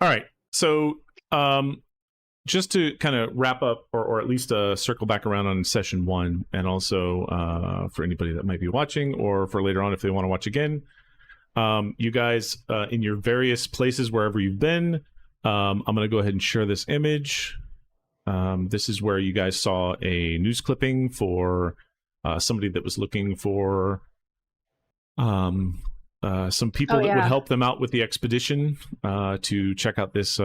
All right. So just to kind of wrap up, or at least circle back around on session 1, and also for anybody that might be watching, or for later on if they want to watch again, you guys in your various places wherever you've been, I'm going to go ahead and share this image. This is where you guys saw a news clipping for somebody that was looking for some people that would help them out with the expedition to check out this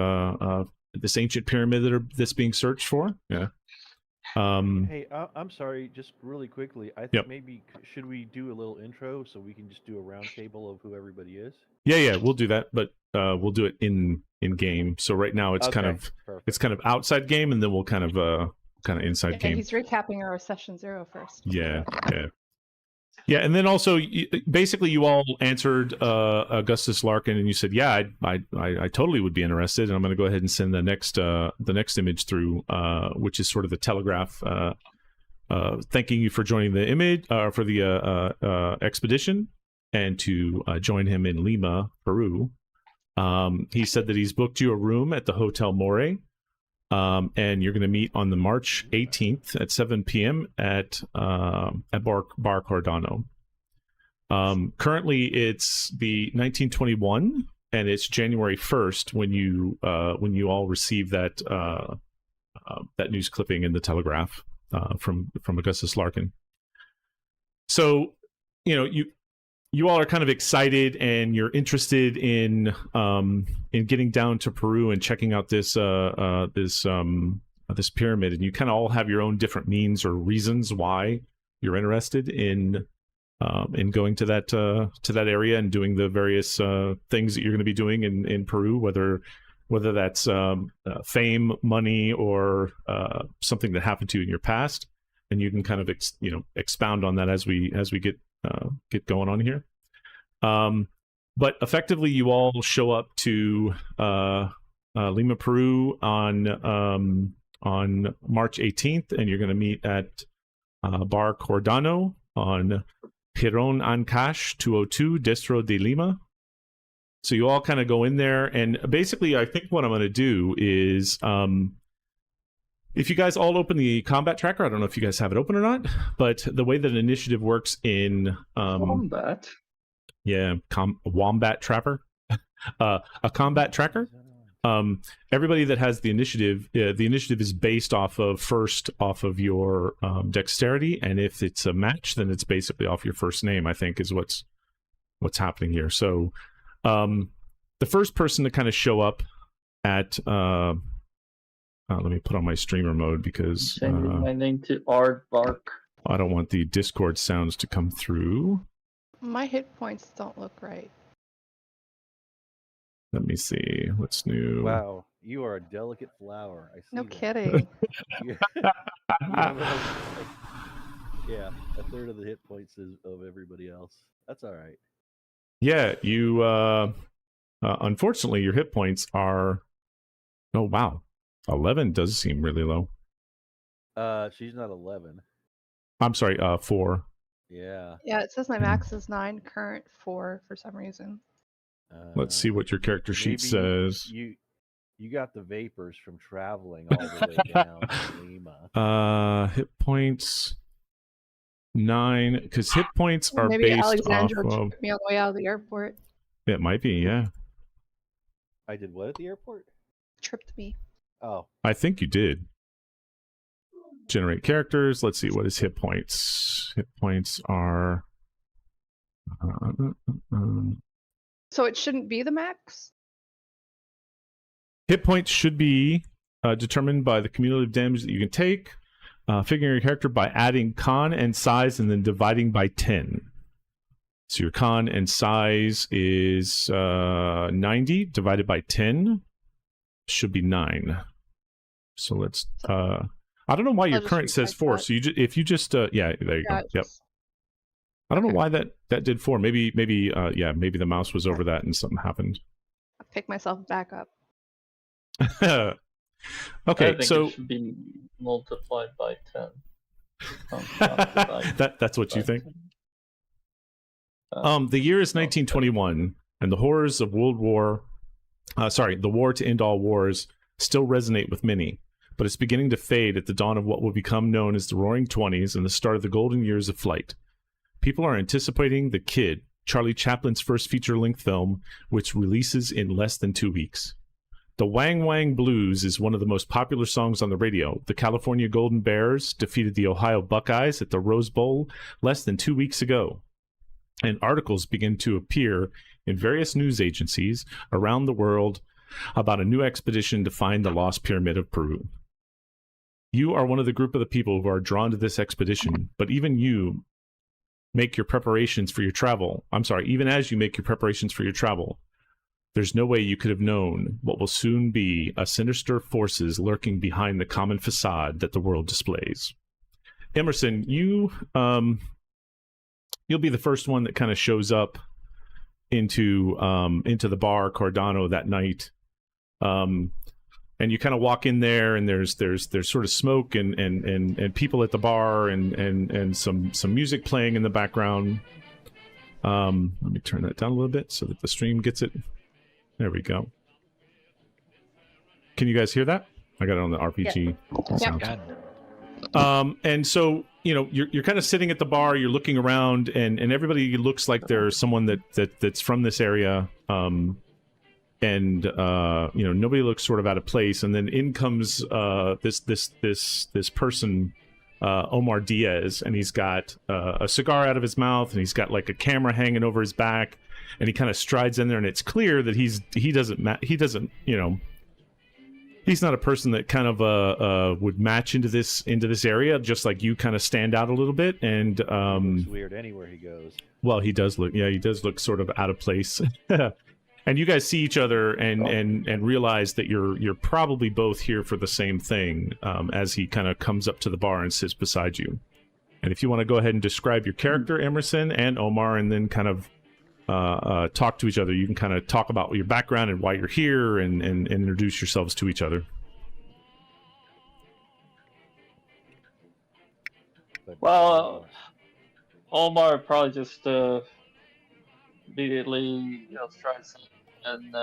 this ancient pyramid that's being searched for. Yeah. Hey, I'm sorry, just really quickly. I think maybe should we do a little intro so we can just do a round table of who everybody is? Yeah, we'll do that, but we'll do it in game. So right now it's kind of outside game, and then we'll kind of inside game. He's recapping our session 0 first. Yeah, and then also, basically, you all answered Augustus Larkin, and you said, "Yeah, I totally would be interested." And I'm going to go ahead and send the next image through, which is sort of the telegraph, thanking you for joining the image for the expedition, and to join him in Lima, Peru. He said that he's booked you a room at the Hotel More. And you're going to meet on the March 18th at 7 p.m. at Bar Cordano. Currently, it's the 1921, and it's January 1st when you all receive that news clipping in the Telegraph from Augustus Larkin. So, you all are kind of excited, and you're interested in getting down to Peru and checking out this pyramid, and you kind of all have your own different means or reasons why you're interested in going to that area and doing the various things that you're going to be doing in Peru, whether that's fame, money, or something that happened to you in your past, and you can kind of expound on that as we get going on here. But effectively, you all show up to Lima, Peru on March 18th, and you're going to meet at Bar Cordano on Peron Ancash 202, Distro de Lima. So you all kind of go in there, and basically, I think what I'm going to do is, if you guys all open the combat tracker, I don't know if you guys have it open or not, but the way that initiative works in combat, wombat trapper, a combat tracker. Everybody that has the initiative is based off of your dexterity, and if it's a match, then it's basically off your first name, I think, is what's happening here. So the first person to kind of show up at let me put on my streamer mode because sending my name to Aardvark. I don't want the Discord sounds to come through. My hit points don't look right. Let me see what's new. Wow, you are a delicate flower. I see. No that. kidding. Yeah, a third of the hit points is of everybody else. That's all right. Yeah, you. Unfortunately, your hit points are. Oh wow, 11 does seem really low. She's not 11. I'm sorry, 4. Yeah. Yeah, it says my max is 9, current 4 for some reason. Let's see what your character sheet says. You got the vapors from traveling all the way down to Lima. Hit points 9, because hit points are maybe based Alexandra off of. tripped me on the way out of the airport. It might be, yeah. I did what at the airport? Tripped me. Oh. I think you did. Generate characters. Let's see, what is hit points? Hit points are. So it shouldn't be the max? Hit points should be determined by the cumulative damage that you can take. Figuring your character by adding con and size and then dividing by 10. So your con and size is 90 divided by 10 should be 9. So let's. I don't know why your current says 4. So if you just yeah, there you go. Yep. I don't know why that did 4. Maybe the mouse was over that and something happened. I'll pick myself back up. Okay, I think so it should be multiplied by 10. That's what you think. The year is 1921, and the horrors of World War the war to end all wars still resonate with many, but it's beginning to fade at the dawn of what will become known as the Roaring Twenties and the start of the golden years of flight. People are anticipating The Kid, Charlie Chaplin's first feature-length film, which releases in less than 2 weeks. The Wang Wang Blues is one of the most popular songs on the radio. The California Golden Bears defeated the Ohio Buckeyes at the Rose Bowl less than 2 weeks ago. And articles begin to appear in various news agencies around the world about a new expedition to find the lost pyramid of Peru. You are one of the group of the people who are drawn to this expedition, but even as you make your preparations for your travel, there's no way you could have known what will soon be a sinister forces lurking behind the common facade that the world displays. Emerson, you'll be the first one that kind of shows up into the bar Cardano that night, and you kind of walk in there, and there's sort of smoke and people at the bar and some music playing in the background. Let me turn that down a little bit so that the stream gets it. There we go. Can you guys hear that? I got it on the RPG sound. And so, you're kind of sitting at the bar, you're looking around, and everybody looks like there's someone that's from this area. And nobody looks sort of out of place. And then in comes this person, Omar Diaz, and he's got a cigar out of his mouth, and he's got like a camera hanging over his back, and he kind of strides in there, and it's clear that he doesn't he's not a person that kind of would match into this area, just like you kind of stand out a little bit. And looks weird anywhere he goes. Well, he does look sort of out of place. And you guys see each other and realize that you're probably both here for the same thing, as he kind of comes up to the bar and sits beside you. And if you want to go ahead and describe your character, Emerson and Omar, and then kind of talk to each other, you can kind of talk about your background and why you're here, and introduce yourselves to each other. Well, Omar probably just immediately tries and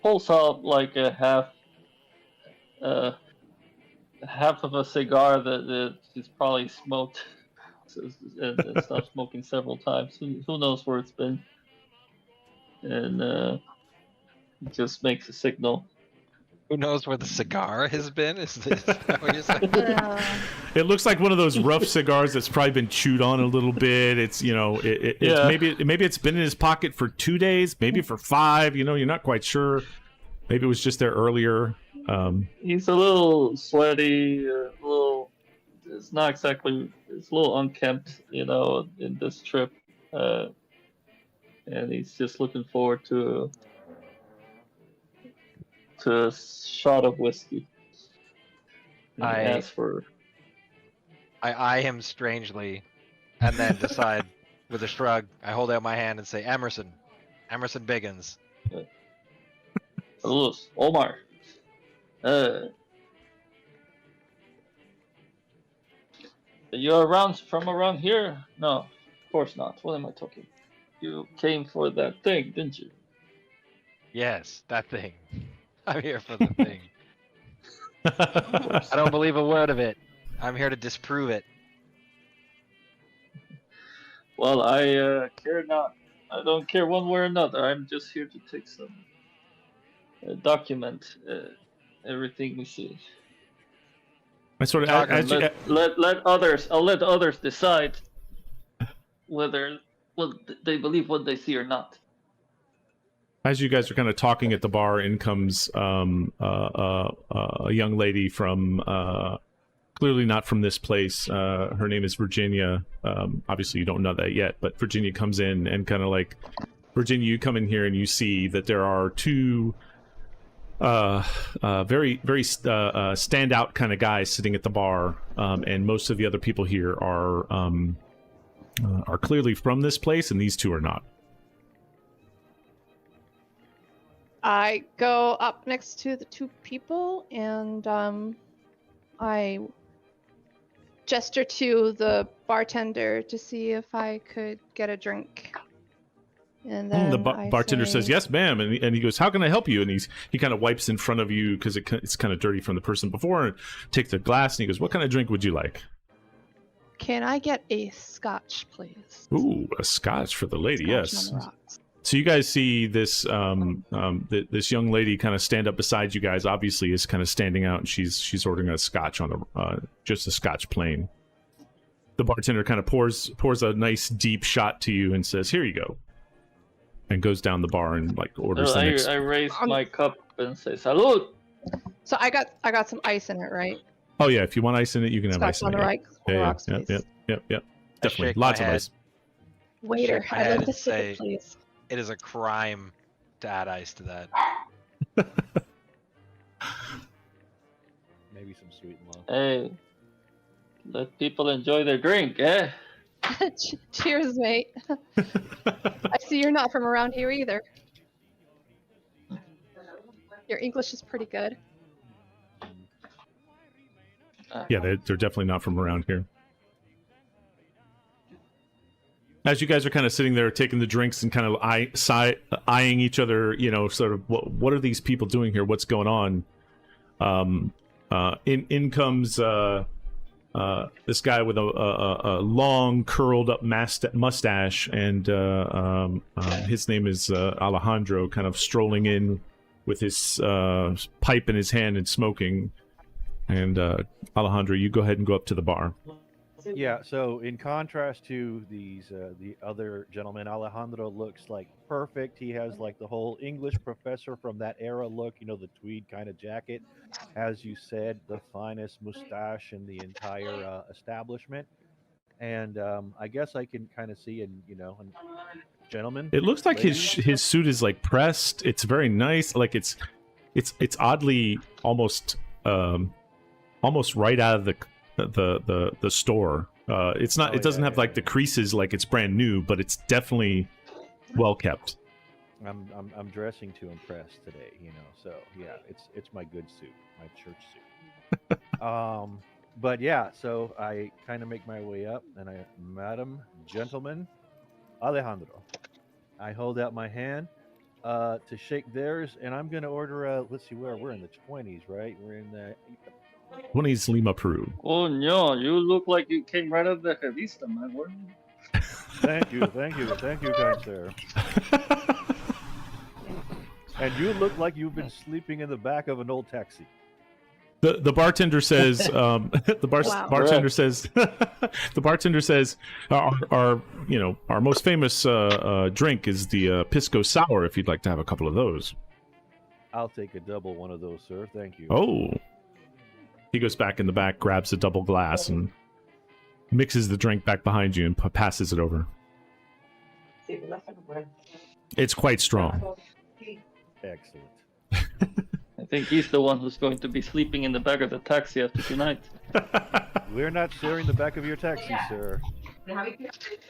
pulls out like a half of a cigar that he's probably smoked and stopped smoking several times. Who knows where it's been? And he just makes a signal. Who knows where the cigar has been? Is that what you're saying? It looks like one of those rough cigars that's probably been chewed on a little bit. It's maybe it's been in his pocket for 2 days, maybe for 5. You're not quite sure. Maybe it was just there earlier. He's a little sweaty, it's not exactly. It's a little unkempt, in this trip, and he's just looking forward to a shot of whiskey. I eye him strangely, and then decide with a shrug. I hold out my hand and say, Emerson Biggins. Hello, Omar. You're from around here? No, of course not. What am I talking? You came for that thing, didn't you? Yes, that thing. I'm here for the thing. I don't believe a word of it. I'm here to disprove it. Well, I care not. I don't care one way or another. I'm just here to take some document everything we see. I sort of let others decide whether they believe what they see or not. As you guys are kind of talking at the bar, in comes a young lady from clearly not from this place. Her name is Virginia. Obviously, you don't know that yet, but Virginia comes in and kind of like, Virginia, you come in here and you see that there are two very standout kind of guys sitting at the bar, and most of the other people here are clearly from this place, and these two are not. I go up next to the two people, and I gesture to the bartender to see if I could get a drink. And The then I bartender says, say, "Yes, ma'am," and he goes, "How can I help you?" And he kind of wipes in front of you because it's kind of dirty from the person before, and takes a glass and he goes, "What kind of drink would you like?" "Can I get a scotch, please?" Ooh, a scotch for the lady. Scotch Yes. on the rocks. So you guys see this this young lady kind of stand up beside you guys. Obviously, is kind of standing out, and she's ordering a scotch on just a scotch plain. The bartender kind of pours a nice deep shot to you and says, "Here you go," and goes down the bar and like orders the next. I raise my cup and say salud. So I got some ice in it, right? Oh yeah, if you want ice in it, you can have ice Scotch in on it. the Yeah, rocks, yeah, please. yeah. Definitely, shake my lots of head. ice. Waiter, Shake my I'd head like to and sip say- it, please. It is a crime to add ice to that. Maybe some sweet and low. Hey, let people enjoy their drink, eh? Cheers, mate. I see you're not from around here either. Your English is pretty good. Yeah, they're definitely not from around here. As you guys are kind of sitting there taking the drinks and kind of eyeing each other, you know, sort of what are these people doing here? What's going on? In comes this guy with a long curled up mustache, and his name is Alejandro, kind of strolling in with his pipe in his hand and smoking. And Alejandro, you go ahead and go up to the bar. Yeah, so in contrast to these the other gentleman, Alejandro looks like perfect. He has like the whole English professor from that era look, you know, the tweed kind of jacket. As you said, the finest mustache in the entire establishment. And I guess I can kind of see, and you know, and gentlemen. It looks like ladies, his suit is like pressed. It's very nice. Like it's oddly almost right out of the store. It's not. Oh, It doesn't yeah, have yeah, like the creases like it's brand new, but it's definitely well kept. I'm dressing to impress today, you know. So yeah, it's my good suit, my church suit. But yeah, so I kind of make my way up, and Madam, gentlemen, Alejandro, I hold out my hand to shake theirs, and I'm gonna order. Let's see, we're in the 20s, right? We're in the 20s Lima, Peru. Oh no, you look like you came right out of the revista, man. Where- Thank you, kind sir. And you look like you've been sleeping in the back of an old taxi. The bartender says Wow. bartender says the bartender says our most famous drink is the pisco sour, if you'd like to have a couple of those. I'll take a double one of those, sir. Thank you. Oh. He goes back in the back, grabs a double glass, and mixes the drink back behind you and passes it over. It's quite strong. Excellent. I think he's the one who's going to be sleeping in the back of the taxi after tonight. We're not sharing the back of your taxi, sir.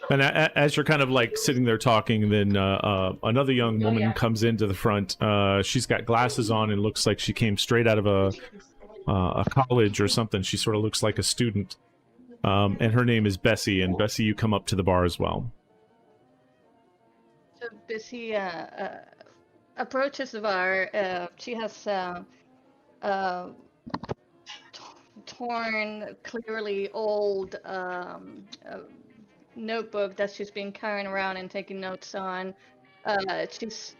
And as you're kind of like sitting there talking, then another young woman comes into the front. She's got glasses on and looks like she came straight out of a college or something. She sort of looks like a student. And her name is Bessie. And Bessie, you come up to the bar as well. So Bessie approaches the bar. She has torn, clearly old notebook that she's been carrying around and taking notes on. She's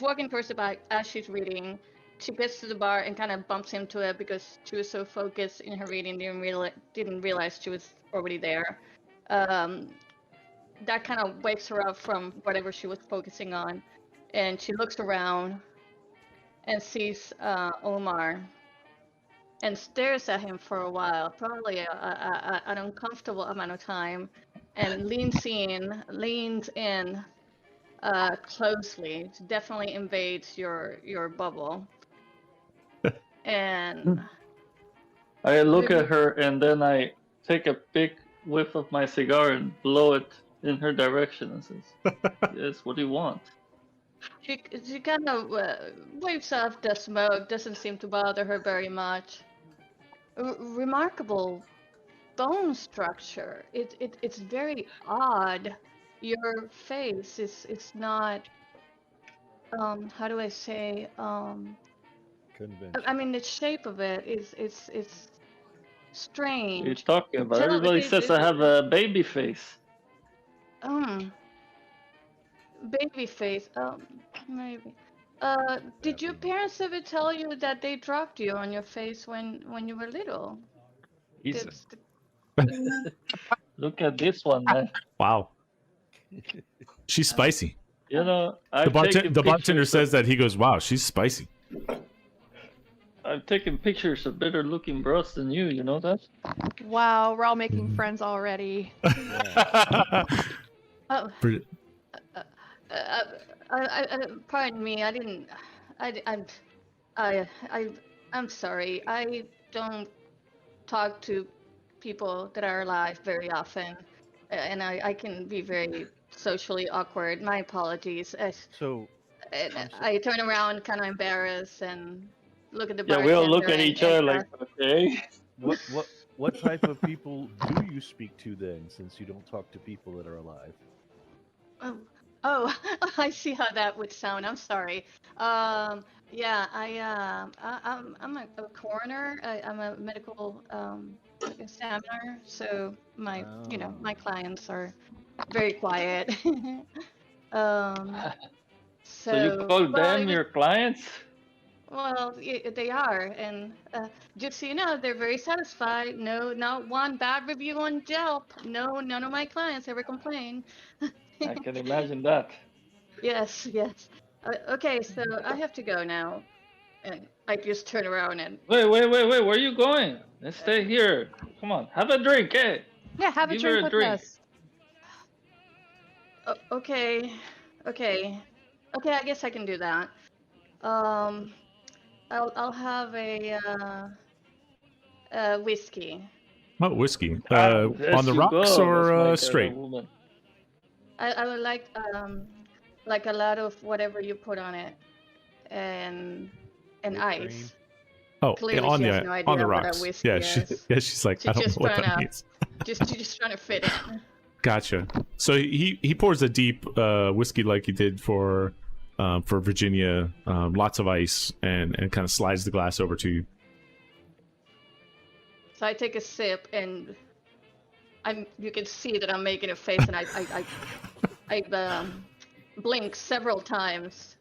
walking towards the back as she's reading. She gets to the bar and kind of bumps into it because she was so focused in her reading, didn't realize she was already there. That kind of wakes her up from whatever she was focusing on, and she looks around and sees Omar and stares at him for a while, probably an uncomfortable amount of time, and leans in closely. Definitely invades your bubble. And I look at her and then I take a big whiff of my cigar and blow it in her direction and says, "Yes, what do you want?" she kind of waves off the smoke. Doesn't seem to bother her very much. Remarkable bone structure. It's very odd. your face is not how do I say Convention. I mean the shape of it is it's What are you strange. talking about? Tell Everybody says I have a baby face. um baby face maybe. Did your parents ever tell you that they dropped you on your face when you were little? Jesus. Look at this one, man. Wow, she's spicy. You know, The bartender says that. He goes, "Wow, she's spicy." I've taken pictures of better looking bros than you. You know that? Wow, we're all making friends already. Oh, Pretty- pardon me. I didn't. I'm sorry. I don't talk to people that are alive very often, and I can be very socially awkward. My apologies. So I turn around, kind of embarrassed, and look at the Yeah, bartender. we all look at each other like, okay. what type of people do you speak to then, since you don't talk to people that are alive? Oh, I see how that would sound. I'm sorry. Yeah, I'm a coroner. I'm a medical examiner, so my my clients are very quiet. So you call well, them your clients? well, they are, and just so you know, they're very satisfied. No, not one bad review on Yelp. No, none of my clients ever complain. I can imagine that. Yes, yes. Okay, so I have to go now. And I just turn around and Wait. Where are you going? Let's stay here. Come on, have a drink, hey. Yeah, have a Give her drink a with drink. us. okay, okay, okay. I guess I can do that. I'll have a whiskey. Oh, whiskey. There On the you rocks go. or That's my kind of straight? woman. I would like a lot of whatever you put on it, and Whipped ice. cream? Oh, Clearly on she has the no idea on the what a rocks. whiskey Yeah, is. she's like, She's I don't know just what trying that to- means. just trying to fit in. Gotcha. So he pours a deep whiskey like he did for Virginia, lots of ice, and kind of slides the glass over to you. So I take a sip, and you can see that I'm making a face, and I blink several times,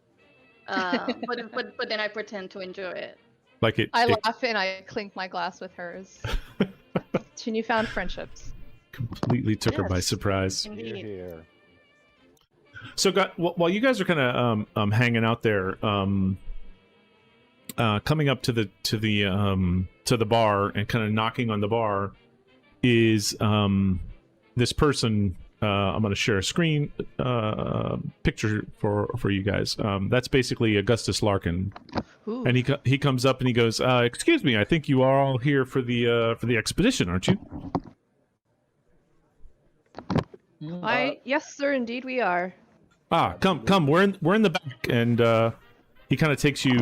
but then I pretend to enjoy it. Like it I laugh and I clink my glass with hers. Two newfound friendships. completely took her by Yes. surprise. Here, Indeed. here. So, while you guys are kind of hanging out there, coming up to the bar and kind of knocking on the bar is this person. I'm going to share a screen picture for you guys. That's basically Augustus Larkin, Ooh. and he comes up and he goes, "Excuse me, I think you are all here for the expedition, aren't you?" Yes, sir, indeed we are. Ah, come. We're in the back, and he kind of takes you.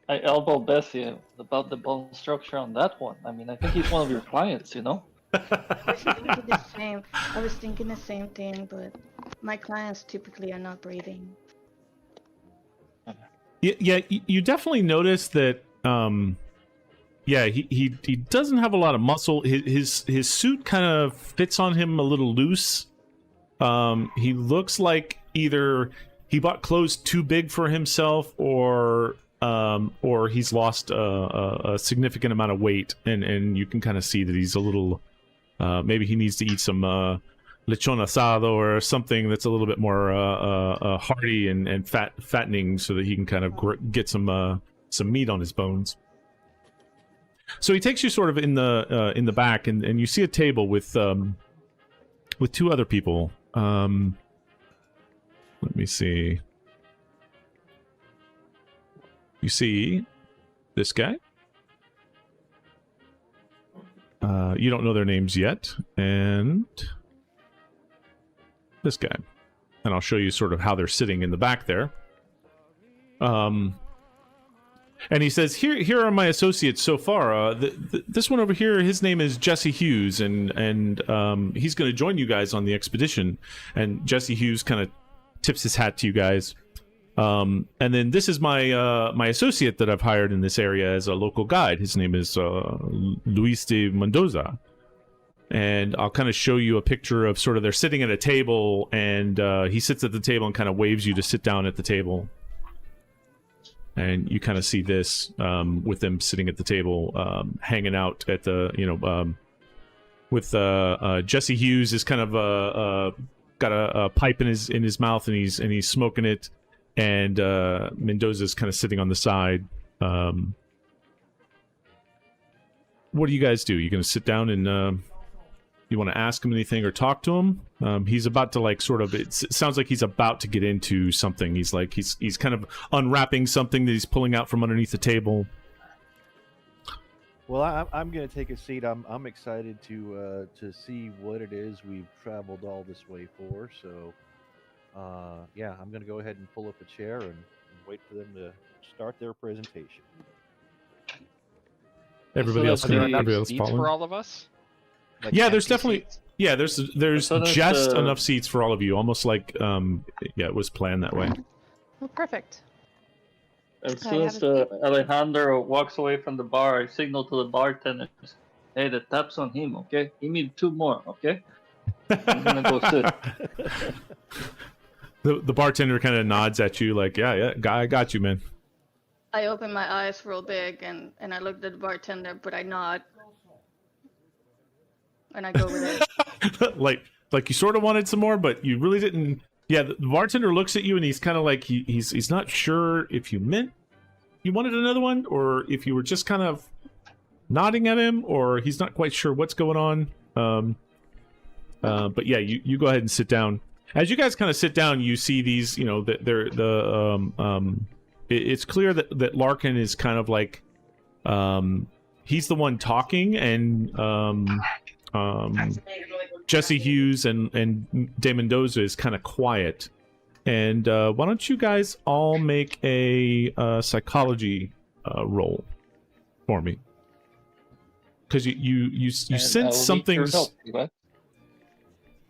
I elbow Bessie about the bone structure on that one. I mean, I think he's one of your clients, you know? I was thinking the same thing, but my clients typically are not breathing. Yeah, you definitely notice that. Yeah, he doesn't have a lot of muscle. His suit kind of fits on him a little loose. He looks like either he bought clothes too big for himself, or he's lost a significant amount of weight, and you can kind of see that he's a little. Maybe he needs to eat some lechon asado or something that's a little bit more hearty and fattening, so that he can kind of get some meat on his bones. So he takes you sort of in the back, and you see a table with two other people. Let me see. You see this guy. You don't know their names yet, and this guy. And I'll show you sort of how they're sitting in the back there. And he says, "Here are my associates so far. This one over here, his name is Jesse Hughes, and he's going to join you guys on the expedition." And Jesse Hughes kind of tips his hat to you guys. And then this is my my associate that I've hired in this area as a local guide. His name is Luis de Mendoza. And I'll kind of show you a picture of sort of they're sitting at a table, and he sits at the table and kind of waves you to sit down at the table. And you kind of see this with them sitting at the table, hanging out at the, with Jesse Hughes is kind of got a pipe in his mouth, and he's smoking it, and Mendoza's kind of sitting on the side. What do you guys do? You going to sit down and you want to ask him anything or talk to him? He's about to like sort of. It sounds like he's about to get into something. He's like he's kind of unwrapping something that he's pulling out from underneath the table. Well, I'm going to take a seat. I'm excited to see what it is we've traveled all this way for. So, yeah, I'm going to go ahead and pull up a chair and wait for them to start their presentation. Everybody else seats following. for all of us. Like Yeah, there's empty definitely seats? yeah, there's So there's, just enough seats for all of you. Almost like yeah, it was planned that way. Oh, perfect. As I soon have as a Alejandro walks away from the bar, I signal to the bartender, "Hey, the tap's on him, okay? Give me 2 more, okay? I'm gonna go sit." The bartender kind of nods at you like, yeah, I got you, man. I open my eyes real big and I look at the bartender, but I nod. And I go with it. like you sort of wanted some more, but you really didn't. Yeah, the bartender looks at you and he's kind of like he's not sure if you meant you wanted another one or if you were just kind of nodding at him, or he's not quite sure what's going on. But yeah, you go ahead and sit down. As you guys kind of sit down, you see these, it's clear that Larkin is kind of like he's the one talking, and Jesse Hughes and De Mendoza is kind of quiet. And why don't you guys all make a psychology roll for me? Because you sense something's.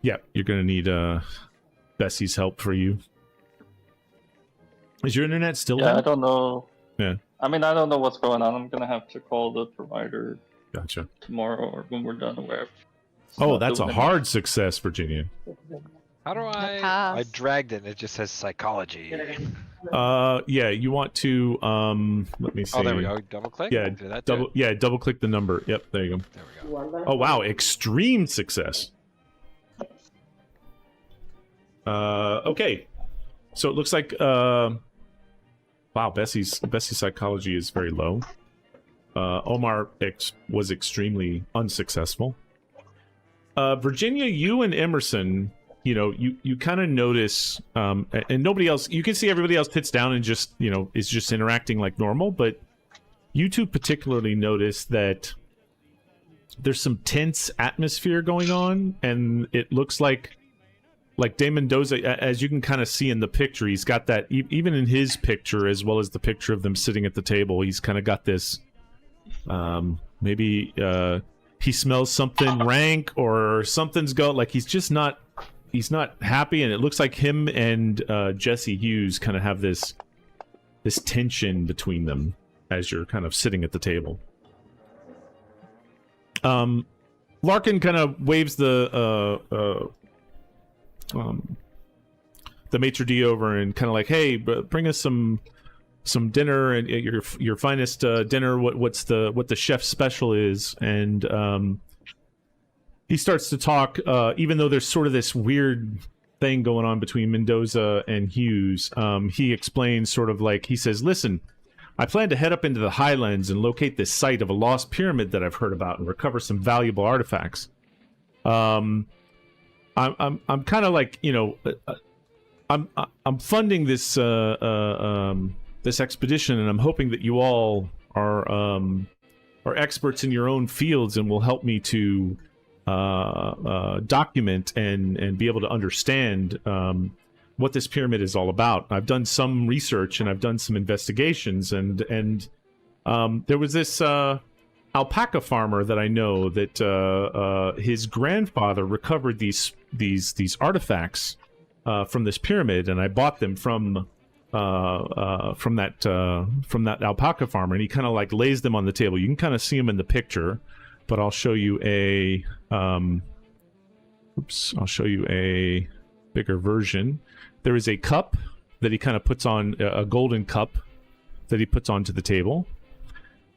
Yeah, you're gonna need Bessie's help for you. Is your internet still Yeah, down? I don't know. Yeah. I mean, I don't know what's going on. I'm gonna have to call the provider Gotcha. tomorrow or when we're done or whatever. It's Oh, not that's a doing hard success, Virginia. How do I? pass. I dragged it. And it just says psychology. Yeah, you want to let me see. Oh, there we go. Double click. Yeah, Do that too? double click the number. Yep, there you go. There we go. Oh wow, extreme success. Okay. So it looks like wow, Bessie's psychology is very low. Omar was extremely unsuccessful. Virginia, you and Emerson, you kind of notice, and nobody else, you can see everybody else sits down and just, is just interacting like normal, but you two particularly notice that there's some tense atmosphere going on, and it looks like De Mendoza, as you can kind of see in the picture, he's got that, even in his picture, as well as the picture of them sitting at the table, he's kind of got this, maybe he smells something rank or something's like he's not happy, and it looks like him and Jesse Hughes kind of have this tension between them as you're kind of sitting at the table. Larkin kind of waves the maitre d' over and kind of like, hey, bring us some dinner, and your finest dinner. What the chef's special is, and he starts to talk. Even though there's sort of this weird thing going on between Mendoza and Hughes, he explains sort of like, he says, "Listen, I plan to head up into the highlands and locate this site of a lost pyramid that I've heard about and recover some valuable artifacts. I'm kind of like, I'm funding this this expedition, and I'm hoping that you all are experts in your own fields and will help me to document and be able to understand what this pyramid is all about. I've done some research and I've done some investigations, and There was this alpaca farmer that I know that his grandfather recovered these artifacts from this pyramid, and I bought them from that alpaca farmer, and he kind of like lays them on the table. You can kind of see them in the picture, but I'll show you a I'll show you a bigger version. There is a cup that he kind of puts on, a golden cup that he puts onto the table.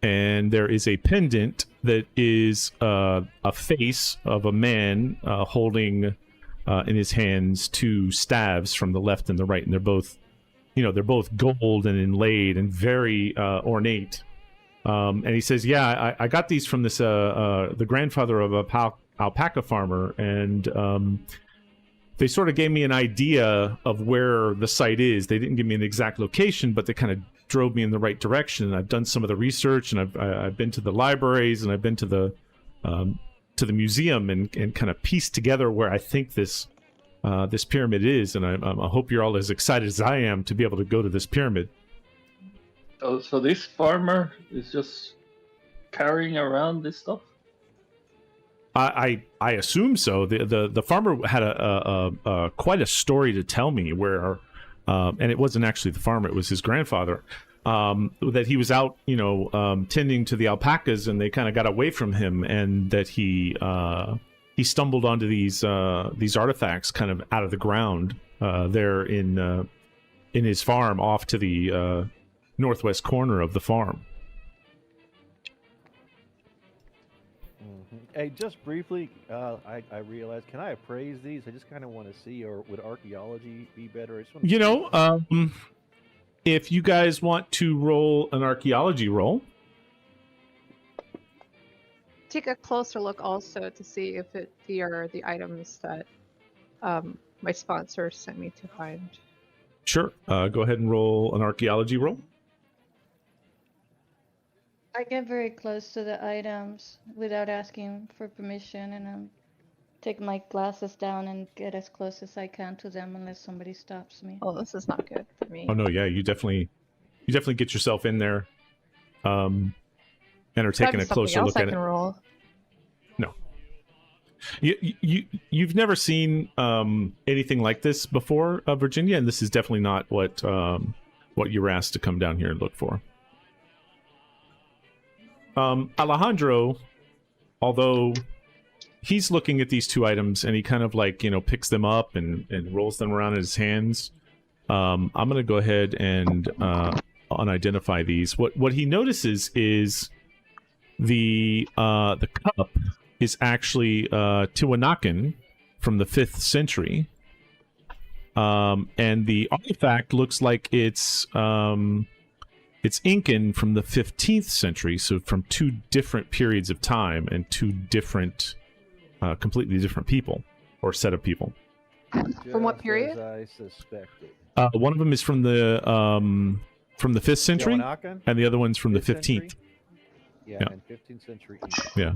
And there is a pendant that is a face of a man holding in his hands two staves from the left and the right. And they're both, they're both gold and inlaid and very ornate. And he says, yeah, I got these from this the grandfather of a alpaca farmer, and they sort of gave me an idea of where the site is. They didn't give me an exact location, but they kind of drove me in the right direction. And I've done some of the research, and I've been to the libraries, and I've been to the museum, and kind of pieced together where I think this pyramid is. And I hope you're all as excited as I am to be able to go to this pyramid. Oh, so this farmer is just carrying around this stuff? I assume so. The farmer had a quite a story to tell me where, and it wasn't actually the farmer; it was his grandfather. That he was out, tending to the alpacas, and they kind of got away from him, and that he stumbled onto these artifacts kind of out of the ground there in his farm off to the northwest corner of the farm. Hey, just briefly, I realized, can I appraise these? I just kind of want to see, or would archaeology be better? I just want to if you guys want to roll an archaeology roll. Take a closer look also to see if they are the items that my sponsor sent me to find. Sure. Go ahead and roll an archaeology roll. I get very close to the items without asking for permission, and take my glasses down and get as close as I can to them unless somebody stops me. Oh, this is not good for me. Oh no, yeah, you definitely get yourself in there, and are taking a closer look at it. Roll. No, you've never seen anything like this before, Virginia, and this is definitely not what you were asked to come down here and look for. Alejandro, although he's looking at these two items and he kind of like, picks them up and rolls them around in his hands. I'm going to go ahead and unidentify these. What he notices is the cup is actually Tiwanakan from the 5th century. And the artifact looks like it's Incan from the 15th century, so from two different periods of time and two different, completely different people, or set of people. From what period? As I suspected. One of them is from the 5th century, and the other one's from the 15th. Yeah, and 15th century. Yeah.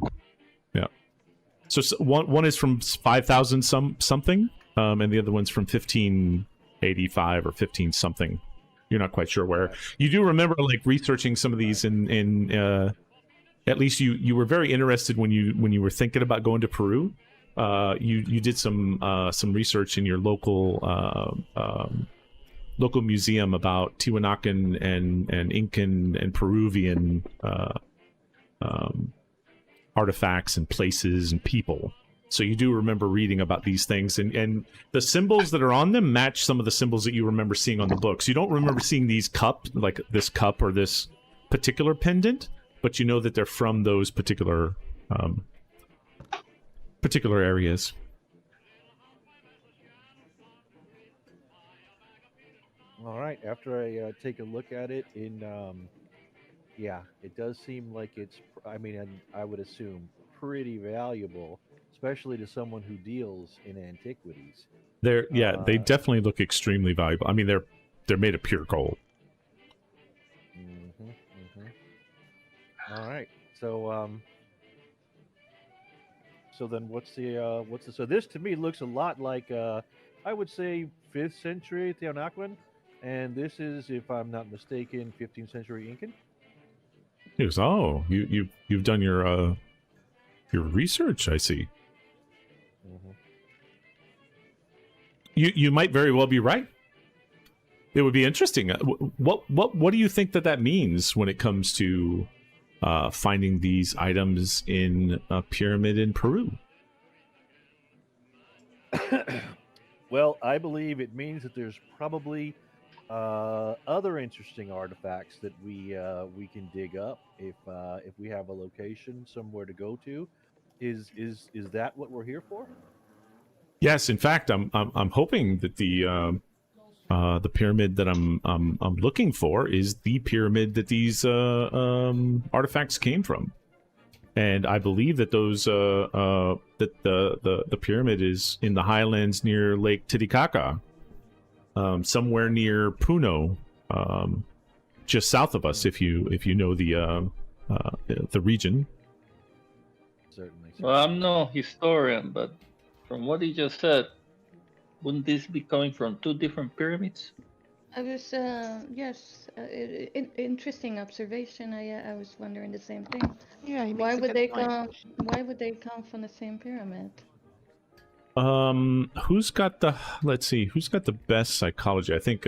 So one is from 5,000 something, and the other one's from 1585 or 15 something. You're not quite sure where. You do remember like researching some of these in at least you were very interested when you were thinking about going to Peru. You did some research in your local museum about Tiwanakan and Incan and Peruvian artifacts and places and people. So you do remember reading about these things, and the symbols that are on them match some of the symbols that you remember seeing on the books. You don't remember seeing these cups, like this cup or this particular pendant, but you know that they're from those particular areas. All right. After I take a look at it, it does seem like it's. I mean, I would assume pretty valuable, especially to someone who deals in antiquities. They definitely look extremely valuable. I mean, they're made of pure gold. All right. So then so this to me looks a lot like I would say 5th century Teotihuacan, and this is, if I'm not mistaken, 15th century Incan. He goes, "Oh, you've done your research. I see. Mhm. You might very well be right. It would be interesting. What do you think that means when it comes to finding these items in a pyramid in Peru?" Well, I believe it means that there's probably other interesting artifacts that we can dig up if we have a location somewhere to go to. Is that what we're here for? Yes, in fact, I'm hoping that the pyramid that I'm looking for is the pyramid that these artifacts came from, and I believe that those that the pyramid is in the highlands near Lake Titicaca, somewhere near Puno, just south of us. If you know the region. Certainly. Well, I'm no historian, but from what he just said, wouldn't this be coming from two different pyramids? I was, yes, interesting observation. I was wondering the same thing. Yeah, he makes Why a would good they point. come? Why would they come from the same pyramid? Who's got the? Let's see. Who's got the best psychology? I think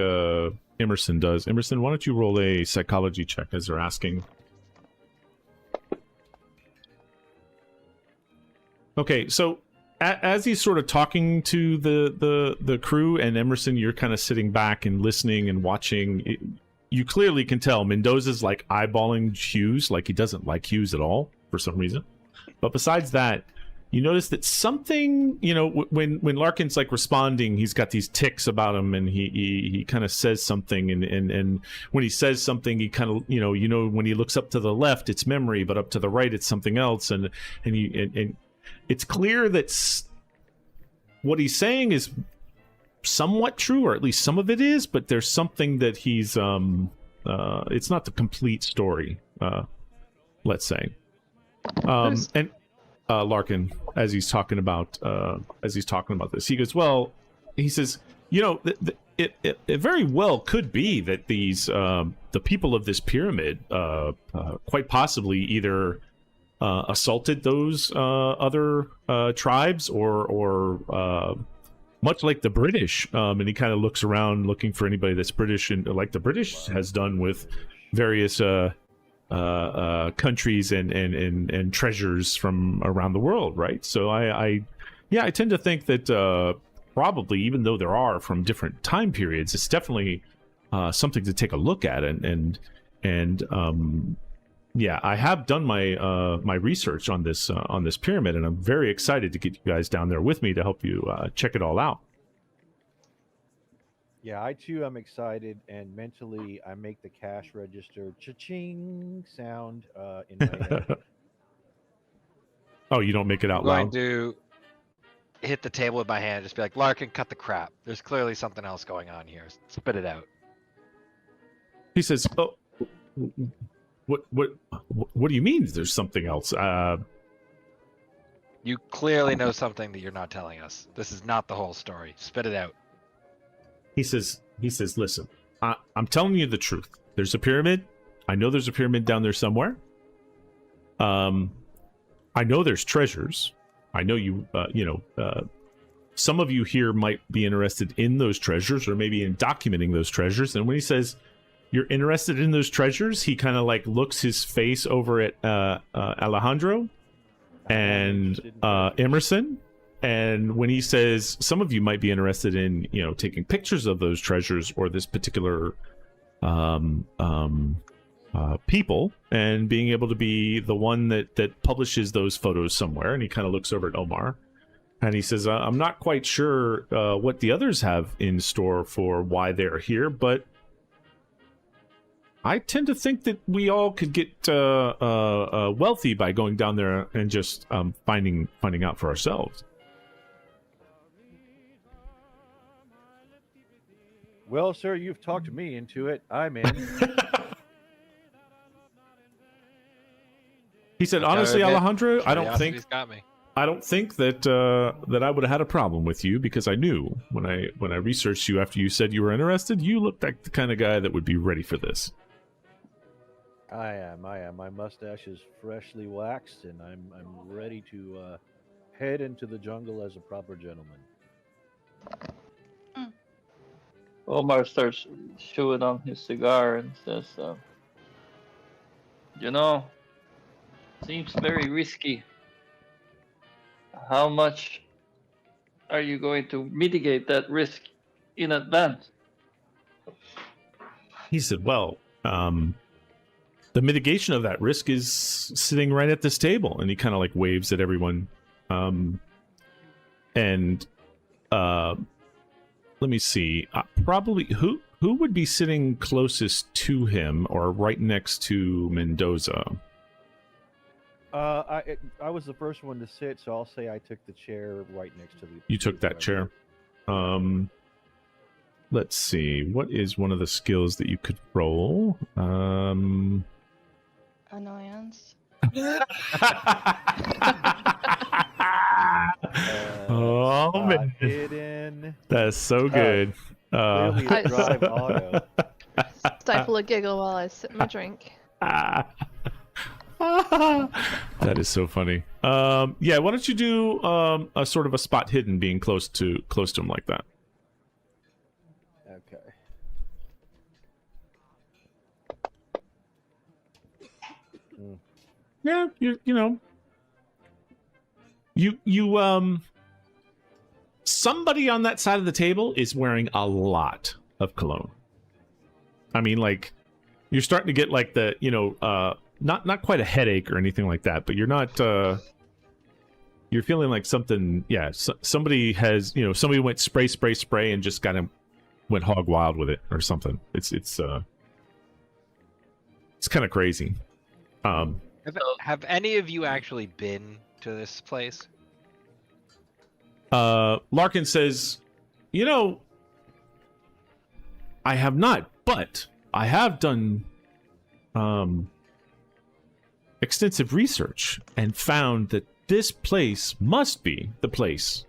Emerson does. Emerson, why don't you roll a psychology check as they're asking? Okay, so as he's sort of talking to the crew, and Emerson, you're kind of sitting back and listening and watching. You clearly can tell Mendoza's like eyeballing Hughes, like he doesn't like Hughes at all for some reason. But besides that, you notice that something, when Larkin's like responding, he's got these tics about him, and he kind of says something, and when he says something, he kind of when he looks up to the left, it's memory, but up to the right, it's something else, and it's clear that what he's saying is somewhat true, or at least some of it is, but there's something that he's it's not the complete story, let's say. And Larkin, as he's talking about this, he goes, well, he says, it very well could be that these the people of this pyramid quite possibly either assaulted those other tribes, or much like the British, and he kind of looks around looking for anybody that's British, and like the British has done with various countries and treasures from around the world, right? So I tend to think that probably, even though there are from different time periods, it's definitely something to take a look at, and I have done my research on this pyramid, and I'm very excited to get you guys down there with me to help you check it all out. Yeah, I too am excited, and mentally I make the cash register cha-ching sound in my head. Oh, you don't make it out I'm going loud? to hit the table with my hand and just be like, Larkin, cut the crap. There's clearly something else going on here. Spit it out. He says, "Oh, what do you mean? There's something else?" You clearly know something that you're not telling us. This is not the whole story. Spit it out. He says, "Listen, I'm telling you the truth. There's a pyramid. I know there's a pyramid down there somewhere. I know there's treasures. I know some of you here might be interested in those treasures, or maybe in documenting those treasures." And when he says you're interested in those treasures, he kind of like looks his face over at Alejandro and Emerson. And when he says some of you might be interested in, taking pictures of those treasures or this particular people, and being able to be the one that publishes those photos somewhere, and he kind of looks over at Omar, and he says, I'm not quite sure what the others have in store for why they're here, but I tend to think that we all could get wealthy by going down there and just finding out for ourselves. Well, sir, you've talked me into it. I'm in. He said, honestly, Alejandro, I don't Curiosity's got me. think that I would have had a problem with you, because I knew when I researched you after you said you were interested, you looked like the kind of guy that would be ready for this. I am. My mustache is freshly waxed, and I'm ready to head into the jungle as a proper gentleman. Omar starts chewing on his cigar and says, "You know, seems very risky. How much are you going to mitigate that risk in advance?" He said, well, the mitigation of that risk is sitting right at this table. And he kind of like waves at everyone. And let me see. Probably who would be sitting closest to him or right next to Mendoza? I was the first one to sit, so I'll say I took the chair right next to the. You took that chair. Let's see. What is one of the skills that you could roll? Annoyance. Oh man, hidden. that's so good. Clearly a drive auto. Stifle a giggle while I sip my drink. That is so funny. Yeah, why don't you do a sort of a spot hidden, being close to him like that? Okay. Yeah, you know, somebody on that side of the table is wearing a lot of cologne. I mean, like, you're starting to get like the, not quite a headache or anything like that, but you're not, you're feeling like something, yeah, somebody has, somebody went spray and just kind of went hog wild with it or something. It's kind of crazy. Have any of you actually been to this place? Larkin says, I have not, but I have done extensive research and found that this place must be the place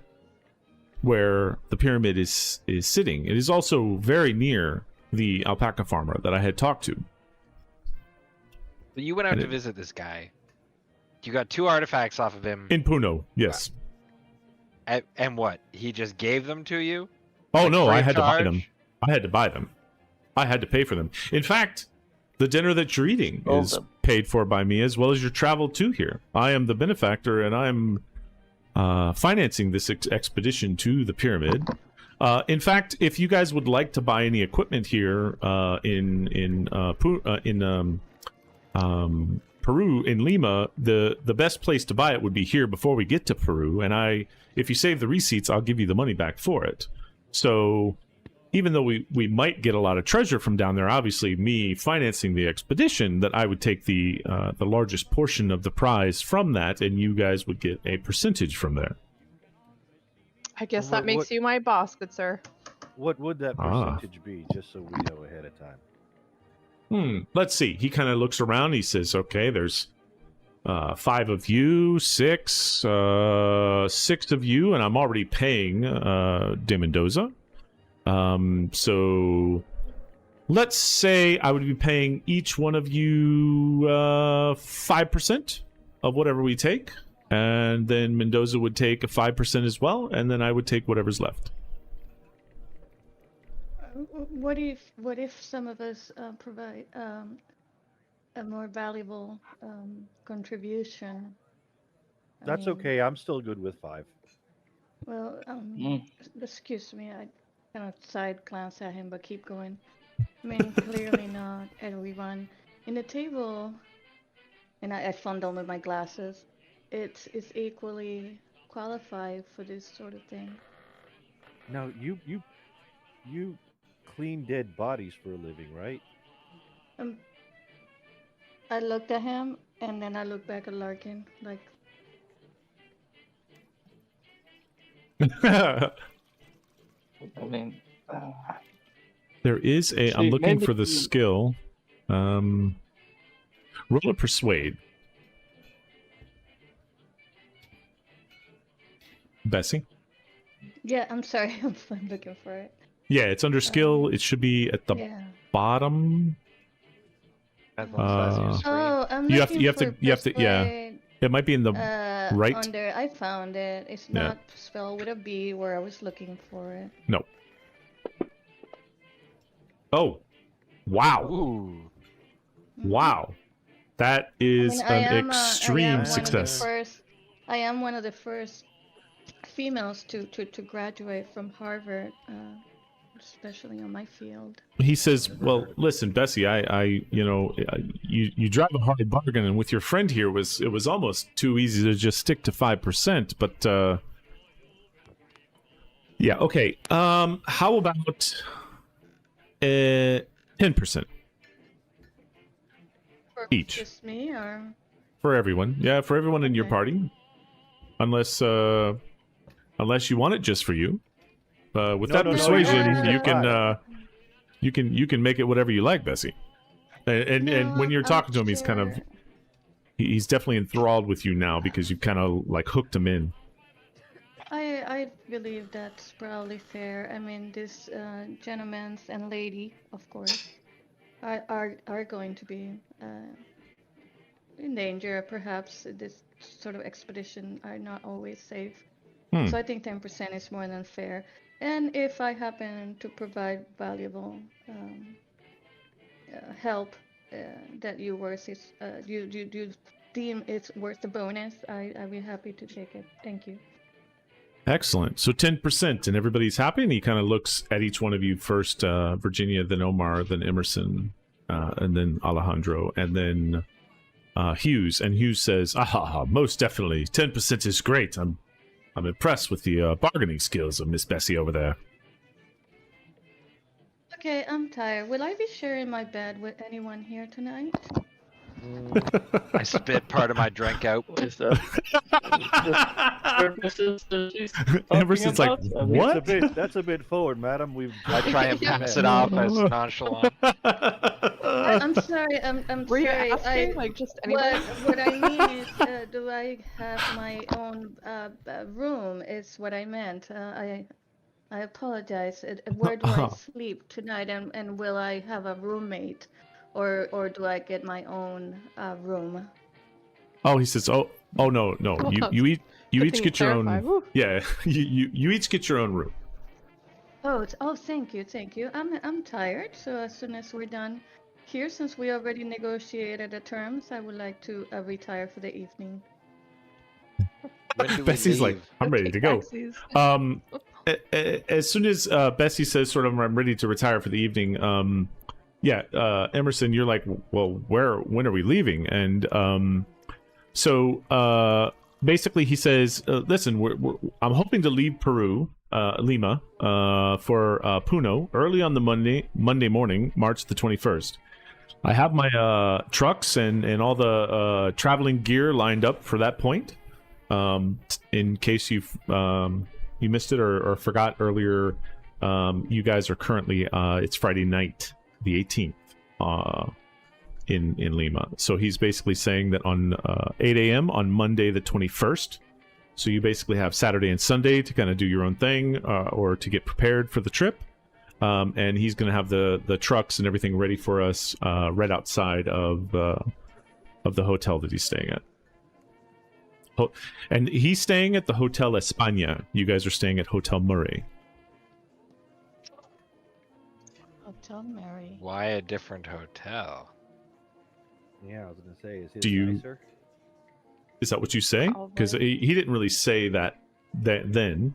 where the pyramid is sitting. It is also very near the alpaca farmer that I had talked to. But you went out to visit this guy. You got 2 artifacts off of him. In Puno, yes. And what? He just gave them to you? Oh, Like, no, free I of had to buy charge? them. I had to buy them. I had to pay for them. In fact, the dinner that you're eating is paid for by me, as well as your travel to here. I am the benefactor, and I'm financing this expedition to the pyramid. In fact, if you guys would like to buy any equipment here in Peru, in Lima, the best place to buy it would be here before we get to Peru. And if you save the receipts, I'll give you the money back for it. So even though we might get a lot of treasure from down there, obviously me financing the expedition, that I would take the largest portion of the prize from that, and you guys would get a percentage from there. I guess that makes you my boss, good sir. What would that percentage be, just so we know ahead of time? Let's see. He kind of looks around. He says, okay, there's 5 of you, 6 of you, and I'm already paying De Mendoza. So let's say I would be paying each one of you 5% of whatever we take, and then Mendoza would take a 5% as well, and then I would take whatever's left. What if some of us provide a more valuable contribution? That's okay. I'm still good with 5. Well, excuse me. I kind of side glance at him, but keep going. I mean, clearly not everyone in the table, and I fondle with my glasses. It's equally qualified for this sort of thing. Now, you clean dead bodies for a living, right? I looked at him, and then I looked back at Larkin, like. I mean, there is a. I'm looking for the skill. Roll a persuade. Bessie? Yeah, I'm sorry. I'm looking for it. Yeah, it's under skill. It should be at the bottom. Depends on the size of your screen. Oh, I'm You have to- looking you have to- for you have to- yeah. persuade, It might be in the right. Under, I found it. It's Yeah. not spelled with a B where I was looking for it. No. Oh, wow, Ooh. wow, that is I an am, extreme success. I am one of the first females to graduate from Harvard, especially on my field. He says, "Well, listen, Bessie, you drive a hard bargain, and with your friend here, it was almost too easy to just stick to 5%. But yeah, okay. How about 10% For Each. just me, or for everyone? Yeah, for everyone in your Okay. party, unless you want it just for you. With No, that no, no, persuasion, you're you can make it whatever you like, Bessie. And when you're I'm talking to him, he's kind of sure- he's definitely enthralled with you now because you kind of like hooked him in. I believe that's probably fair. I mean, this gentleman and lady, of course, are going to be in danger. Perhaps this sort of expedition are not always safe. Hmm. So I think 10% is more than fair. And if I happen to provide valuable help that you deem it's worth the bonus, I'd be happy to take it. Thank you. Excellent. So 10%, and everybody's happy. And he kind of looks at each one of you first, Virginia, then Omar, then Emerson, and then Alejandro, and then Hughes. And Hughes says, most definitely, 10% is great. I'm impressed with the bargaining skills of Miss Bessie over there. Okay, I'm tired. Will I be sharing my bed with anyone here tonight? I spit part of my drink out. What is that? Services that she's talking Emerson's like, about? I mean, what? That's a bit forward, madam. We've I try and Yeah. pass it off as nonchalant. I'm sorry. I'm Were you sorry. asking, like, just anyone? What I mean is, do I have my own room? Is what I meant. I apologize. Where do I sleep tonight? And will I have a roommate, or do I get my own room? Oh, he says, oh no. You each Good thing get your own. clarified. Woo. Yeah, you each get your own room. Oh, thank you. I'm tired. So as soon as we're done here, since we already negotiated the terms, I would like to retire for the evening. When do we Bessie's like, leave? I'm ready to go. Taxis. As soon as Bessie says, sort of, I'm ready to retire for the evening. Emerson, you're like, well, when are we leaving? And so basically, he says, listen, I'm hoping to leave Peru, Lima, for Puno early on the Monday morning, March the 21st. I have my trucks and all the traveling gear lined up for that point. In case you missed it or forgot earlier, you guys are currently it's Friday night, the 18th, in Lima. So he's basically saying that on 8 a.m. on Monday the 21st. So you basically have Saturday and Sunday to kind of do your own thing or to get prepared for the trip. And he's going to have the trucks and everything ready for us right outside of the hotel that he's staying at. And he's staying at the Hotel España. You guys are staying at Hotel Murray. Hotel Mary. Why a different hotel? Yeah, I was gonna say, is his Do you- nicer? Is that what you say? Because Probably. he didn't really say that then.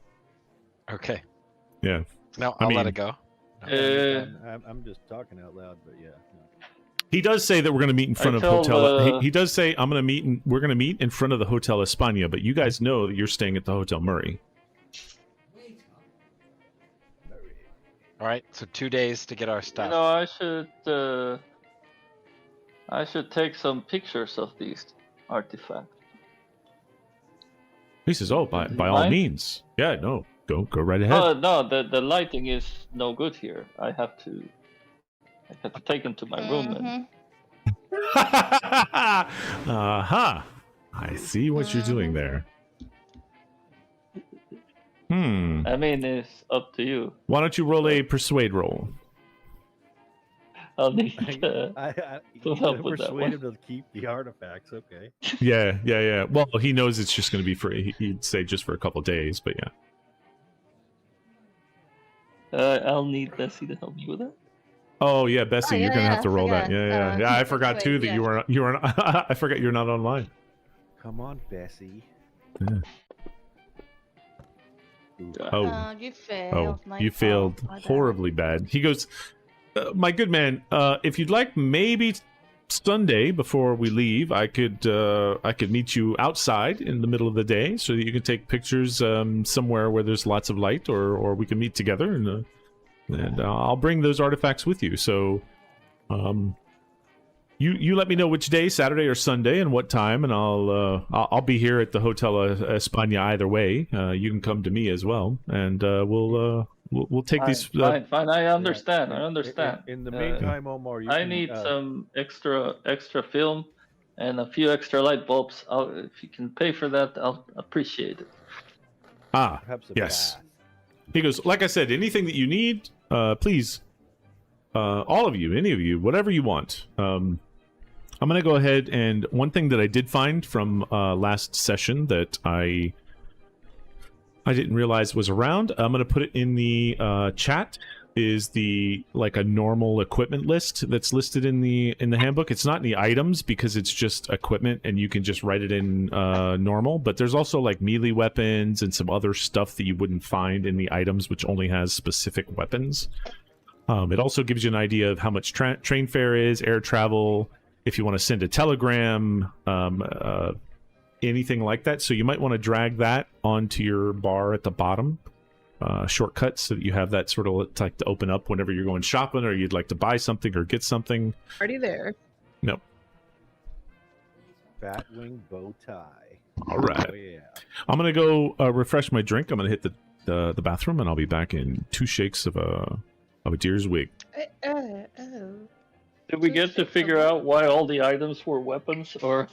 Okay. Yeah. No, I I'll let mean- it go. I'm just talking out loud, but yeah. No. He does say that we're going to meet in front I of told, Hotel. He does say we're going to meet in front of the Hotel España, but you guys know that you're staying at the Hotel Murray. All right, so 2 days to get our You stuff. know, I should take some pictures of these artifacts. He says, "Oh, by all Mind? means, yeah, no, go right ahead." Oh no, the lighting is no good here. I have to take them to my room and Uh-huh. I see what you're doing there. I mean, it's up to you. Why don't you roll a persuade roll? I'll need You help can with that persuade one. him to keep the artifacts. Okay. Yeah. Well, he knows it's just going to be for, he'd say just for a couple days, but yeah. I'll need Bessie to help me with that. Oh yeah, Bessie, Oh, you're yeah, gonna have yeah, to I roll that. forgot. Yeah. I That's forgot right, too that yeah. you were. I forgot you're not online. Come on, Bessie. Yeah. Oh, You failed. My you fault. failed My bad. horribly bad. He goes, my good man. If you'd like, maybe Sunday before we leave, I could meet you outside in the middle of the day so that you can take pictures somewhere where there's lots of light, or we can meet together and I'll bring those artifacts with you. So, you let me know which day, Saturday or Sunday, and what time, and I'll be here at the Hotel España either way. You can come to me as well, and we'll take these. Fine. I understand. Yeah. I understand. In the meantime, Omar, you I can, need some extra film and a few extra light bulbs. If you can pay for that, I'll appreciate it. perhaps a yes. bath. He goes, like I said, anything that you need, please, all of you, any of you, whatever you want. I'm going to go ahead, and one thing that I did find from last session that I didn't realize was around, I'm going to put it in the chat, is a normal equipment list that's listed in the handbook. It's not in the items because it's just equipment and you can just write it in normal, but there's also like melee weapons and some other stuff that you wouldn't find in the items, which only has specific weapons. It also gives you an idea of how much train fare is, air travel, if you want to send a telegram, anything like that. So you might want to drag that onto your bar at the bottom, shortcuts, so that you have that sort of like to open up whenever you're going shopping or you'd like to buy something or get something. Already there. No. Bat wing bow tie. All right. Oh, yeah. I'm gonna go refresh my drink. I'm gonna hit the bathroom, and I'll be back in 2 shakes of a deer's wig. Oh. Did we get to figure out why all the items were weapons, or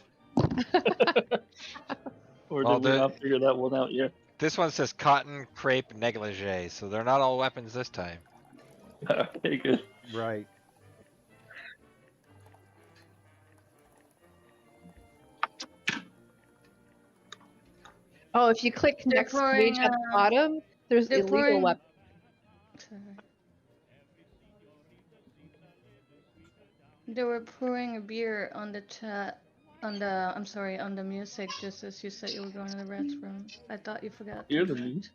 or Well, did we not figure that one out yet? This one says cotton crepe negligee, so they're not all weapons this time. Okay, good. Right. Oh, if you click They're next pouring, page at the bottom, there's they're illegal pouring- weapons. Sorry. They were pouring a beer on the chat, on the music, just as you said you were going to the restroom. I thought you forgot. Hear the music.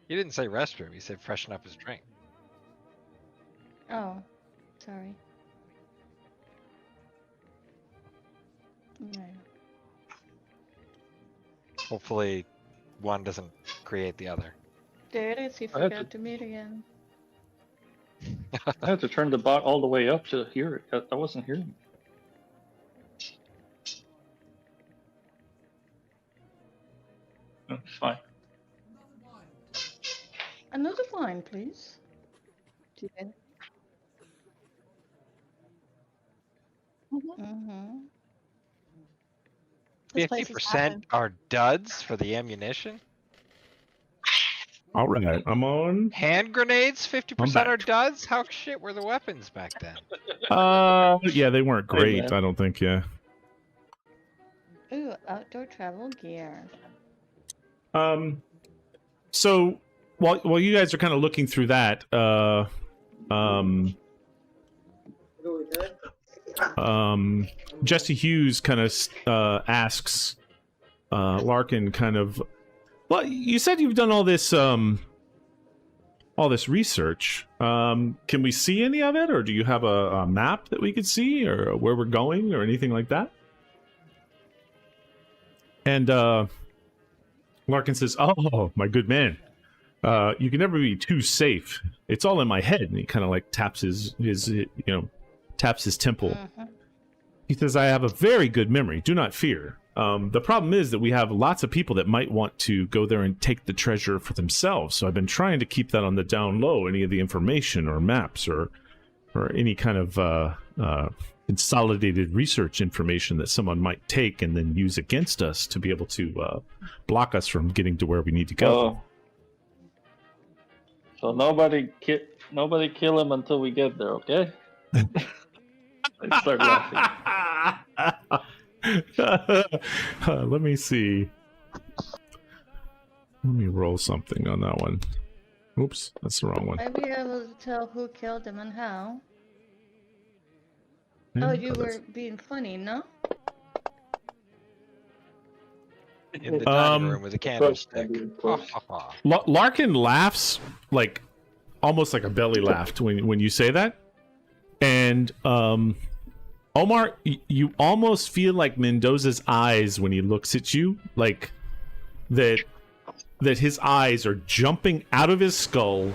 He didn't say restroom, he said freshen up his drink. Oh, sorry. No. Hopefully one doesn't create the other. There it is, he I had forgot to mute again. I had to turn the bot all the way up to hear it. I wasn't hearing it. Oh, it's fine. Another wine, please. Yeah. Mm-hmm. This place is 50% happening. are duds for the ammunition? All right, I'm on. Hand grenades, I'm 50% back. are duds? How shit were the weapons back then? Yeah, they weren't Hey, great. man. I don't think. Yeah. Ooh, outdoor travel gear. So while you guys are kind of looking through that, Jesse Hughes kind of asks Larkin, kind of, well, you said you've done all this research. Can we see any of it, or do you have a map that we could see, or where we're going, or anything like that? And Larkin says, "Oh, my good man, you can never be too safe. It's all in my head." And he kind of like taps his temple. Mhm. He says, "I have a very good memory. Do not fear. The problem is that we have lots of people that might want to go there and take the treasure for themselves. So I've been trying to keep that on the down low. Any of the information or maps or any kind of consolidated research information that someone might take and then use against us to be able to block us from getting to where we need to go." So nobody kill him until we get there, okay? I start laughing. Let me see. Let me roll something on that one. Oops, that's the wrong one. I'd be able to tell who killed him and how. Yeah, Oh, you that's- were being funny, no? In the dining room with a candlestick. Ha, ha, ha. Larkin laughs like almost like a belly laugh when you say that, and Omar, you almost feel like Mendoza's eyes when he looks at you, like that his eyes are jumping out of his skull,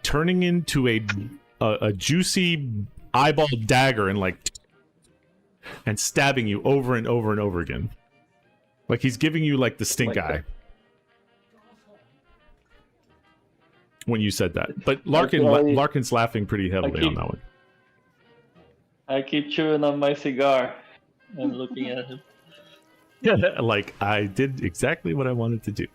turning into a juicy eyeball dagger, and stabbing you over and over and over again. Like he's giving you like the stink Like eye. that. When you said that. But Larkin's laughing pretty heavily on that one. I keep chewing on my cigar and looking at him. Yeah, like I did exactly what I wanted to do.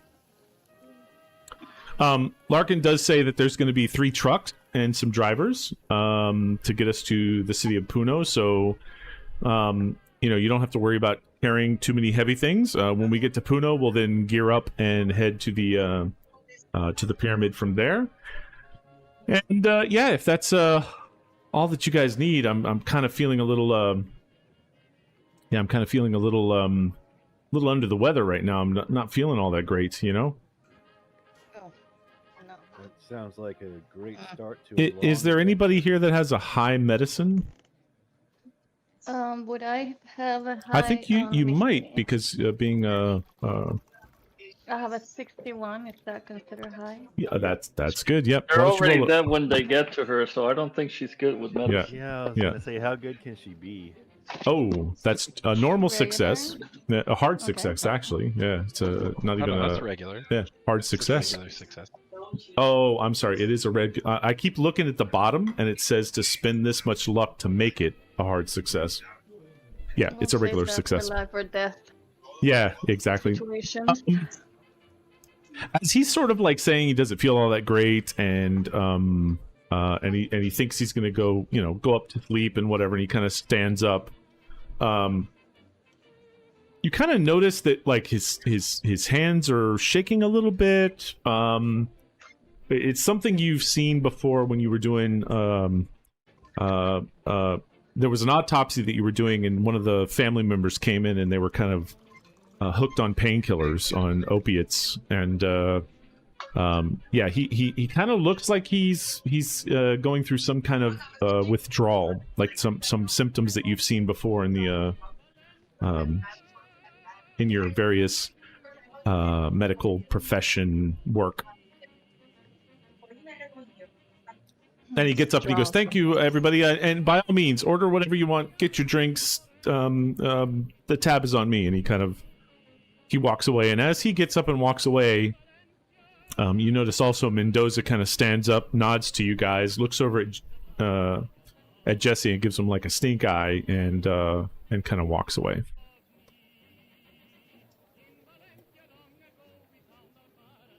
Larkin does say that there's going to be 3 trucks and some drivers to get us to the city of Puno. So, you don't have to worry about carrying too many heavy things. When we get to Puno, we'll then gear up and head to the pyramid from there. And if that's all that you guys need, I'm kind of feeling a little I'm kind of feeling a little under the weather right now. I'm not feeling all that great, Oh, no. That sounds like a great start to a Is long there day. anybody here that has a high medicine? Would I have a high? I think you let me might, see. because being I have a 61. Is that considered high? yeah, that's good. Yep. They're Why don't you already roll dead when they get to her, so I don't think she's good with medicine. Yeah, I was Yeah. gonna say, how good can she be? Oh, that's a normal Regular? success. Yeah, a hard Okay. success, actually. Yeah, it's not even That's a regular. hard It's success. regular success. Oh, I'm sorry. It is a red. I keep looking at the bottom, and it says to spend this much luck to make it a hard success. Yeah, it's a We'll regular save that success. for life or death Yeah, exactly. situations. As he's sort of like saying he doesn't feel all that great, and he thinks he's gonna go up to sleep and whatever, and he kind of stands up. You kind of notice that like his hands are shaking a little bit. It's something you've seen before when you were doing there was an autopsy that you were doing, and one of the family members came in and they were kind of hooked on painkillers, on opiates, and he kind of looks like he's going through some kind of withdrawal, like some symptoms that you've seen before in the in your various medical profession work. And he gets up and he goes, "Thank you, everybody, and by all means, order whatever you want. Get your drinks. The tab is on me." And he walks away. And as he gets up and walks away, you notice also Mendoza kind of stands up, nods to you guys, looks over at Jesse and gives him like a stink eye, and kind of walks away.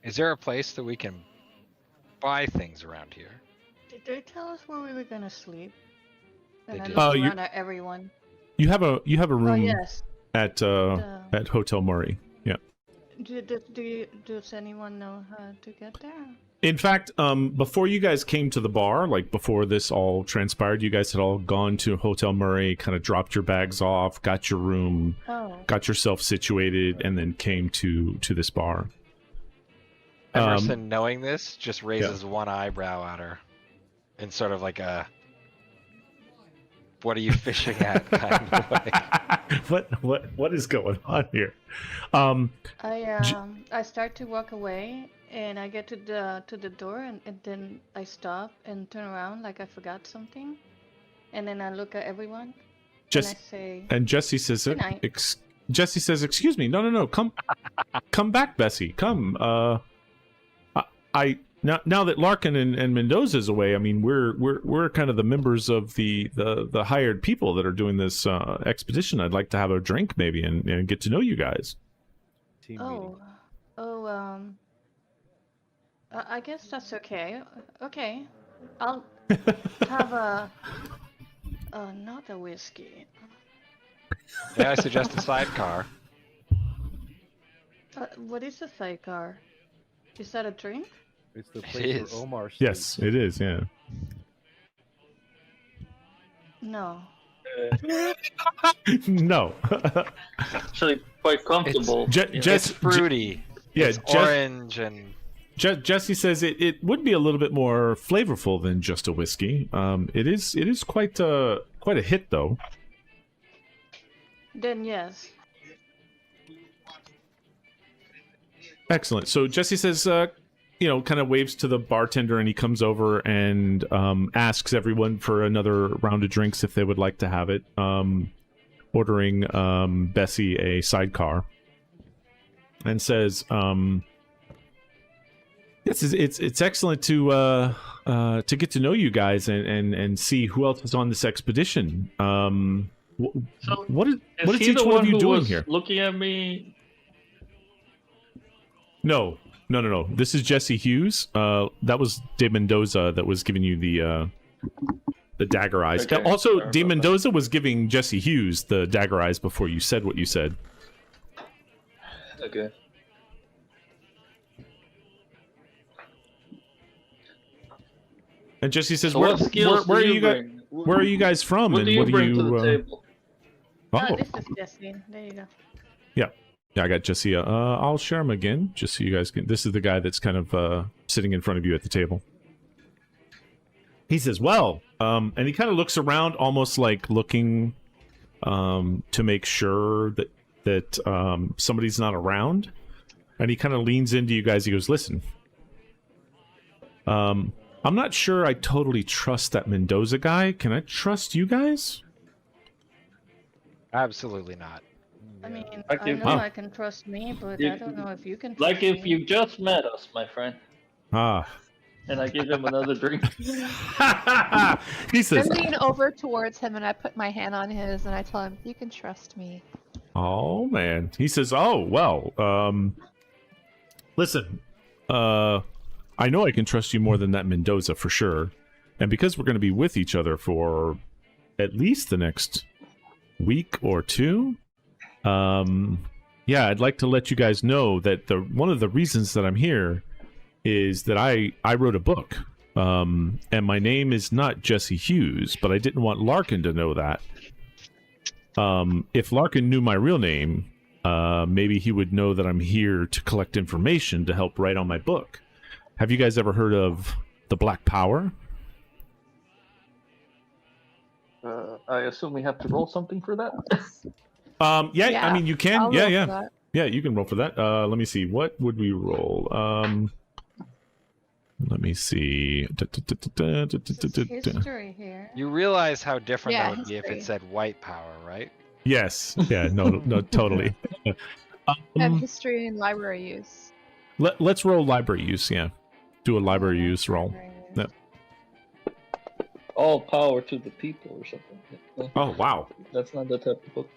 Is there a place that we can buy things around here? Did they tell us where we were gonna sleep? They And I did. looked Oh, you- around at everyone. You have a Oh room yes. at Hotel Murray. Yeah. Does anyone know how to get there? In fact, before you guys came to the bar, like before this all transpired, you guys had all gone to Hotel Murray, kind of dropped your bags off, got your room, Oh. got yourself situated, and then came to this bar. Emerson, knowing this, just raises one eyebrow at her, in sort of like a "What are you fishing at?" kind of way. What is going on here? I start to walk away, and I get to the door, and then I stop and turn around like I forgot something, and then I look at everyone, Jesse, and I say, and Jesse says, Good night. Jesse says, "Excuse me, no, come back, Bessie, come." Now that Larkin and Mendoza's away, I mean, we're kind of the members of the hired people that are doing this expedition. I'd like to have a drink maybe and get to know you guys. Team meeting. I guess that's okay. Okay, I'll have another whiskey. May I suggest a sidecar? What is a sidecar? Is that a drink? It's the It place is. where Omar sleeps. Yes, it is. Yeah. No. No. Actually, quite comfortable. Je- you know. Jess- It's fruity. yeah, It's Jess- orange and Jesse says it would be a little bit more flavorful than just a whiskey. It is quite a hit though. Then yes. Excellent. So Jesse says, kind of waves to the bartender, and he comes over and asks everyone for another round of drinks if they would like to have it. Ordering Bessie a sidecar, and says, "It's excellent to get to know you guys and see who else is on this expedition. So, what is he each the one of you who doing was here?" Looking at me. No. This is Jesse Hughes. That was De Mendoza that was giving you the dagger eyes. Okay, Also, sorry De about Mendoza was giving Jesse Hughes the dagger eyes before you said what you said. Okay. And Jesse says, So "Where what skills are do you you guys? bring? Where are you guys from? What and do you what do bring you?" to the table? Oh, This is Jesse. There you go. yeah, I got Jesse. I'll share him again, just so you guys can. This is the guy that's kind of sitting in front of you at the table. He says, "Well," and he kind of looks around, almost like looking to make sure that somebody's not around, and he kind of leans into you guys. He goes, "Listen, I'm not sure I totally trust that Mendoza guy. Can I trust you guys?" absolutely not. I mean, Like I if- know Huh. I can trust me, but You- I don't know if you can. Like trust if me. you just met us, my friend, Ah. and I give him another drink. He says, I lean over towards him and I put my hand on his and I tell him, "You can trust me." "Oh man." He says, "Oh well. Listen. I know I can trust you more than that Mendoza for sure, and because we're going to be with each other for at least the next week or two, yeah, I'd like to let you guys know that one of the reasons that I'm here is that I wrote a book, and my name is not Jesse Hughes, but I didn't want Larkin to know that. If Larkin knew my real name, maybe he would know that I'm here to collect information to help write on my book. Have you guys ever heard of the Black Power?" I assume we have to roll something for that. Yeah, Yeah, I mean, you can. I'll Yeah, roll yeah. for that. Yeah, you can roll for that. Let me see. What would we roll? Let me see. This is history here. You realize how different Yeah, that would be if history. it said white power, right? Yes. Yeah, no, totally. I have history and library use. Let's roll library use, yeah. Do a library use roll. Yep. All power to the people or something. Oh, wow. That's not the type of book.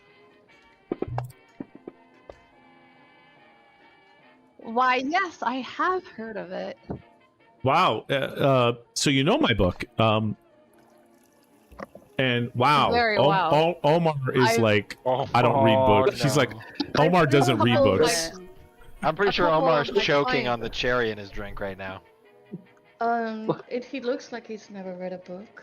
Why, yes, I have heard of it. Wow. So you know my book. And wow. Very wow. Omar is I- like, Oh, I don't read books. She's like, Omar doesn't read couple of books. I'm pretty a sure couple Omar's of my choking clients- on the cherry in his drink right now. He looks like he's never read a book.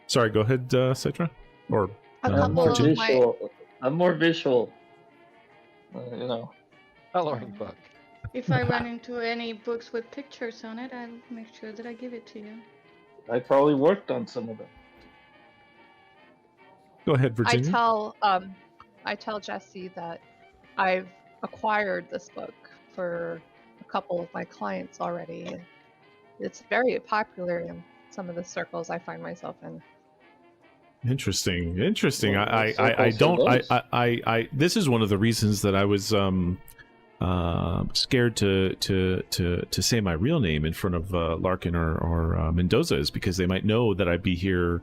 Sorry, go ahead, Citra. Or A Um, couple I'm more of my visual. I'm more visual. You know. Coloring book. If I run into any books with pictures on it, I'll make sure that I give it to you. I probably worked on some of them. go ahead, Virginia. I tell Jesse that I've acquired this book for a couple of my clients already. And it's very popular in some of the circles I find myself in. Interesting. Well, I circles don't. are those. I. This is one of the reasons that I was scared to say my real name in front of Larkin or Mendoza, is because they might know that I'd be here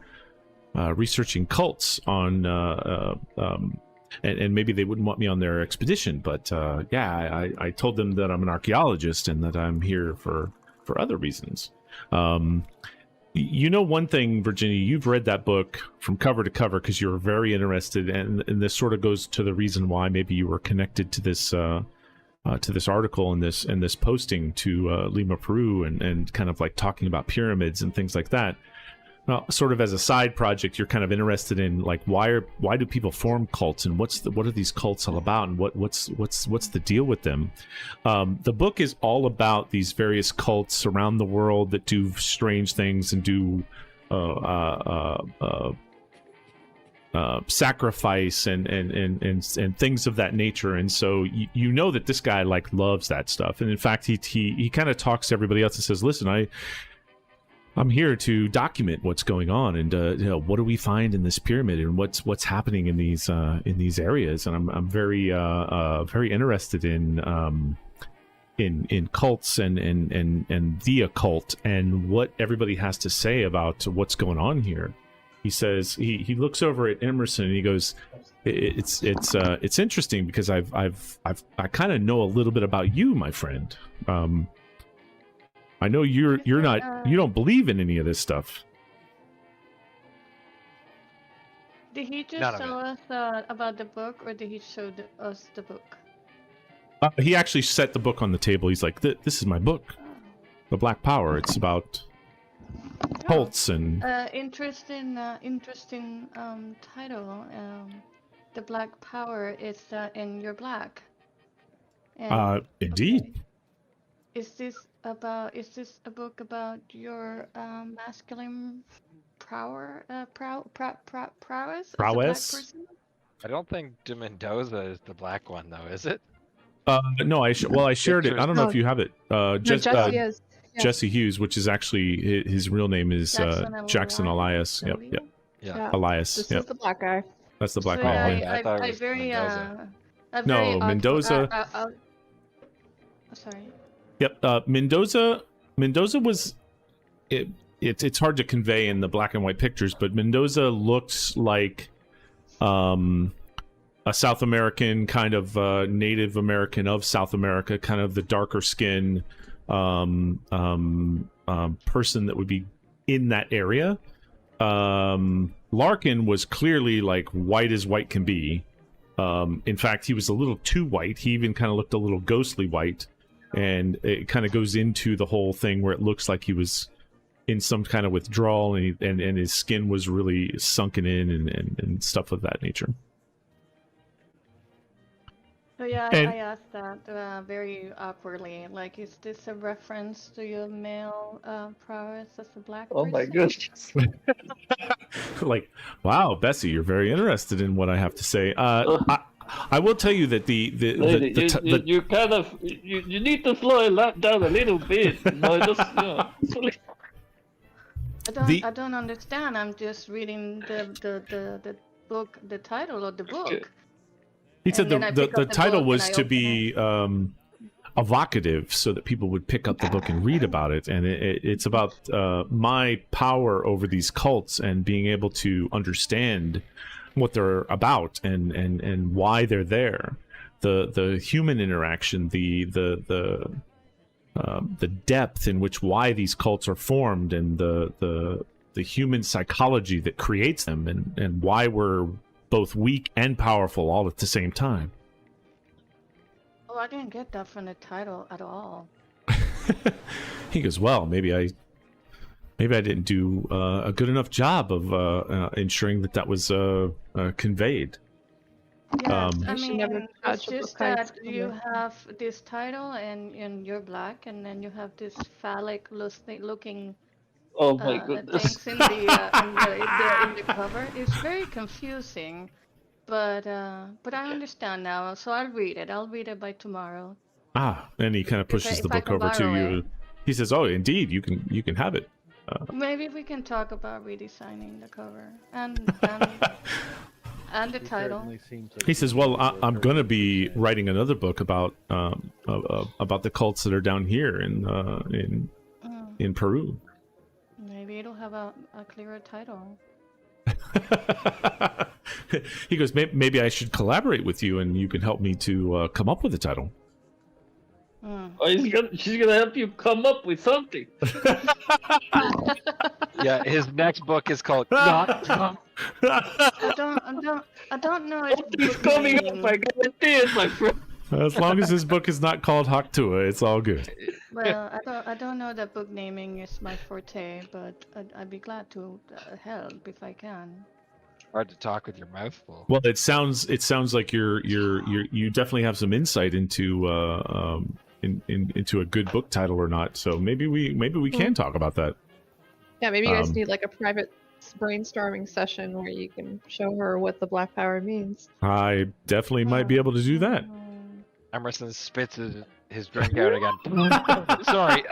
researching cults on and maybe they wouldn't want me on their expedition. But I told them that I'm an archaeologist and that I'm here for other reasons. You know, one thing, Virginia, you've read that book from cover to cover because you're very interested, and this sort of goes to the reason why maybe you were connected to this article and this posting to Lima, Peru, and kind of like talking about pyramids and things like that. Sort of as a side project, you're kind of interested in like why do people form cults, and what are these cults all about, and what's the deal with them? The book is all about these various cults around the world that do strange things and do sacrifice and things of that nature. And so you know that this guy like loves that stuff, and in fact he kind of talks to everybody else and says, listen, I'm here to document what's going on, and what do we find in this pyramid, and what's happening in these areas. And I'm very interested in cults and the occult and what everybody has to say about what's going on here. He says he looks over at Emerson and he goes, it's interesting because I kind of know a little bit about you, my friend. I know you don't believe in any of this stuff. Did he just None of tell us about the book, or did he show us the book? He actually set the book on the table. He's like, this is my book, The Black Power. It's about cults and... Interesting title. The Black Power is in your black. And, indeed. okay. Is this a book about your masculine prowess? As a black person? I don't think de Mendoza is the black one, though, is it? No, I shared it. I don't know if you have it. Jesse is. Yeah. Jesse Hughes, which is actually his real name is Jackson Elias. Yep. Yeah. Elias. This yep. is the black guy. That's the black So guy. I thought it I was very Mendoza. No, Mendoza. Sorry. Yep. Mendoza was. It's hard to convey in the black and white pictures, but Mendoza looks like a South American, kind of Native American of South America, kind of the darker skin person that would be in that area. Larkin was clearly like white as white can be. In fact, he was a little too white. He even kind of looked a little ghostly white, and it kind of goes into the whole thing where it looks like he was in some kind of withdrawal, and his skin was really sunken in and stuff of that nature. So yeah, And- I asked that very awkwardly. Like, is this a reference to your male prowess as a black Oh my person? goodness. Like, wow, Bessie, you're very interested in what I have to say. I will tell you that Lady, you kind of you need to slow it down a little bit. I don't understand. I'm just reading the book, the title of the book. he said and then I the pick up the title book was and I to open be evocative, so that people would pick up the book and read about it. And it's about my power over these cults and being able to understand what they're about and why they're there. The human interaction, the depth in which why these cults are formed, and the human psychology that creates them, and why we're both weak and powerful all at the same time. Oh, I didn't get that from the title at all. He goes, well, maybe I didn't do a good enough job of ensuring that was conveyed. Yes, I You should mean, never it's judge a just book by its that you cover. have this title and you're black, and then you have this phallic looking Oh my goodness. things in the cover. It's very confusing, but I understand now. So I'll read it. I'll read it by tomorrow. And he kind of pushes if the I book can over to borrow you. it. He says, oh, indeed, you can have it. Maybe we can talk about redesigning the cover and the He title. certainly seems like He says, well, a I'm very going to be good writing another book about the cults that are down here in Peru. Maybe it'll have a clearer title. He goes, maybe I should collaborate with you, and you can help me to come up with a title. Oh, she's gonna help you come up with something. Yeah, his next book is called I don't know if Something's book coming up. naming- I guarantee it, my friend. As long as his book is not called Haktua, it's all good. Well, I don't know that book naming is my forte, but I'd be glad to help if I can. hard to talk with your mouth full. Well, it sounds like you definitely have some insight into into a good book title or not. So maybe we can talk about that. Yeah, maybe you guys Um, need like a private brainstorming session where you can show her what the black power means. I definitely might be able to do that. Emerson spits his drink out again. Sorry.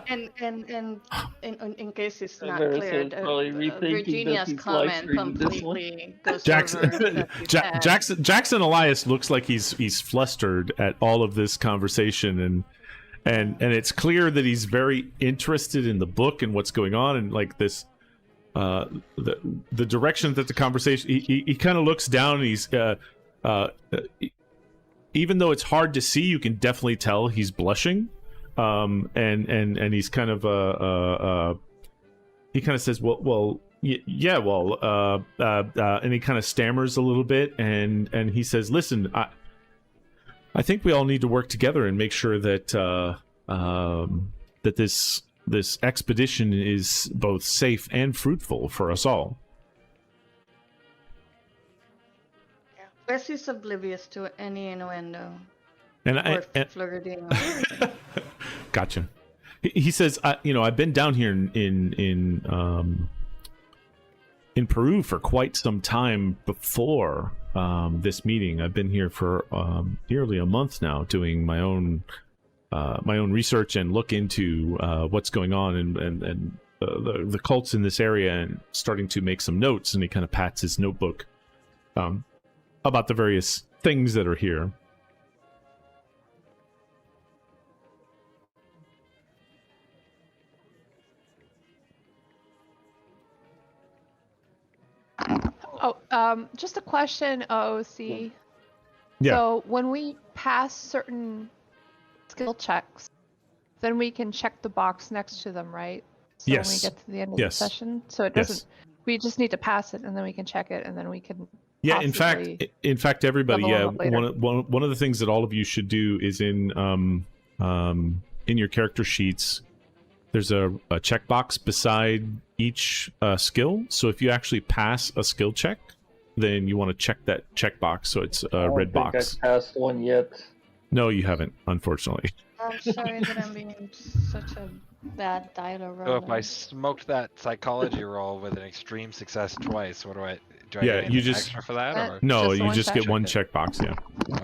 And in case it's not Emerson's clear, probably rethinking Virginia's that he's comment live-streaming this one. completely goes Jackson, over that you said. Jackson Elias looks like he's flustered at all of this conversation, and it's clear that he's very interested in the book and what's going on, and like this the direction that the conversation he kind of looks down, and he's even though it's hard to see, you can definitely tell he's blushing, and he's kind of he kind of says, well yeah, well and he kind of stammers a little bit, and he says, listen, I think we all need to work together and make sure that that this expedition is both safe and fruitful for us all. Bessie's oblivious to any innuendo And or and flirting. gotcha. He says, I've been down here in Peru for quite some time before this meeting. I've been here for nearly a month now, doing my own research and look into what's going on and the cults in this area, and starting to make some notes. And he kind of pats his notebook about the various things that are here. Oh, just a question, OOC. Yeah. So when we pass certain skill checks, then we can check the box next to them, right? So when we Yes. get to the end of Yes. the session, so it Yes. doesn't. We just need to pass it, and then we can check it, and then we can. Yeah, possibly in fact, everybody. level Yeah, up later. one of the things that all of you should do is in your character sheets. There's a checkbox beside each skill. So if you actually pass a skill check, then you want to check that checkbox. So it's a red box. I passed one yet. No, you haven't, unfortunately. I'm sorry that I'm being such a bad dialer So if I roller. smoked that psychology roll with an extreme success twice, what do I Yeah, get you anything just- extra for that? Or? No, Just you one just check. get one checkbox. Yeah.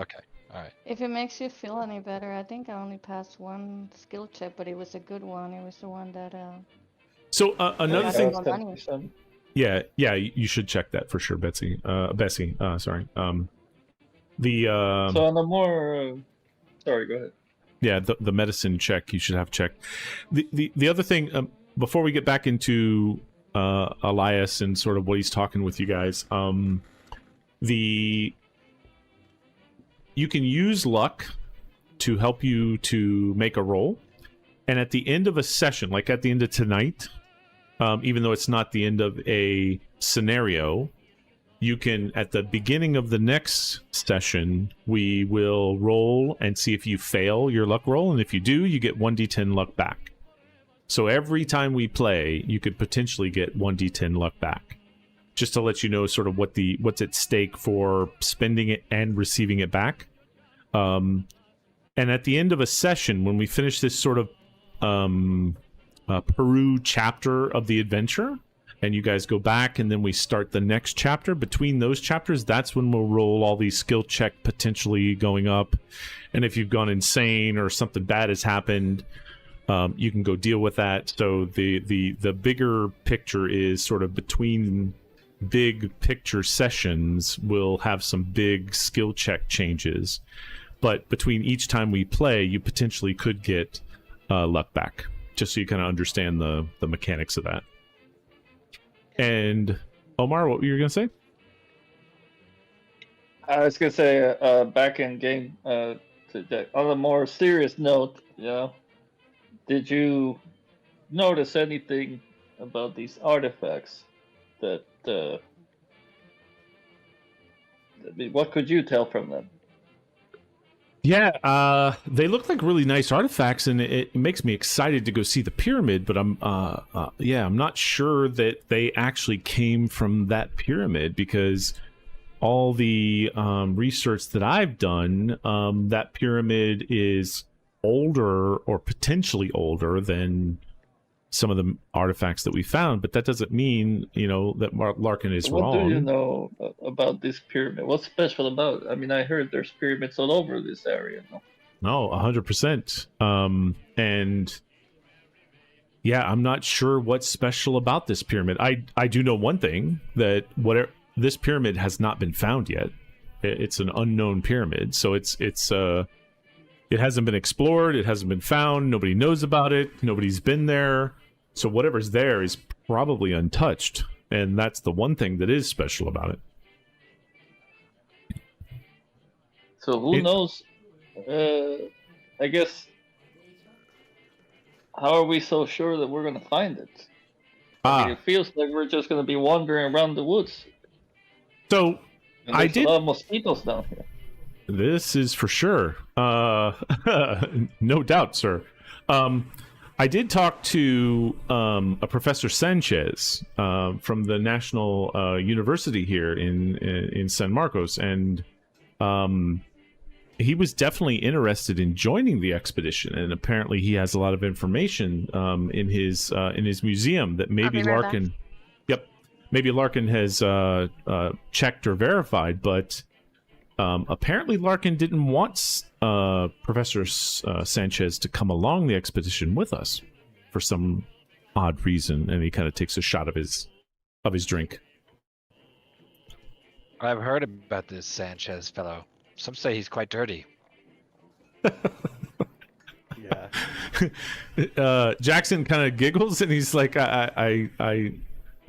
Okay, all right. If it makes you feel any better, I think I only passed one skill check, but it was a good one. It was the one that So another I thing. don't know. 10%. Yeah, you should check that for sure, Bessie. Sorry. The So on the more, sorry, go ahead. yeah, the medicine check you should have checked. The other thing, before we get back into Elias and sort of what he's talking with you guys, you can use luck to help you to make a roll, and at the end of a session, like at the end of tonight, even though it's not the end of a scenario, you can, at the beginning of the next session, we will roll and see if you fail your luck roll, and if you do, you get 1d10 luck back. So every time we play, you could potentially get 1d10 luck back. Just to let you know sort of what's at stake for spending it and receiving it back. And at the end of a session, when we finish this sort of Peru chapter of the adventure, and you guys go back and then we start the next chapter, between those chapters, that's when we'll roll all these skill check potentially going up. And if you've gone insane or something bad has happened, you can go deal with that. So the bigger picture is sort of between big picture sessions, we'll have some big skill check changes. But between each time we play, you potentially could get luck back, just so you kind of understand the mechanics of that. And Omar, what were you going to say? I was gonna say, back in game, on a more serious note, did you notice anything about these artifacts? I mean, what could you tell from them? Yeah, they look like really nice artifacts, and it makes me excited to go see the pyramid. But I'm not sure that they actually came from that pyramid, because all the research that I've done, that pyramid is older, or potentially older, than some of the artifacts that we found. But that doesn't mean, that Larkin is What wrong. do you know about this pyramid? What's special about it? I mean, I heard there's pyramids all over this area. No, 100%. And yeah, I'm not sure what's special about this pyramid. I do know one thing, that this pyramid has not been found yet. It's an unknown pyramid, so it hasn't been explored. It hasn't been found. Nobody knows about it. Nobody's been there. So whatever's there is probably untouched, and that's the one thing that is special about it. So who knows? I guess. How are we so sure that we're going to find it? I mean, it feels like we're just going to be wandering around the woods. So and there's a lot of mosquitoes down here. This is for sure. No doubt, sir. I did talk to a Professor Sanchez from the National University here in San Marcos, and he was definitely interested in joining the expedition. And apparently, he has a lot of information in his museum that maybe Larkin. Yep, maybe Larkin has checked or verified, but apparently Larkin didn't want Professor Sanchez to come along the expedition with us for some odd reason, and he kind of takes a shot of his drink. I've heard about this Sanchez fellow. Some say he's quite dirty. Yeah. Jackson kind of giggles, and he's like, I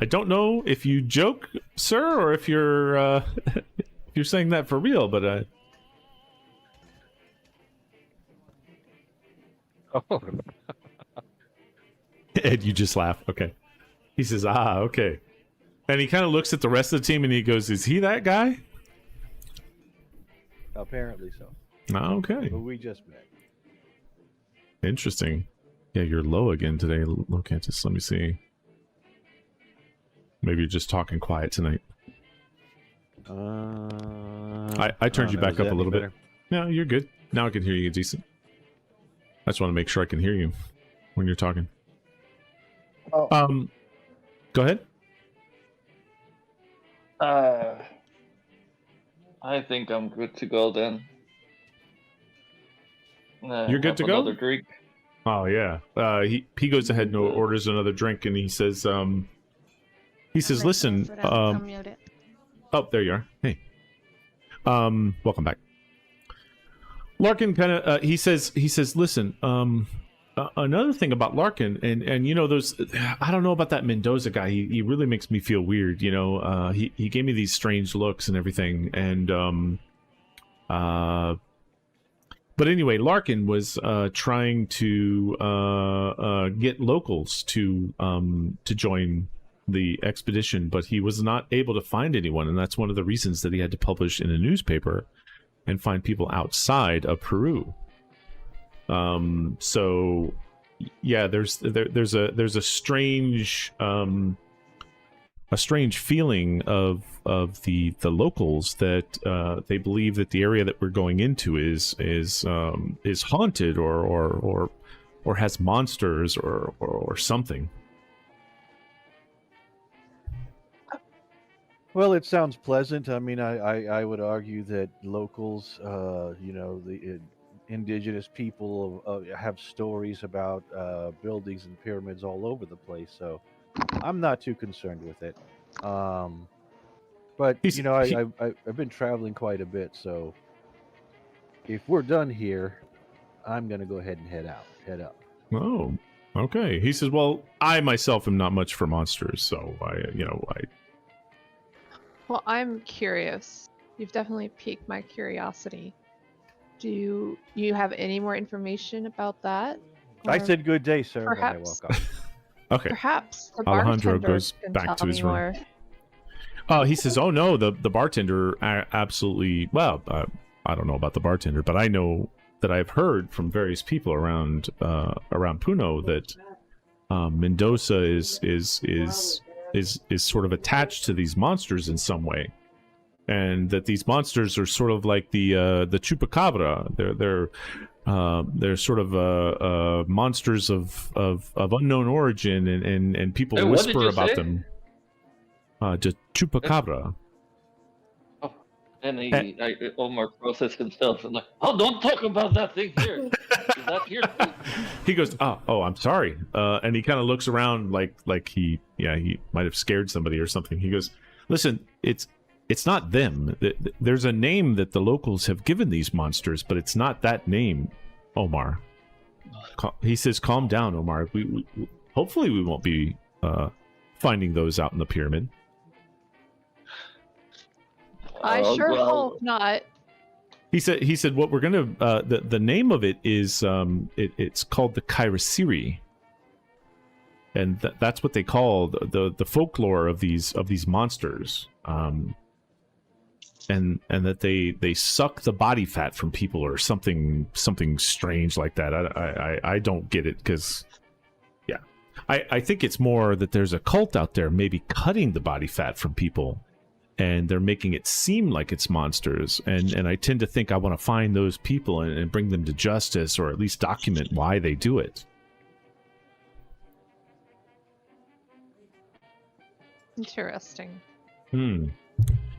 don't know if you joke, sir, or if you're you're saying that for real, but Oh. Ed, you just laugh. Okay. He says, okay. And he kind of looks at the rest of the team and he goes, is he that guy? Apparently so. Okay. But we just met. Interesting. Yeah, you're low again today, Locantus. Let me see. Maybe you're just talking quiet tonight. I turned you back up a little bit. No, you're good. Now I can hear you decent. I just want to make sure I can hear you when you're talking. Oh. Go ahead. I think I'm good to go then. You're good to go? Another drink. Oh yeah. He goes ahead and orders another drink, and he says, listen, oh, there you are. Hey. Welcome back. Larkin kind of he says, listen, another thing about Larkin, and those, I don't know about that Mendoza guy. He really makes me feel weird. He gave me these strange looks and everything, and but anyway, Larkin was trying to get locals to join the expedition, but he was not able to find anyone, and that's one of the reasons that he had to publish in a newspaper and find people outside of Peru. So yeah, there's a strange feeling of the locals that they believe that the area that we're going into is haunted or has monsters or something. Well, it sounds pleasant. I mean, I would argue that locals, the indigenous people have stories about buildings and pyramids all over the place. So I'm not too concerned with it. But I've been traveling quite a bit. So if we're done here, I'm gonna go ahead and head up. Oh, Okay. He says, well, I myself am not much for monsters, so Well, I'm curious. You've definitely piqued my curiosity. Do you have any more information about that? I Or said good day, sir, when I perhaps- walk off. Okay. perhaps the Alejandro bartender goes can back tell to his me room. more. He says, oh no, the bartender absolutely, well, I don't know about the bartender, but I know that I've heard from various people around Puno that Mendoza is sort of attached to these monsters in some way, and that these monsters are sort of like the chupacabra. They're sort of monsters of unknown origin, and people Hey, what did whisper you about say? them. The chupacabra. And Omar crosses himself and like, oh, don't talk about that thing here. Is that here too? He goes, oh, I'm sorry. And he kind of looks around like he might have scared somebody or something. He goes, listen, it's not them. There's a name that the locals have given these monsters, but it's not that name, Omar. He says, calm down, Omar. We hopefully we won't be finding those out in the pyramid. I Oh, sure well, hope not. He said what we're gonna the name of it is it's called the Kairasiri, and that's what they call the folklore of these and that they suck the body fat from people or something strange like that. I don't get it, because I think it's more that there's a cult out there maybe cutting the body fat from people, and they're making it seem like it's monsters. And I tend to think I want to find those people and bring them to justice, or at least document why they do it. Interesting.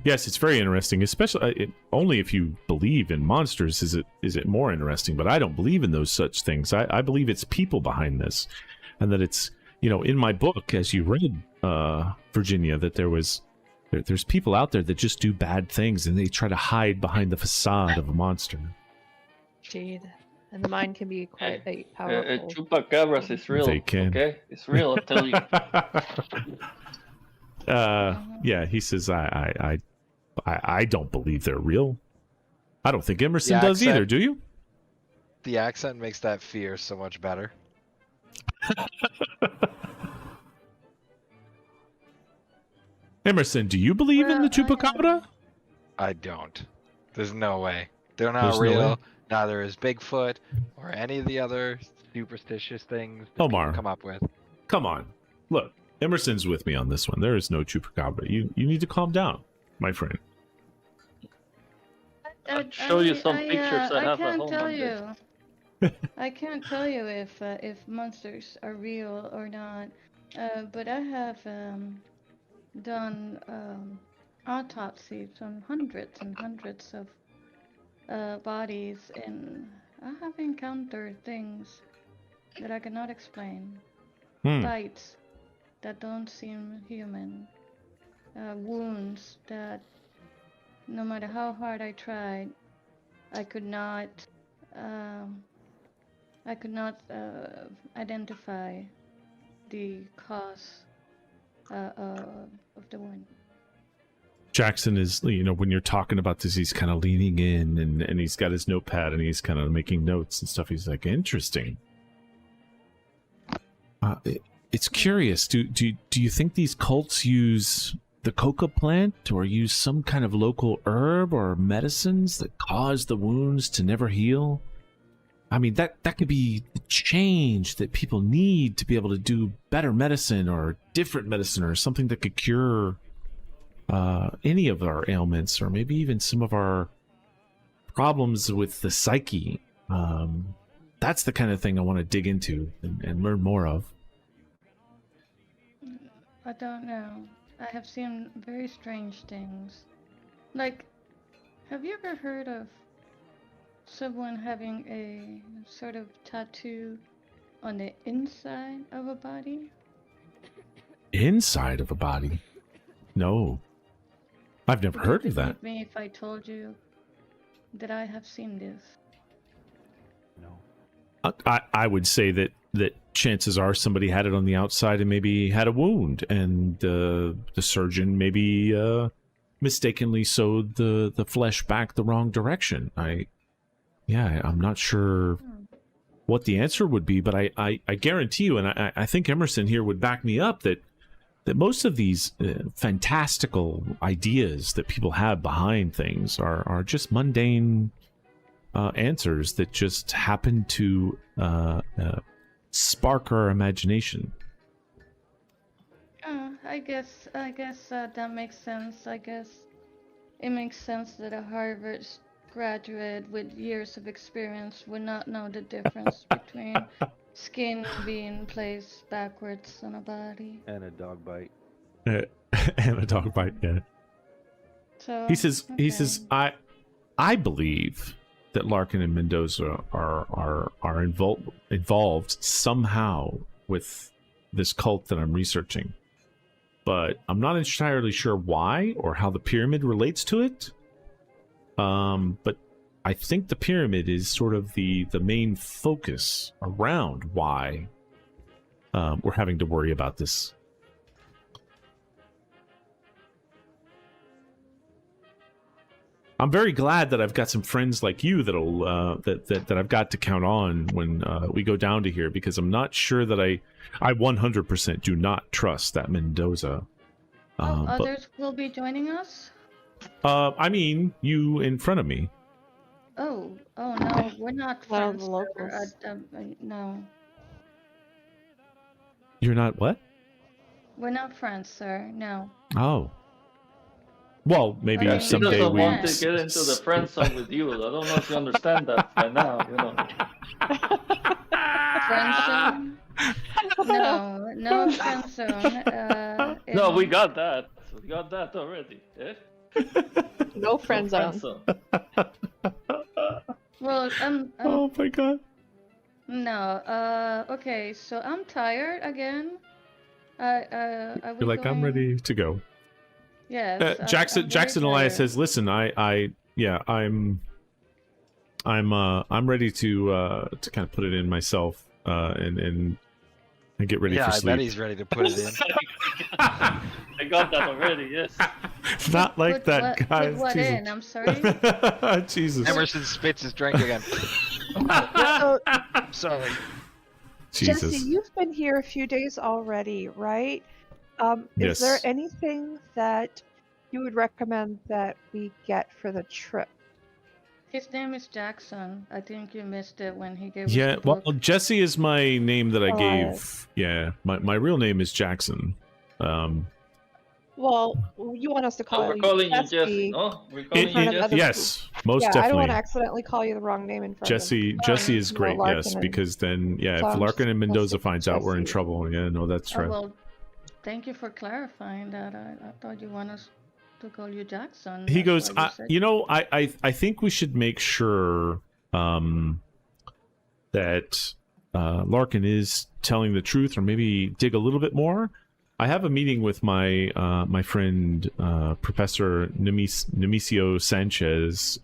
Yes, it's very interesting, especially only if you believe in monsters is it more interesting. But I don't believe in those such things. I believe it's people behind this, and that it's, in my book, as you read, Virginia, that there's people out there that just do bad things, and they try to hide behind the facade of a monster. Indeed. And the mind can be quite powerful. Chupacabras is real. They can. Okay, it's real. I'll tell you. Yeah, he says I don't believe they're real. I don't think Emerson does either. Do you? The accent makes that fear so much better. Emerson, do you believe in the Chupacabra? I don't. There's no way. They're not There's no real. way? Neither is Bigfoot or any of the other superstitious things that Omar. people come up with. Come on. Look, Emerson's with me on this one. There is no Chupacabra. You need to calm down, my friend. I'll show you some pictures I have at can't home tell on this. you. I can't tell you if monsters are real or not. But I have done autopsies on hundreds and hundreds of bodies, and I have encountered things that I cannot explain. Bites that don't seem human. Wounds that, no matter how hard I tried, I could not identify the cause of the wound. Jackson is, when you're talking about this, he's kind of leaning in, and he's got his notepad, and he's kind of making notes and stuff. He's like, interesting. It's curious. Do you think these cults use the coca plant, or use some kind of local herb or medicines that cause the wounds to never heal? I mean, that could be the change that people need to be able to do better medicine, or different medicine, or something that could cure any of our ailments, or maybe even some of our problems with the psyche. That's the kind of thing I want to dig into and learn more of. I don't know. I have seen very strange things. Like, have you ever heard of someone having a sort of tattoo on the inside of a body? Inside of a body? No. I've never heard of that. Would you believe me if I told you that I have seen this? No. I would say that chances are somebody had it on the outside and maybe had a wound, and the surgeon maybe mistakenly sewed the flesh back the wrong direction. I'm not sure what the answer would be, but I guarantee you, and I think Emerson here would back me up, that most of these fantastical ideas that people have behind things are just mundane answers that just happen to spark our imagination. I guess that makes sense. I guess it makes sense that a Harvard graduate with years of experience would not know the difference between skin being placed backwards on a body. And a dog bite. And a dog bite, yeah. So He says, I believe that Larkin and Mendoza are involved somehow with this cult that I'm researching. But I'm not entirely sure why or how the pyramid relates to it. But I think the pyramid is sort of the main focus around why we're having to worry about this. I'm very glad that I've got some friends like you that'll that I've got to count on when we go down to here, because I'm not sure that I 100% do not trust that Mendoza. Others will be joining us? I mean, you in front of me. Oh no, we're not A lot of friends. the locals. No, You're not what? we're not friends, sir. No. Oh. Well, maybe I mean, She someday doesn't we... want to get into the friend zone with you. I don't know if you understand that by now, you know. Friend zone? No friend zone. No, we got that. We got that already. Eh? No friend No zone. Well, Oh my god. no. Okay, so I'm tired again. Are we You're like, I'm going- ready to go. Yes. I'm Jackson very Elias tired. says, "Listen, I'm ready to kind of put it in myself and get ready Yeah, for I sleep." bet he's ready to put it in. I got that already, yes. Not like Put that, what, guys. Put what Jesus. in? I'm sorry. Jesus. Emerson spits his drink again. So, Sorry. Jesus. Jesse, you've been here a few days already, right? Yes. Is there anything that you would recommend that we get for the trip? His name is Jackson. I think you missed it when he gave us Yeah, the well, book. Jesse is my name that I Oh, gave. Yeah, my real name is Jackson. Well, you want us to So call we're you calling you Jesse. Jesse, no? We're calling front you of Jesse? other- Yes, most Yeah, I don't definitely. want to accidentally call you the wrong name in front of him. Jesse is No, great, Larkin yes, and- because then, yeah, so if I'm Larkin just and Mendoza messing finds out, we're in Jesse. trouble. Yeah, no, that's Oh, right. well, thank you for clarifying that. I thought you want us to call you Jackson. He That's goes, why you said- you know, I think we should make sure that Larkin is telling the truth, or maybe dig a little bit more. I have a meeting with my my friend Professor Nemesio Sanchez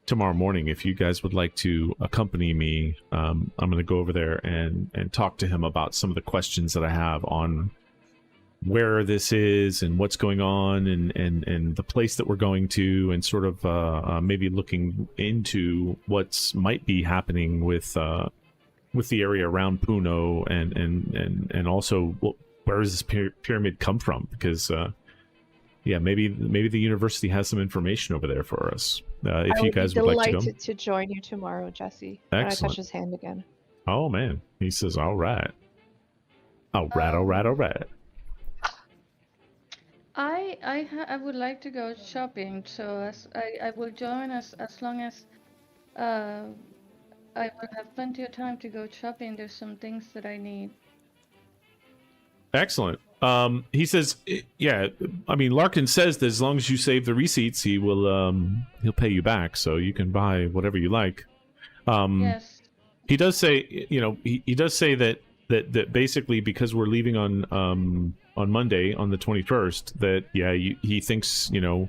tomorrow morning. If you guys would like to accompany me, I'm going to go over there and talk to him about some of the questions that I have on where this is and what's going on and the place that we're going to, and sort of maybe looking into what's might be happening with the area around Puno, and also where does this pyramid come from? Because yeah, maybe the university has some information over there for us. If you guys would like to go. delighted to join you tomorrow, Jesse. And I Excellent. touch his hand again. Oh man, he says, all right. All right. I would like to go shopping, so I will join as long as I will have plenty of time to go shopping. There's some things that I need. Excellent. He says, yeah, I mean, Larkin says that as long as you save the receipts, he'll pay you back, so you can buy whatever you like. Yes. He does say, you know, he does say that basically, because we're leaving on Monday, on the 21st, that yeah, he thinks, you know,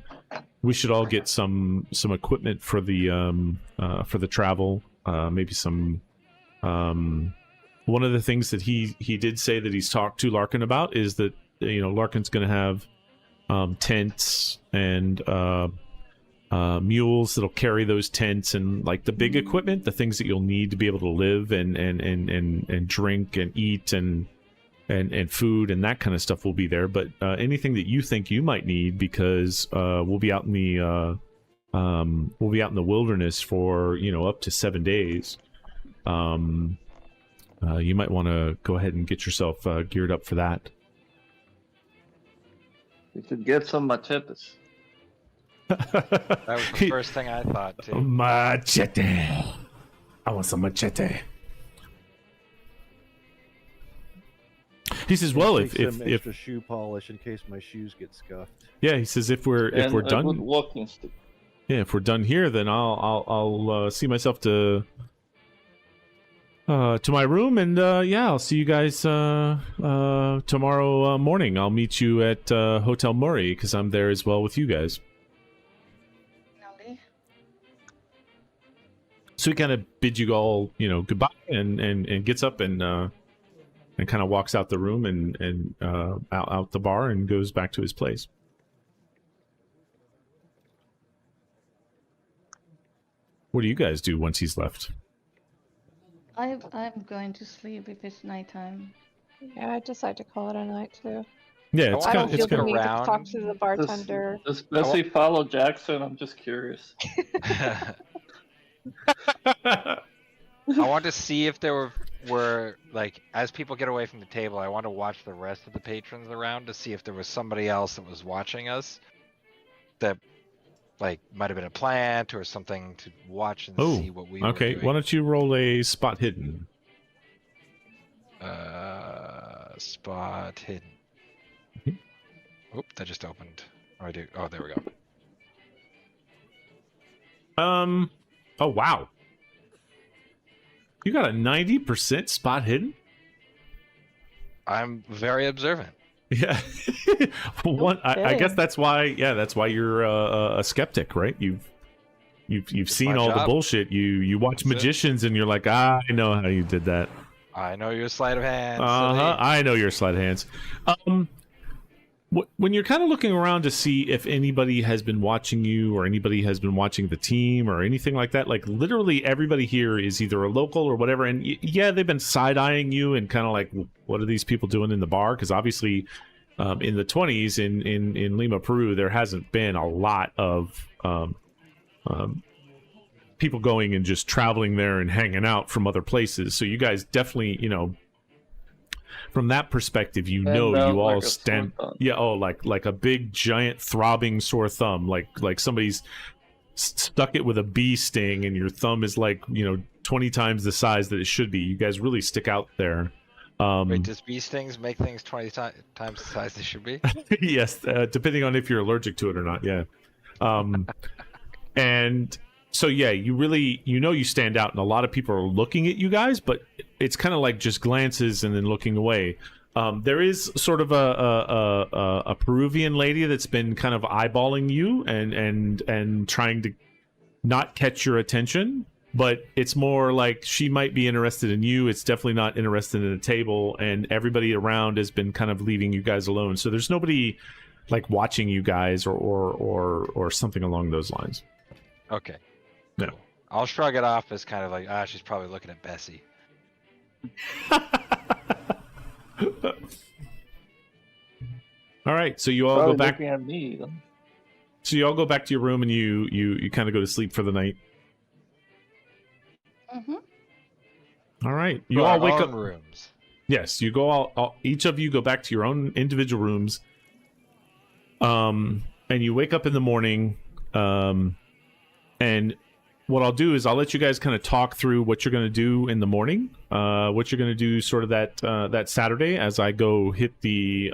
we should all get some equipment for the travel, maybe some one of the things that he did say that he's talked to Larkin about is that Larkin's going to have tents and mules that'll carry those tents and like the big equipment, the things that you'll need to be able to live and drink and eat and food and that kind of stuff will be there. But anything that you think you might need, because we'll be out in the wilderness for up to 7 days. You might want to go ahead and get yourself geared up for that. You could get some machetes. That was the first thing I thought too. Machete. I want some machete. He says, "Well, Take some if extra shoe polish in case my shoes get scuffed." yeah," he says, if we're And a good done, walking stick. yeah, if we're done here, then I'll see myself to my room, and I'll see you guys tomorrow morning. I'll meet you at Hotel Murray because I'm there as well with you guys. Lovely. So he kind of bids you all, goodbye, and gets up and kind of walks out the room and out the bar and goes back to his place. What do you guys do once he's left? I'm going to sleep if it's nighttime. Yeah, I decided to call it a night too. Yeah, it's I kind don't of feel the kinda need to around. talk to the bartender. Does Bessie follow Jackson? I'm just curious. I want to see if there were like, as people get away from the table, I want to watch the rest of the patrons around to see if there was somebody else that was watching us that like might have been a plant or something to watch and see what we were okay. doing. Why don't you roll a spot hidden? Spot hidden. Mm-hmm. Oop, that just opened. Oh, I do. Oh, there we go. Oh wow. You got a 90% spot hidden? I'm very observant. Yeah. I guess Okay. that's why. Yeah, that's why you're a skeptic, right? You've seen my all the job. bullshit. You watch That's it. magicians, and you're like, I know how you did that. I know your sleight of hand. I know your sleight of hands. When you're kind of looking around to see if anybody has been watching you or anybody has been watching the team or anything like that, like literally everybody here is either a local or whatever, and yeah, they've been side-eyeing you and kind of like, what are these people doing in the bar? Because obviously in the 20s in Lima, Peru, there hasn't been a lot of people going and just traveling there and hanging out from other places. So you guys definitely, from that perspective, you Stand out all like a stand, sore thumb. yeah, like a big giant throbbing sore thumb, like somebody's stuck it with a bee sting, and your thumb is like 20 times the size that it should be. You guys really stick out there. Wait, does bee stings make things 20 times the size they should be? Yes, depending on if you're allergic to it or not. Yeah, and so yeah, you really you stand out, and a lot of people are looking at you guys, but it's kind of like just glances and then looking away. There is sort of a Peruvian lady that's been kind of eyeballing you and trying to not catch your attention, but it's more like she might be interested in you. It's definitely not interested in the table, and everybody around has been kind of leaving you guys alone. So there's nobody like watching you guys or something along those lines. Okay. No. Cool. I'll shrug it off as kind of like, she's probably looking at Bessie. All right, so you all Probably go back. looking at me. So you all go back to your room and you kind of go to sleep for the night. Mm-hmm. All right, you To all our wake own up. rooms. Yes, you go all. Each of you go back to your own individual rooms. And you wake up in the morning. And what I'll do is I'll let you guys kind of talk through what you're going to do in the morning. What you're going to do sort of that Saturday as I go hit the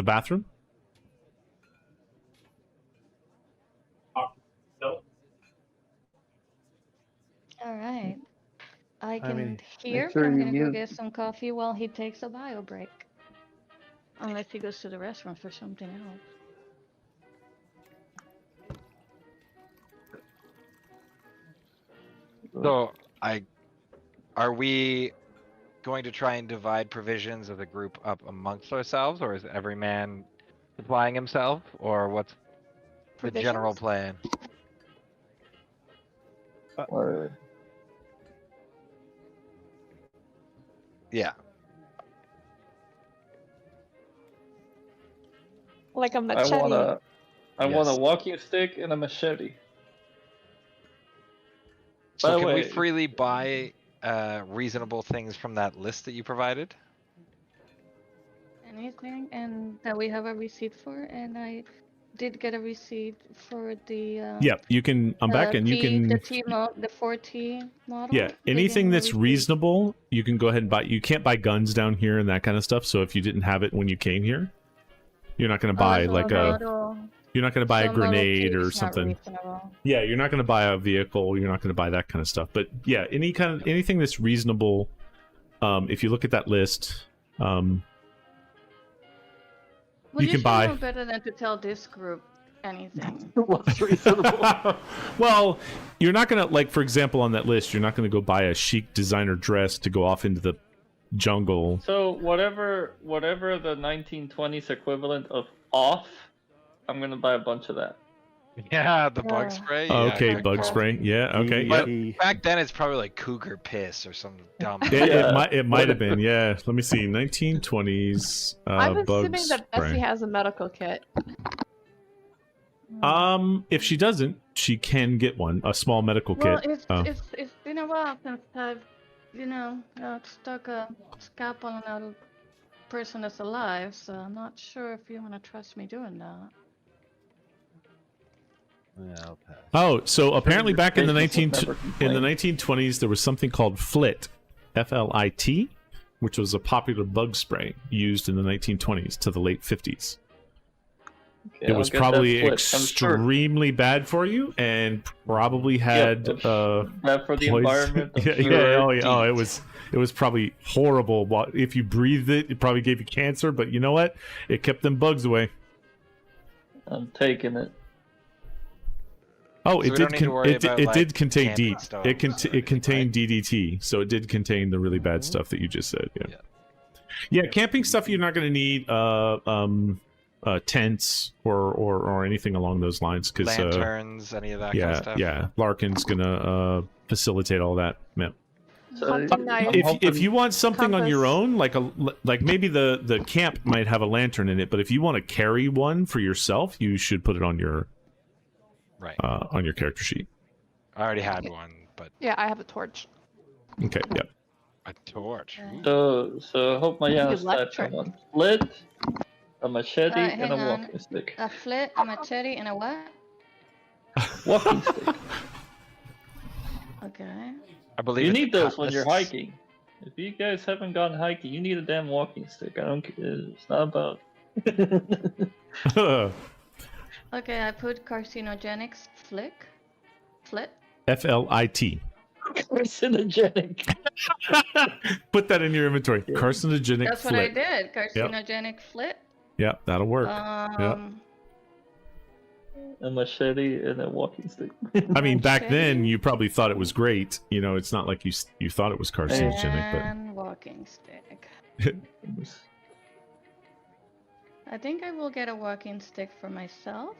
bathroom. All right. I can mean, hear, sure but I'm you gonna go mute. get some coffee while he takes a bio break. Unless he goes to the restaurant for something else. So are we going to try and divide provisions of the group up amongst ourselves, or is every man supplying himself, or what's the general Provisions? plan? Or Yeah. Like a I machete. want a Yes. walking stick and a machete. So By the can we way, freely buy reasonable things from that list that you provided? Anything, and that we have a receipt for, and I did get a receipt for the Yeah, you can. I'm back, and you can. the 4T model. Yeah, They anything gave me a that's receipt. reasonable, you can go ahead and buy. You can't buy guns down here and that kind of stuff. So if you didn't have it when you came here, you're not going to buy so like a. model- You're not going to buy so a model grenade two or is not something. reasonable. Yeah, you're not going to buy a vehicle. You're not going to buy that kind of stuff. But yeah, anything that's reasonable. If you look at that list, Well, you can should buy. know better than to tell this group anything. what's reasonable? Well, you're not going to, like, for example, on that list, you're not going to go buy a chic designer dress to go off into the jungle. So whatever the 1920s equivalent of off, I'm gonna buy a bunch of that. Yeah, the bug Yeah. spray. Oh, Yeah, okay, good bug call. spray. Yeah, okay, But yep. back then, it's probably like cougar piss or some dumb. It might have been, yeah. Let me see, 1920s I'm bug assuming that Bessie spray. has a medical kit. If she doesn't, she can get one, a small medical Well, kit. it's been a while since I've, stuck a scalpel on a person that's alive, so I'm not sure if you want to trust me doing that. Yeah, I'll pass. Oh, so apparently back in the Patients will never in the complain. 1920s, there was something called FLIT, F-L-I-T, which was a popular bug spray used in the 1920s to the late 50s. Okay, It I'll was get that probably split, I'm sure. extremely bad for you, and probably had Bad for the poison. environment. I'm yeah, sure. oh, it was probably horrible. If you breathed it, it probably gave you cancer. But you know what? It kept them bugs away. I'm taking it. Oh, So we don't need to worry about, it like, did contain camping it stoves or it contained anything, DDT, so it did contain the really bad stuff that you just said. Yeah, camping stuff you're not going to need tents or anything along those lines because lanterns, any of that kind of stuff. yeah, Larkin's gonna facilitate all that. Yeah. So Hunting knife. I'm If you want something on your Compass. own, like maybe the camp might have a lantern in it, but if you want to carry one for yourself, you should put it on your character sheet. I already had one, but Yeah, I have a torch. Okay, yeah. a torch. Okay. Ooh. So I hope my Yana stat Electric. come on. Lit, a machete, Hang and a on. walking stick. A flit, a machete, and a what? Walking stick. Okay. I believe You it's need a those when you're compass. hiking. If you guys haven't gone hiking, you need a damn walking stick. I don't care. It's not about. Okay, I put carcinogenics flit. FLIT. Carcinogenic. Put that in your inventory. Yeah. Carcinogenic That's what I flit. did. Carcinogenic flit. Yeah, that'll work. A machete and a walking stick. I mean, back Machete. then you probably thought it was great. You know, it's not like you thought it was carcinogenic, And walking stick. but I think I will get a walking stick for myself.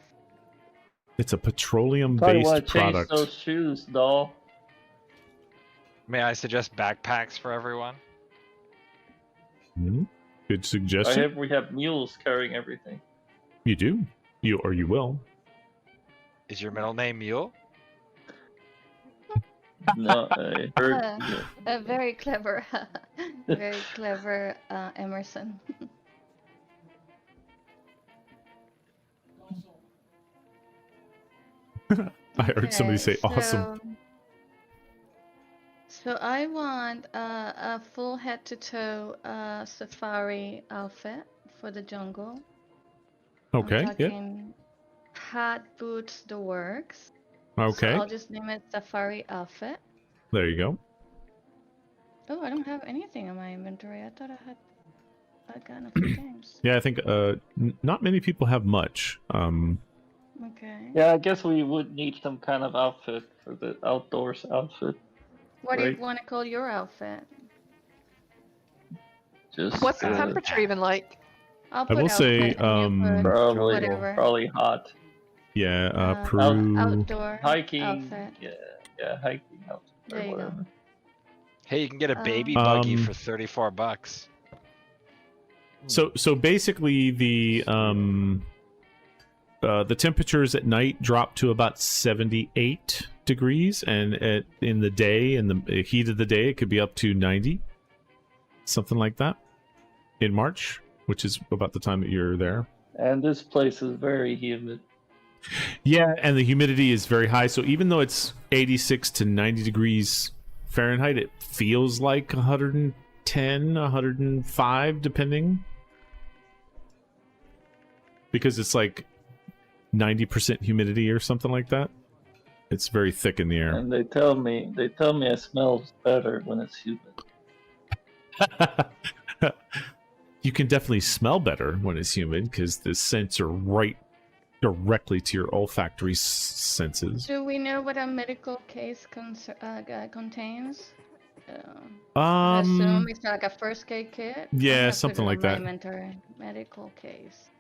it's a Probably petroleum-based want to change product. those shoes, doll. May I suggest backpacks for everyone? Good I suggestion. have we have mules carrying everything. You do. You will. Is your middle name Mule? No, I heard. A very clever, very clever Emerson. I heard somebody say Okay, awesome. So I want a full head to toe safari outfit for the jungle. Okay, I'm yeah. talking hat, boots, the works. Okay, So I'll just name it safari outfit. there you go. Oh, I don't have anything in my inventory. I thought I'd gotten a few things. Yeah, I think not many people have much. Okay. Yeah, I guess we would need some kind of outfit for the outdoors outfit. What do you Right. want to call your outfit? Just What's the good. temperature even like? I'll I put will say, outfit and you put Probably, whatever. probably hot. yeah, Peru. Outdoor Hiking. outfit. Yeah, hiking outfit or There you go. whatever. Hey, you can get a baby buggy for $34. So basically the temperatures at night drop to about 78 degrees, and in the day, in the heat of the day, it could be up to 90, something like that, in March, which is about the time that you're there. And this place is very humid. Yeah, and the humidity is very high, so even though it's 86 to 90 degrees Fahrenheit, it feels like 110, 105, depending. Because it's like 90% humidity or something like that. It's very thick in the air. And they tell me I smell better when it's humid. You can definitely smell better when it's humid because the scents are right directly to your olfactory senses. Do we know what a medical case contains? I assume it's like a first aid kit. I'm yeah, gonna put something it like on my that. inventory. Medical case.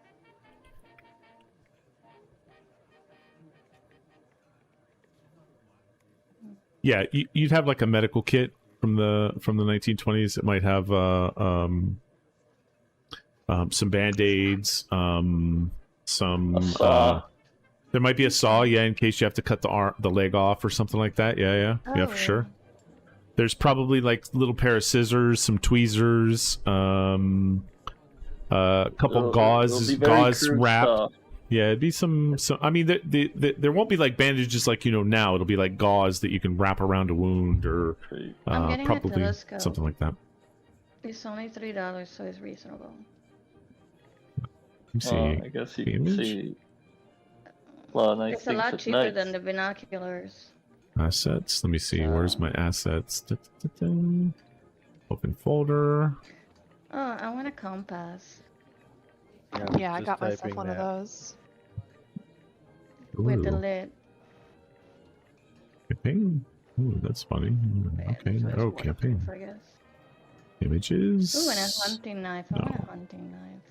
Yeah, you'd have like a medical kit from the 1920s. It might have some band-aids, some A saw. there might be a saw, yeah, in case you have to cut the leg off or something like that. Yeah, for sure. There's probably like a little pair of scissors, some tweezers, a couple gauze wrap. Stuff. Yeah, it'd be some. I mean, there won't be like bandages like now. It'll be like gauze that you can wrap around a wound, or I'm getting a probably telescope. something like that. It's only $3, so it's reasonable. Let me see. I guess you can image? see a lot of nice It's a things lot at cheaper night. than the binoculars. Assets. Let me see. Where's my assets? Open folder. Oh, I want a compass Yeah, I just got myself typing one of that. those. with the Ooh, lid. campaign. Ooh, that's funny. Okay. So it's Oh, campaign. waterproof, I guess. Images. Ooh, and a hunting knife. I want No. a hunting knife.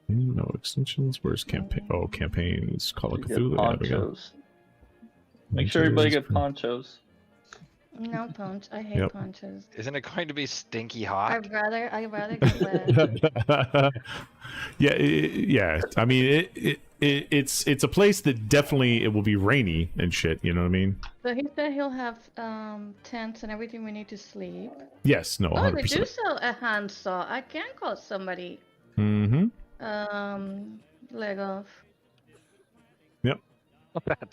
No extensions. Where's campaign? Oh, campaigns. Call of You get Cthulhu. There we go. ponchos. Make sure everybody Images. get ponchos. No punch. I hate Yep. punches. Isn't it going to be stinky hot? I'd rather get wet. yeah. I mean, it's a place that definitely it will be rainy and shit. You know what I mean? But he said he'll have tents and everything we need to sleep. Yes. No. Oh, 100%. they do sell a handsaw. I can call somebody. Mm-hmm. Leg off.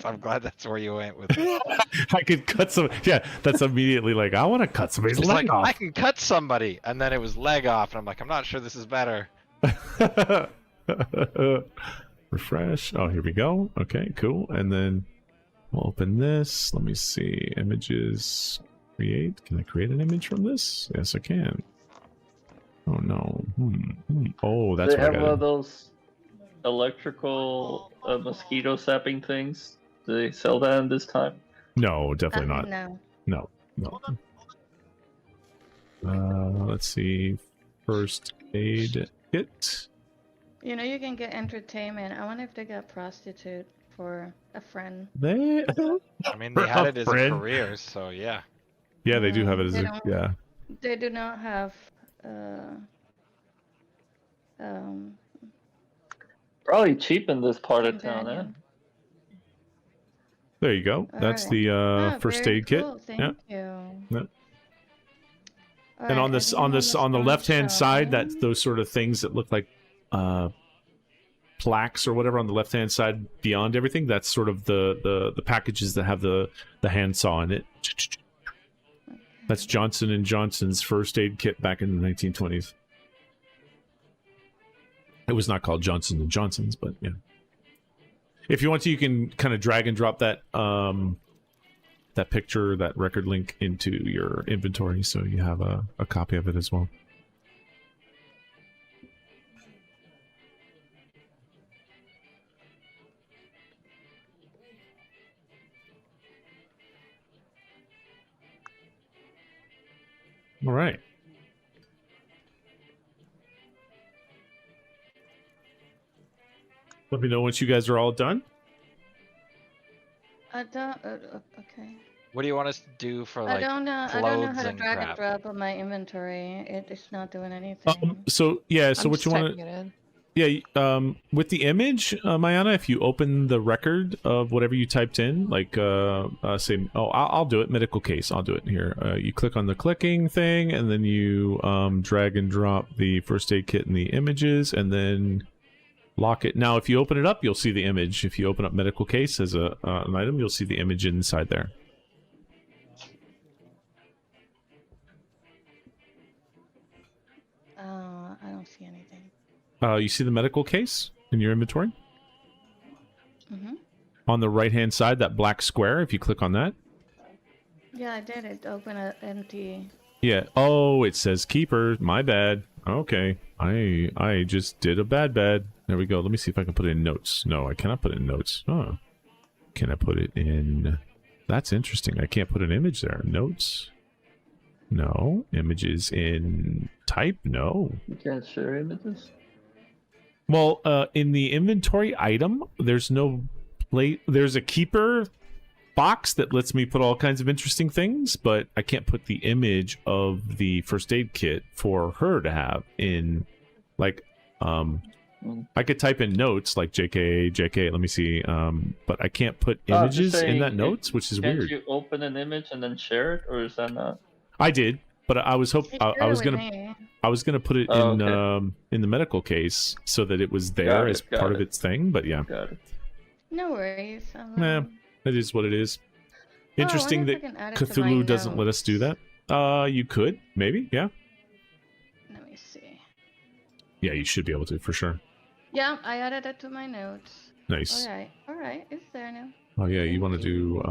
I'm glad that's where you went with. I could cut some. Yeah, that's immediately like I want to cut somebody's It's leg like off. I can cut somebody, and then it was leg off, and I'm like, I'm not sure this is better. Refresh. Oh, here we go. Okay, cool. And then we'll open this. Let me see. Images. Create. Can I create an image from this? Yes, I can. Oh no. Oh, that's They what I have one got. of those electrical mosquito sapping things. Do they sell that in this time? No, definitely not. No. No. Let's see. First aid kit. You know you can get entertainment. I wonder if they got prostitute for a friend. They. I mean, they had it as a Friend. career, so yeah. Yeah, they do have it as They a. don't- Yeah. They do not have Probably cheap in this part of town, eh? companion. There you go. That's Alright. the Oh, first very aid kit. cool. Thank Yeah. you. Yep. All And right, on this everything on the this left hand side, shelf. that's those sort of things that look like plaques or whatever on the left hand side beyond everything. That's sort of the packages that have the handsaw in it. That's Johnson & Johnson's first aid kit back in the 1920s. It was not called Johnson & Johnson's, but yeah. If you want to, you can kind of drag and drop that that picture, that record link into your inventory, so you have a copy of it as well. All right. Let me know once you guys are all done. I don't. Okay. What do you want us to do for I like don't know. I don't know clothes how to and drag and crap? drop on my inventory. It's not doing anything. So I'm what just you want typing to? it in. Yeah, with the image, Mayana, if you open the record of whatever you typed in, like say, I'll do it, medical case, I'll do it here. You click on the clicking thing, and then you drag and drop the first aid kit and the images, and then lock it. Now, if you open it up, you'll see the image. If you open up medical case as an item, you'll see the image inside there. I don't see anything. You see the medical case in your inventory? Mhm. On the right-hand side, that black square, if you click on that. Yeah, I did it. Open an empty. Yeah. Oh, it says keeper. My bad. Okay. I just did a bad. There we go. Let me see if I can put it in notes. No, I cannot put it in notes. Oh. Can I put it in... That's interesting. I can't put an image there. Notes? No. Images in type? No. You can't share images. Well, in the inventory item, there's no plate. There's a keeper box that lets me put all kinds of interesting things, but I can't put the image of the first aid kit for her to have in, like, I could type in notes like JK. Let me see, but I can't put images in that notes, which is can't weird. You open an image and then share it, or is that not? I did, but I was I was gonna put it in the medical case so that it was there as part of its thing. But yeah, Got it. No worries. Nah, it is what it is. Interesting that Cthulhu doesn't let us do that. You could maybe, yeah. Let me see. Yeah, you should be able to for sure. Yeah, I added it to my notes. Nice. All right, it's there now. Oh yeah, you want to do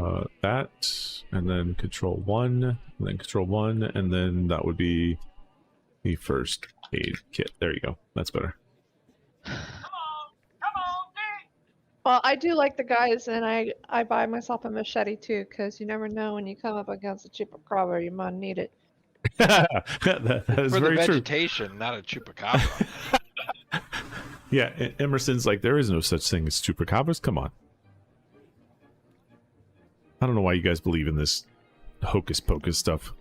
that, and then Control 1, and then Control 1, and then that would be the first aid kit. There you go. That's better. Well, I do like the guys, and I buy myself a machete too, because you never know when you come up against a chupacabra, you might need it. that is For very the true. vegetation, not a chupacabra. Yeah, Emerson's like, there is no such thing as chupacabras. Come on. I don't know why you guys believe in this hocus pocus stuff.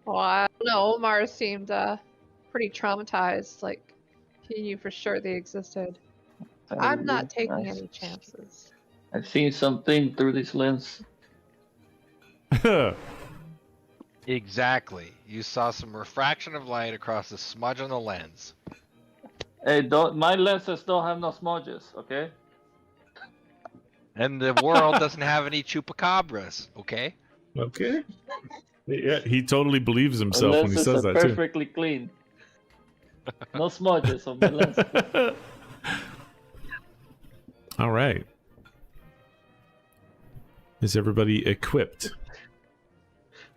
Well, I don't know. Omar seemed pretty traumatized. Like, he knew for sure they existed. I'm not taking any chances. I've seen something through this lens. Exactly. You saw some refraction of light across the smudge on the lens. Hey, my lenses don't have no smudges, okay? And the world doesn't have any chupacabras, okay? Okay. Yeah, he totally believes himself when he lenses says are that too. perfectly clean. No smudges on my lenses. All right. Is everybody equipped?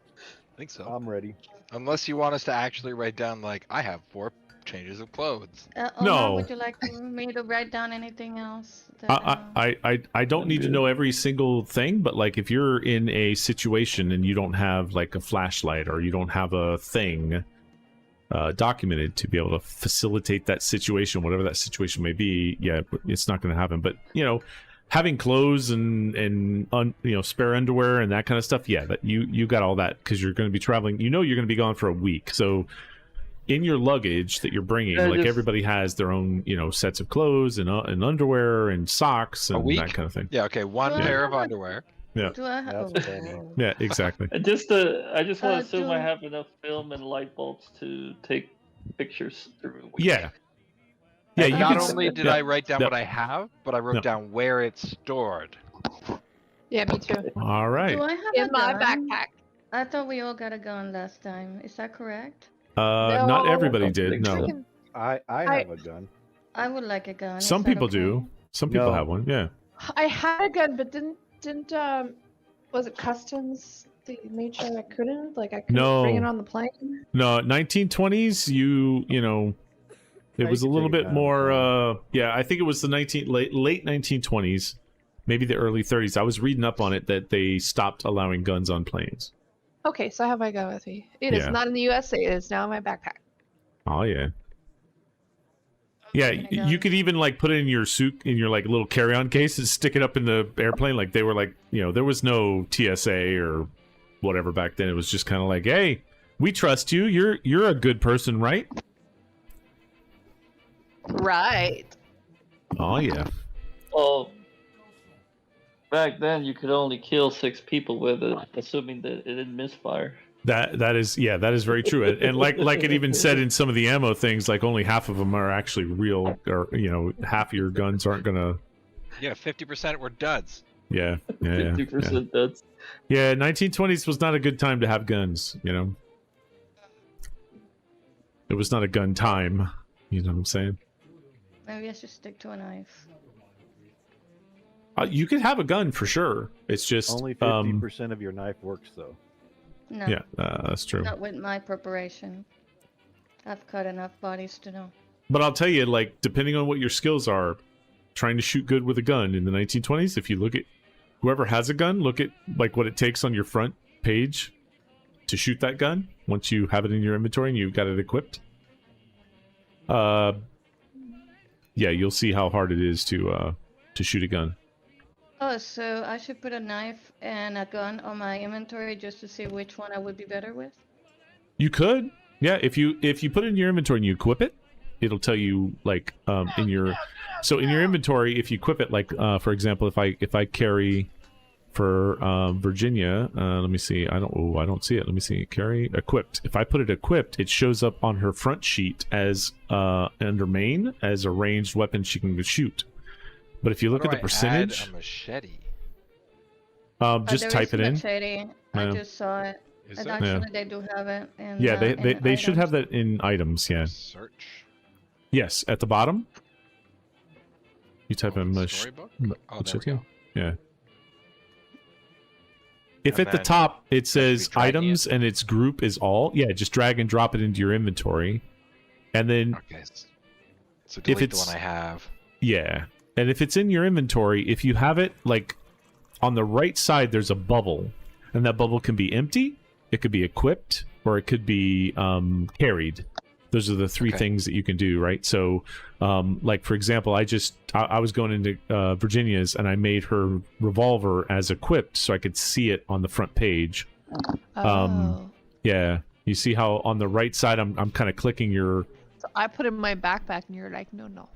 I think so. I'm ready. Unless you want us to actually write down, like, I have 4 changes of clothes. Omar, No. would you like me to write down anything else? I don't need to know every single thing, but like if you're in a situation and you don't have like a flashlight or you don't have a thing documented to be able to facilitate that situation, whatever that situation may be, yeah, it's not going to happen. But you know, having clothes and spare underwear and that kind of stuff, yeah, that you got all that because you're going to be traveling. You know, you're going to be gone for a week, so. In your luggage that you're bringing, everybody has their own, sets of clothes and underwear and socks and that kind of thing. Yeah, okay, 1 pair of underwear. Yeah. Do I have? That's plenty. Yeah, exactly. I just want to assume I do- have enough film and light bulbs to take pictures through a week. Yeah. Yeah, And you not can only did I write down what I have, but I wrote down where it's stored. Yeah, me too. All right. Do I have In a my gun? backpack. I thought we all got a gun last time. Is that correct? Not No. everybody did. No. Freaking- I have a gun. I would like a gun. Is Some that people okay? do. Some people No. have one. Yeah. I had a gun, but didn't was it customs? They made sure I couldn't. Like I couldn't bring it No. on the plane. No, 1920s. It was a could little take it bit down. more. Yeah, I think it was the late 1920s, maybe the early 30s. I was reading up on it that they stopped allowing guns on planes. Okay, so I have my gun with me. It is Yeah. not in the USA. It is now in my backpack. Oh yeah. Yeah, Taking a you gun. could even like put it in your suit, in your like little carry-on case, and stick it up in the airplane. Like they were like, there was no TSA or whatever back then. It was just kind of like, hey, we trust you. You're a good person, right? Right. Oh yeah. Well, back then you could only kill 6 people with it, assuming that it didn't misfire. That is very true. And like it even said in some of the ammo things, like only half of them are actually real, or half of your guns aren't gonna. Yeah, 50% were duds. Yeah. 50% that's. Yeah, 1920s was not a good time to have guns. It was not a gun time. You know what I'm saying? Maybe I should stick to a knife. You could have a gun for sure. It's just Only 50% of your knife works, though. No, Yeah, that's true. not with my preparation. I've cut enough bodies to know. But I'll tell you, like, depending on what your skills are, trying to shoot good with a gun in the 1920s, if you look at whoever has a gun, look at like what it takes on your front page to shoot that gun once you have it in your inventory and you've got it equipped. Yeah, you'll see how hard it is to shoot a gun. Oh, so I should put a knife and a gun on my inventory just to see which one I would be better with? You could, yeah. If you put it in your inventory and you equip it, it'll tell you like in your inventory, if you equip it, like for example, if I carry for Virginia, let me see. I don't see it. Let me see. Carry equipped. If I put it equipped, it shows up on her front sheet as under main as a ranged weapon she can shoot. But if you look at the percentage, Add a machete. just type it in. Machete. I Yeah. just saw it. Is And there? actually, they do have it. In, Yeah, in they should have items. that in items. Yeah. Search. Yes, at the bottom. You type in Storybook? Oh, there we machete. go. Yeah. If And at the then top it says dragging items and its group is all, yeah, just drag and drop it into your inventory. And then, Okay. So delete the it's- one I have. yeah. And if it's in your inventory, if you have it, like, on the right side, there's a bubble. And that bubble can be empty, it could be equipped, or it could be carried. Those are the three Okay. things that you can do, right? So, like, for example, I was going into Virginia's, and I made her revolver as equipped so I could see it on the front page. Oh. Yeah. You see how on the right side, I'm kind of clicking your... So I put it in my backpack, and you're like, no.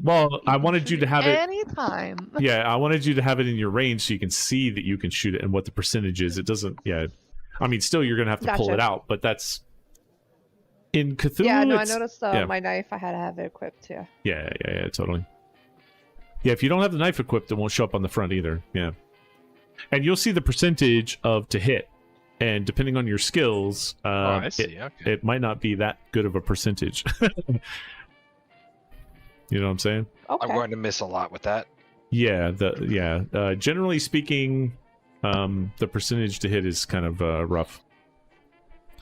Well, I wanted you to have it... Anytime. Yeah, I wanted you to have it in your range so you can see that you can shoot it and what the percentage is. It doesn't... Yeah. I mean, still, you're going to have to pull it Gotcha. out, but that's... In Cthulhu, Yeah, no, I it's- noticed yeah. my knife, I had to have it equipped too. Yeah, totally. Yeah, if you don't have the knife equipped, it won't show up on the front either. Yeah. And you'll see the percentage of to hit. And depending on your skills, I see. Okay. it might not be that good of a percentage. You know what I'm saying? I'm Okay. going to miss a lot with that. Yeah, generally speaking, the percentage to hit is kind of rough.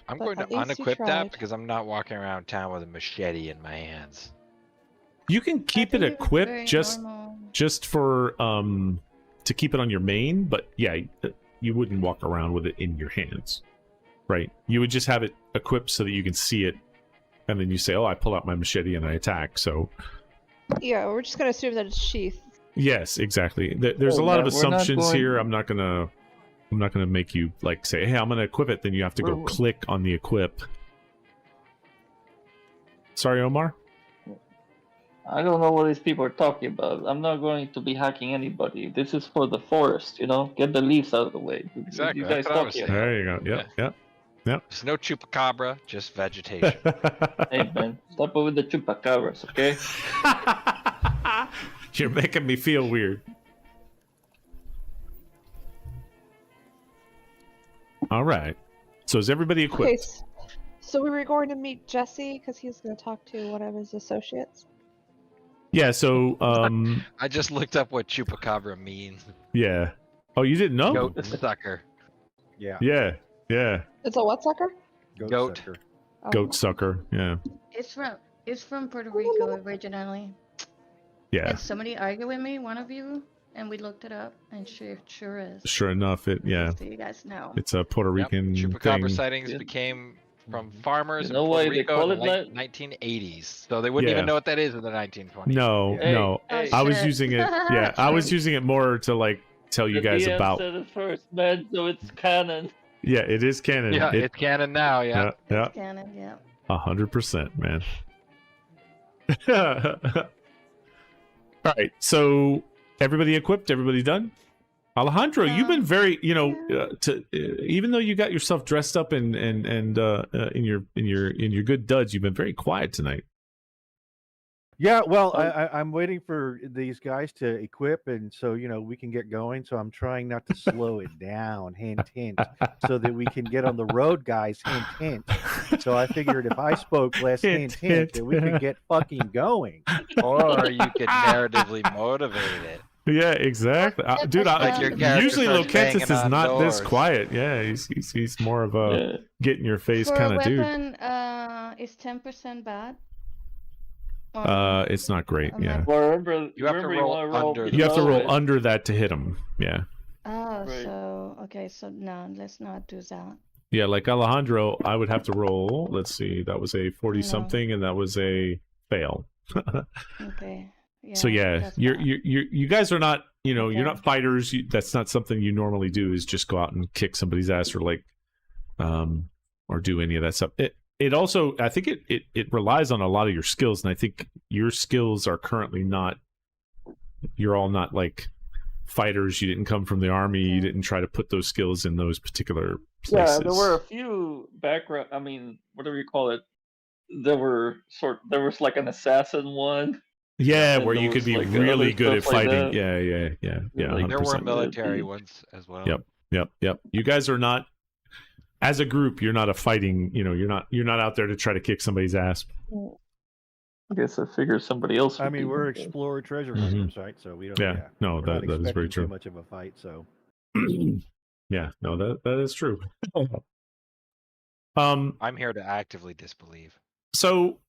I'm But going to at least you unequip that tried. because I'm not walking around town with a machete in my hands. You can keep it believe it's equipped very normal. just for to keep it on your main, but yeah, you wouldn't walk around with it in your hands, right? You would just have it equipped so that you can see it, and then you say, "Oh, I pull out my machete and I attack." So Yeah, we're just gonna assume that it's sheath. yes, exactly. There's a Oh, lot of no, we're not assumptions going- here. I'm not gonna make you like say, "Hey, I'm gonna equip it." Then you have to go We're- click on the equip. Sorry, Omar. I don't know what these people are talking about. I'm not going to be hacking anybody. This is for the forest, Get the leaves out of the way. Exactly, You that's guys what I talk was here. saying. There you go. Yep. There's no chupacabra, just vegetation. Hey, man, stop with the chupacabras, okay? You're making me feel weird. All right. So is everybody Okay, equipped? so we were going to meet Jesse because he's gonna talk to one of his associates. Yeah. So I just looked up what chupacabra means. yeah. Oh, you didn't know? Goat sucker. Yeah. Yeah. It's a what sucker? Goat. Sucker. Oh. Goat sucker. Yeah. It's from Puerto Rico originally. Yeah. And somebody argued with me, one of you, and we looked it up, and sure is. Sure enough, it. Yeah. So you guys know. It's a Puerto Yep, Rican Chupacabra thing. sightings Yeah. became from farmers You know in why Puerto they Rico call in the it late 1980s. So they wouldn't Yeah. even know what that is in the 1920s. No, Hey, no. hey. I was shit. using it. Yeah, I was using it more to like tell you The guys DM about. said it first, man, so it's canon. Yeah, it is canon. Yeah, It- it's canon now. Yeah. yeah, It's canon, yeah. 100%, man. All right, so everybody equipped, everybody done. Alejandro, you've been very, even though you got yourself dressed up and in your good duds, you've been very quiet tonight. Yeah, well, Oh. I'm waiting for these guys to equip, and so we can get going. So I'm trying not to slow it down, hint, hint, so that we can get on the road, guys. Hint, hint. So I figured if I spoke less, hint, hint, that we could get fucking going. Or you could narratively motivate it. Yeah, exactly, dude. Like your character Usually starts Locantis is banging on not this doors. quiet. Yeah, he's more of a Yeah. get in your face For kind a of dude. weapon, is 10% bad? It's not great. Yeah, Well, remember, You have to roll wanna under the you have to roll below it. under that to hit him. Yeah, Oh, Right. so okay, so no, let's not do that. yeah. Like Alejandro, I would have to roll. Let's see, that was a 40 No. something, and that was a fail. Okay. Yeah, So yeah, that's you're bad. you guys are not you're Okay. not fighters. That's not something you normally do. Is just go out and kick somebody's ass or or do any of that stuff. It also, I think it relies on a lot of your skills, and I think your skills are currently not. You're all not like fighters. You didn't come from the army. You didn't try to put those skills in those particular places. Yeah, there were a few background. I mean, whatever you call it. There was like an assassin one. Yeah, and where there you could was, be like, really other good at stuff like fighting. that. Yeah. Like, There were 100%. military ones as well. Yep. You guys are not, as a group, you're not a fighting. You're not out there to try to kick somebody's ass. I guess I figured somebody else. I would mean, do we're that. explorer treasure Mhm. hunters, right? So we don't. Yeah, no, we're not that is very expecting true. Too much of a fight, so. Yeah, no, that is true. I'm here to actively disbelieve. So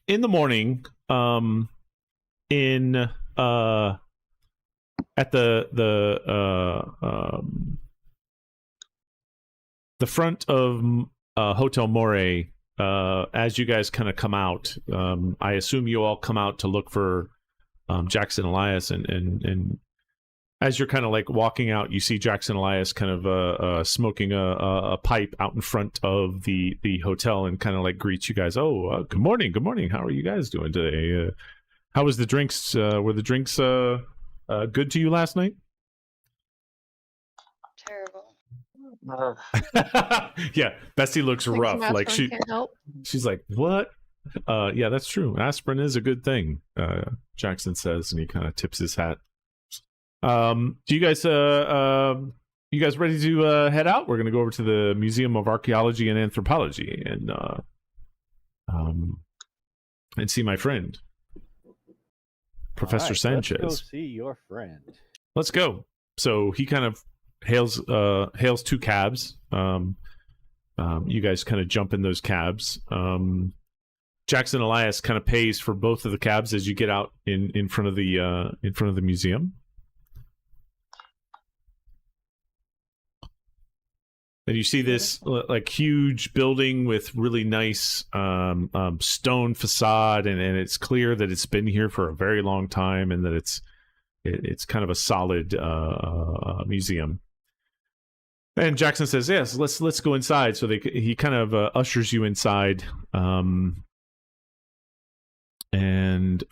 in the morning, in at the front of Hotel More, as you guys kind of come out, I assume you all come out to look for Jackson Elias, and as you're kind of like walking out, you see Jackson Elias kind of smoking a pipe out in front of the hotel, and kind of like greets you guys. Oh, good morning, good morning. How are you guys doing today? How was the drinks? Were the drinks good to you last night? Terrible. Yeah, Bessie looks Think rough. some Like aspirin can't help. she's like, what? Yeah, that's true. Aspirin is a good thing. Jackson says, and he kind of tips his hat. Do you guys ready to head out? We're gonna go over to the Museum of Archaeology and Anthropology and see my friend, Professor All right, Sanchez. Let's go see your friend. Let's go. So he kind of hails two cabs. You guys kind of jump in those cabs. Jackson Elias kind of pays for both of the cabs as you get out in front of the museum. And you see this like huge building with really nice stone facade, and it's clear that it's been here for a very long time, and that it's kind of a solid museum. And Jackson says, "Yes, let's go inside." So he kind of ushers you inside, and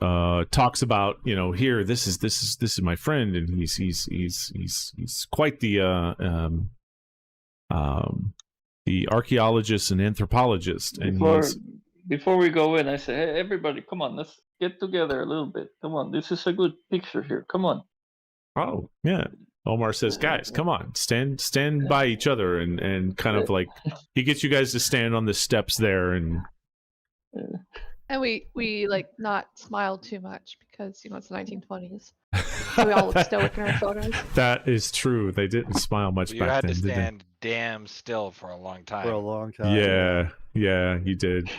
talks about, here, this is my friend, and he's quite the archaeologist and anthropologist. And Before we go in, I say, hey, everybody, come on, let's get together a little bit. Come on, this is a good picture here. Come on. Oh, yeah. Omar says, guys, come on, stand by each other, and kind of like he gets you guys to stand on the steps there, and we like not smile too much because it's the 1920s. So we all look stoic in our photos. that is true. They didn't smile much You back had then, to did they? stand damn still for a long time. For a long time. Yeah, you did.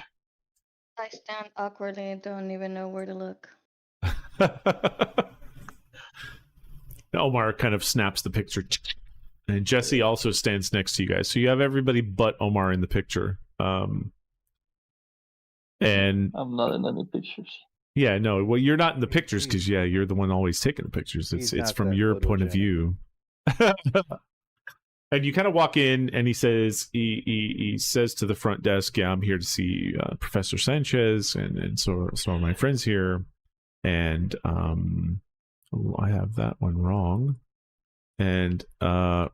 I stand awkwardly and don't even know where to look. Omar kind of snaps the picture. And Jesse also stands next to you guys. So you have everybody but Omar in the picture. And I'm not in any pictures. yeah, no, well, you're not in the pictures because you're the one always taking the pictures. It's He's from not your that point of view. And you kind of walk in, and he says he says to the front desk, "Yeah, I'm here to see Professor Sanchez, and so are my friends here." And I have that one wrong. And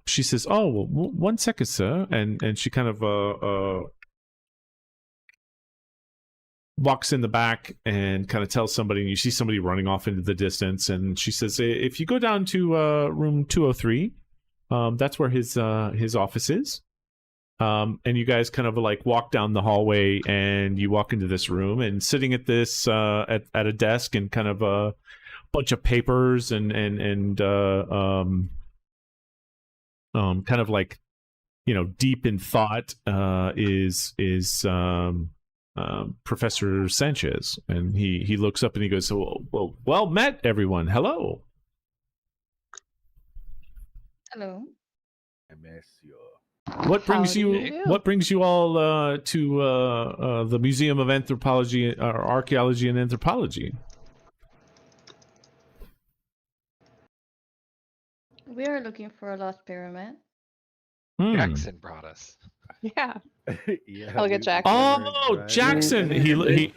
she says, "Oh, well, 1 second, sir," and she kind of walks in the back and kind of tells somebody, and you see somebody running off into the distance, and she says, "If you go down to room 203, that's where his office is." And you guys kind of like walk down the hallway, and you walk into this room, and sitting at this at a desk and kind of a bunch of papers and kind of like, deep in thought is Professor Sanchez, and he looks up and he goes, well met, everyone. Hello. Hello. I miss you. What brings How do you? you do? What brings you all to the Museum of Anthropology, or Archaeology and Anthropology? We are looking for a lost pyramid. Jackson brought us. Yeah. Yeah, I'll get we- Jackson. Oh, right. Jackson. He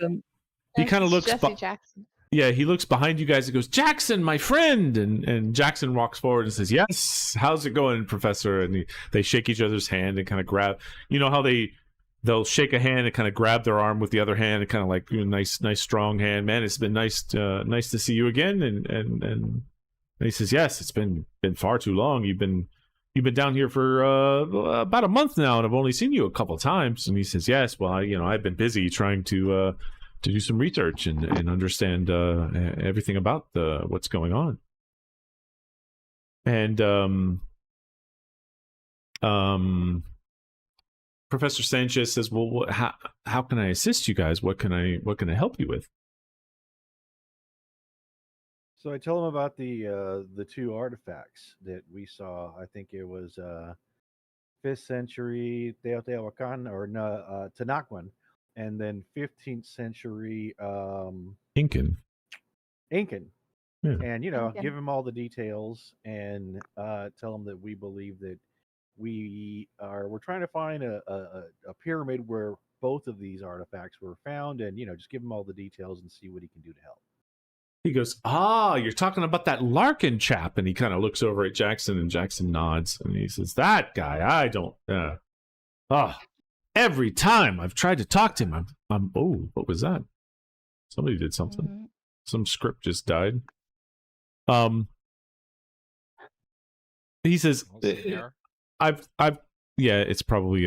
kind of looks. Jesse Jackson. Yeah, he looks behind you guys and goes, "Jackson, my friend," and Jackson walks forward and says, "Yes, how's it going, Professor?" And they shake each other's hand and kind of grab. You know how they'll shake a hand and kind of grab their arm with the other hand and kind of like, nice strong hand. Man, it's been nice to see you again. And he says, "Yes, it's been far too long. You've been down here for about a month now, and I've only seen you a couple of times." And he says, "Yes, well, I've been busy trying to do some research and understand everything about what's going on." And Professor Sanchez says, "Well, how can I assist you guys? What can I help you with?" So I tell him about the two artifacts that we saw. I think it was 5th century Teotihuacan or Tanaquan, and then 15th century Incan. Incan. Yeah. And Incan. give him all the details and tell him that we believe that we're trying to find a pyramid where both of these artifacts were found, and just give him all the details and see what he can do to help. He goes, "You're talking about that Larkin chap," and he kind of looks over at Jackson, and Jackson nods, and he says, "That guy, I don't. Every time I've tried to talk to him, I'm. Oh, what was that? Somebody did something. Mhm. Some script just died." He says, "I've yeah, it's probably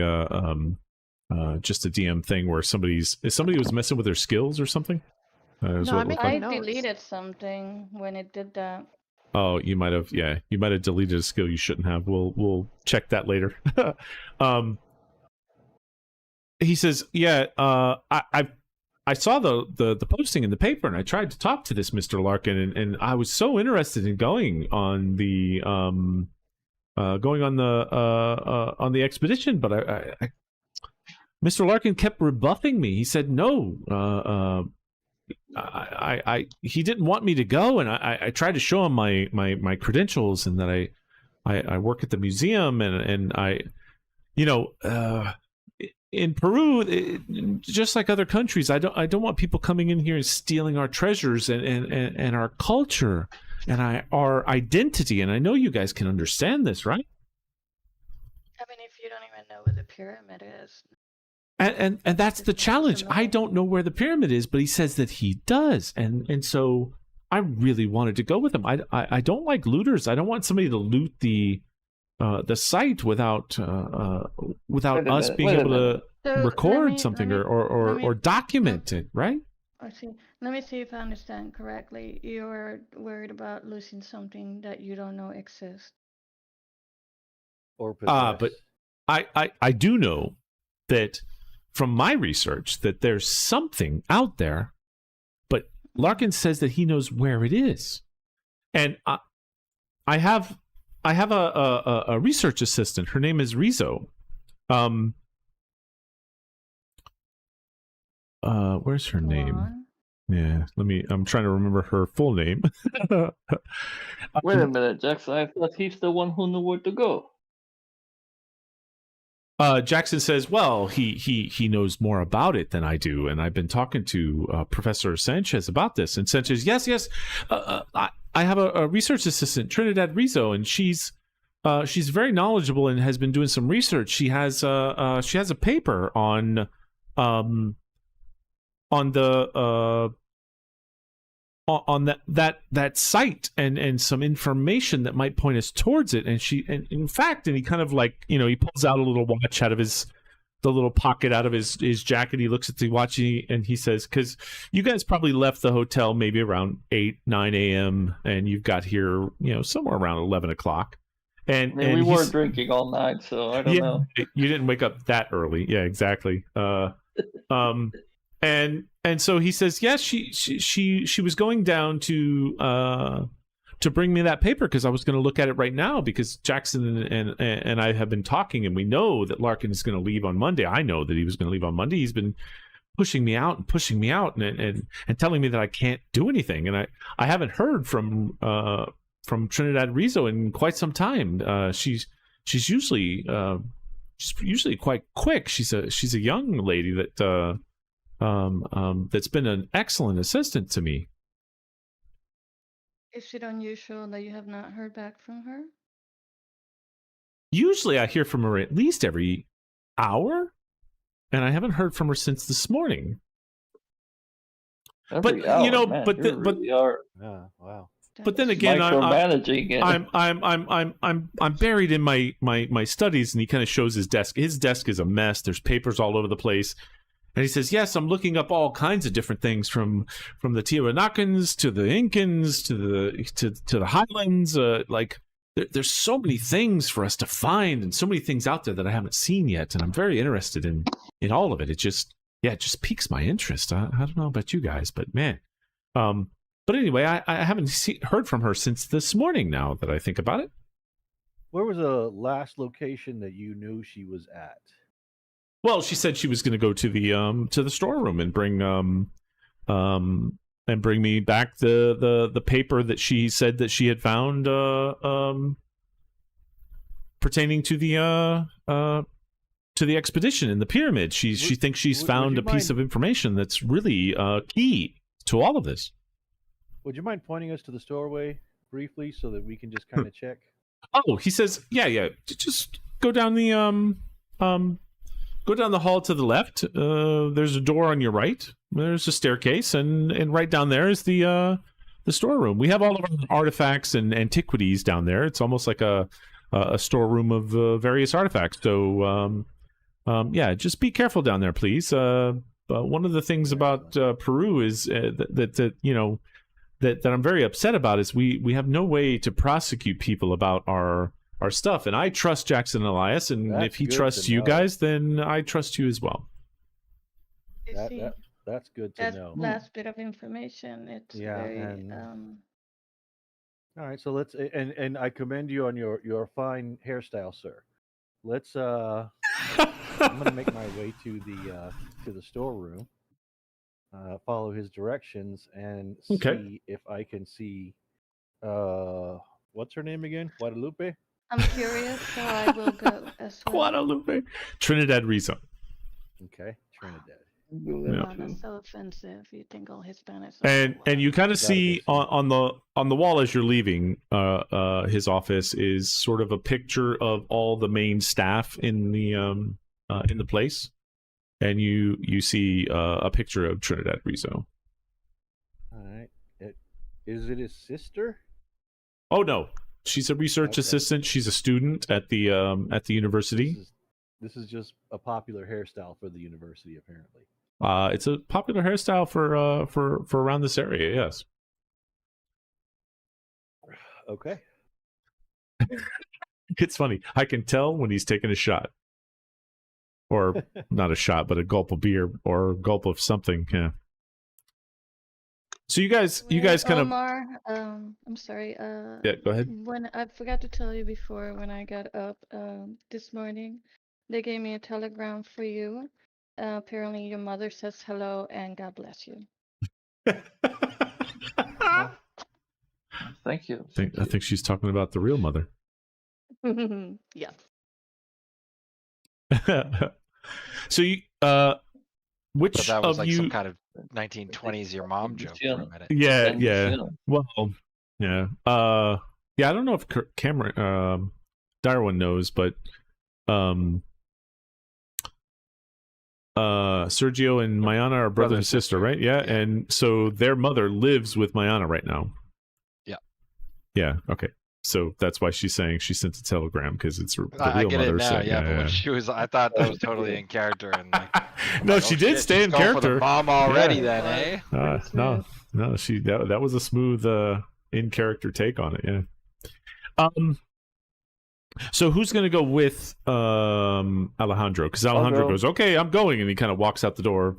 just a DM thing where somebody was messing with their skills or something." Is No, what I it make looked I like. notes. deleted something when it did that. Oh, you might have deleted a skill you shouldn't have. We'll check that later. He says, "Yeah, I saw the posting in the paper, and I tried to talk to this Mr. Larkin, and I was so interested in going on the expedition, but I Mr. Larkin kept rebuffing me. He said no. He didn't want me to go, and I tried to show him my credentials and that I work at the museum, and I, in Peru, just like other countries, I don't want people coming in here and stealing our treasures and our culture and our identity. And I know you guys can understand this, right?" I mean, if you don't even know where the pyramid is. And that's the challenge. I don't know where the pyramid is, but he says that he does, and so I really wanted to go with him. I don't like looters. I don't want somebody to loot the site without us being able to record something or document it, right? I see. Let me see if I understand correctly. You're worried about losing something that you don't know exists. Or possess. But I do know that from my research that there's something out there, but Larkin says that he knows where it is. And I have I have a research assistant. Her name is Rizo. Where's her Go name? on. Yeah, I'm trying to remember her full name. Wait a minute, Jackson. I thought he's the one who knew where to go. Jackson says, "Well, he knows more about it than I do, and I've been talking to Professor Sanchez about this." And Sanchez, yes, I have a research assistant, Trinidad Rizzo, and she's very knowledgeable and has been doing some research. She has a paper on that site and some information that might point us towards it. And in fact, he kind of like, he pulls out a little watch out of the little pocket out of his jacket. He looks at the watch and he says, because you guys probably left the hotel maybe around 9 a.m. and you've got here, somewhere around 11 o'clock. And we were drinking all night, so I don't know. You didn't wake up that early. Yeah, exactly. And so he says, yes, she was going down to bring me that paper because I was going to look at it right now because Jackson and I have been talking and we know that Larkin is going to leave on Monday. I know that he was going to leave on Monday. He's been pushing me out and telling me that I can't do anything. And I haven't heard from Trinidad Rizzo in quite some time. She's usually quite quick. She's a young lady that that's been an excellent assistant to me. Is it unusual that you have not heard back from her? Usually I hear from her at least every hour, and I haven't heard from her since this morning. Every hour, man, but wow. But then again, micromanaging. I'm buried in my studies, and he kind of shows his desk. His desk is a mess. There's papers all over the place. And he says, yes, I'm looking up all kinds of different things from the Tiahuanacans to the Incans to the Highlands. There's so many things for us to find and so many things out there that I haven't seen yet. And I'm very interested in all of it. It just piques my interest. I don't know about you guys, but man. But anyway, I haven't heard from her since this morning now that I think about it. Where was the last location that you knew she was at? Well, she said she was going to go to the storeroom and bring me back the paper that she said that she had found pertaining to the expedition in the pyramid. She thinks she's found a piece of information that's really key to all of this. Would you mind pointing us to the storeway briefly so that we can just kind of check? Oh, he says, yeah. Just go down the Go down the hall to the left. There's a door on your right. There's a staircase, and right down there is the storeroom. We have all of our artifacts and antiquities down there. It's almost like a storeroom of various artifacts. So, just be careful down there, please. One of the things about Peru is that I'm very upset about is we have no way to prosecute people about our stuff, and I trust Jackson Elias, and if he trusts you guys, then I trust you as well. That's good to know. Last bit of information. It's very. All right, so let's and I commend you on your fine hairstyle, sir. Let's I'm gonna make my way to the storeroom, follow his directions, and see if I can see what's her name again? Guadalupe? I'm curious, so I will go as well. Guadalupe. Trinidad Rizzo. Okay, Trinidad. Oh, that's so offensive. You think all Hispanics and you kind of see on the wall as you're leaving his office is sort of a picture of all the main staff in the place, and you see a picture of Trinidad Rizzo. All right. Is it his sister? Oh no. She's a research assistant. She's a student at the university. This is just a popular hairstyle for the university, apparently. It's a popular hairstyle for around this area. Yes. Okay. It's funny. I can tell when he's taking a shot, or not a shot, but a gulp of beer or a gulp of something. Yeah. So you guys kind of Omar, I'm sorry. yeah. Go ahead. When I forgot to tell you before, when I got up this morning, they gave me a telegram for you. Apparently, your mother says hello and God bless you. Thank you. I think she's talking about the real mother. Yes. So you which So that was of like you? some kind of 1920s your mom joke for a minute. Yeah, yeah. Well, yeah. Yeah. I don't know if Cameron, Darwin knows, but Sergio and Mayana are brother and sister, right? Yeah. Yeah. And so their mother lives with Mayana right now. Yeah. Yeah. Okay. So that's why she's saying she sent a telegram, because it's the real I get mother. it now, So, yeah, but when she was, I thought that was totally in character, and like, no, like, she oh, did shit, stay she's in going for the character. mom already, Yeah. then, eh? No, she that was a smooth in character take on it. Yeah. So who's gonna go with Alejandro? Because Alejandro goes, okay, I'm going, and he kind of walks out the door.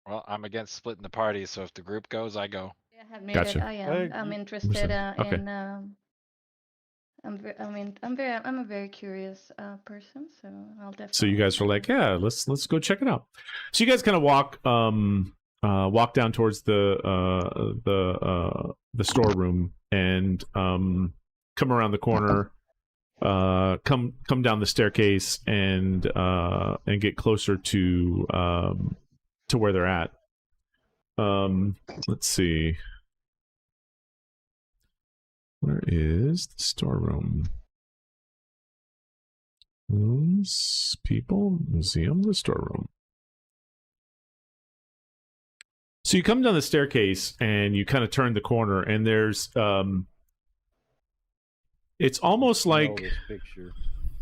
Well, I'm against splitting the party, so if the group goes, I go. I have made Gotcha. it. I am. I'm interested Okay. in. I'm a very curious person, so I'll definitely. So you guys are like, yeah, let's go check it out. So you guys kind of walk down towards the storeroom and come around the corner, come down the staircase and get closer to where they're at. Let's see. Where is the storeroom? Rooms, people, museum, the storeroom. So you come down the staircase and you kind of turn the corner, and there's it's almost like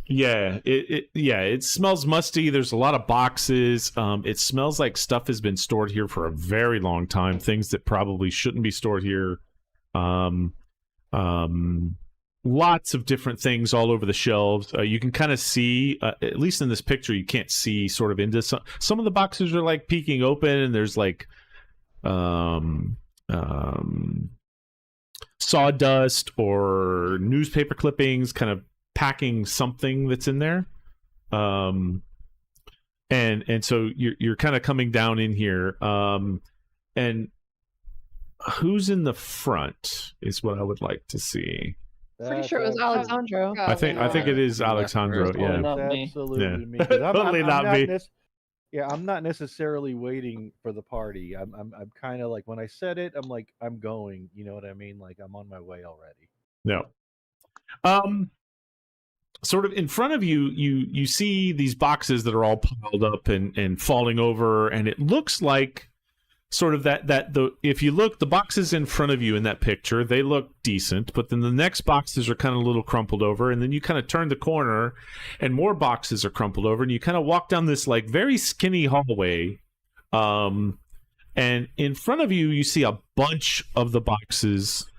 it smells musty. There's a lot of boxes. It smells like stuff has been stored here for a very long time, things that probably shouldn't be stored here. Lots of different things all over the shelves. You can kind of see, at least in this picture, you can't see sort of into some of the boxes are like peeking open, and there's like sawdust or newspaper clippings kind of packing something that's in there. And so you're kind of coming down in here. And who's in the front is what I would like to see. Pretty sure it was Alexandro. I think it is Alexandro. Yeah, absolutely me. Totally not me. I'm not necessarily waiting for the party. I'm kind of like, when I said it, I'm like, I'm going. You know what I mean? Like, I'm on my way already. No. Sort of in front of you, you see these boxes that are all piled up and falling over, and it looks like sort of if you look, the boxes in front of you in that picture, they look decent, but then the next boxes are kind of a little crumpled over, and then you kind of turn the corner and more boxes are crumpled over, and you kind of walk down this like very skinny hallway, and in front of you see a bunch of the boxes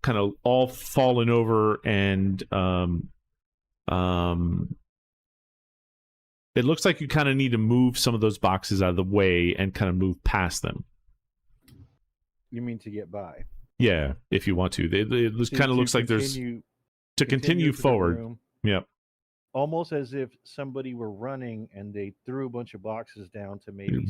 kind of all fallen over, and it looks like you kind of need to move some of those boxes out of the way and kind of move past them. You mean to get by? Yeah, if you want to. It kind of looks like there's to continue forward. Yep. Almost as if somebody were running and they threw a bunch of boxes down to maybe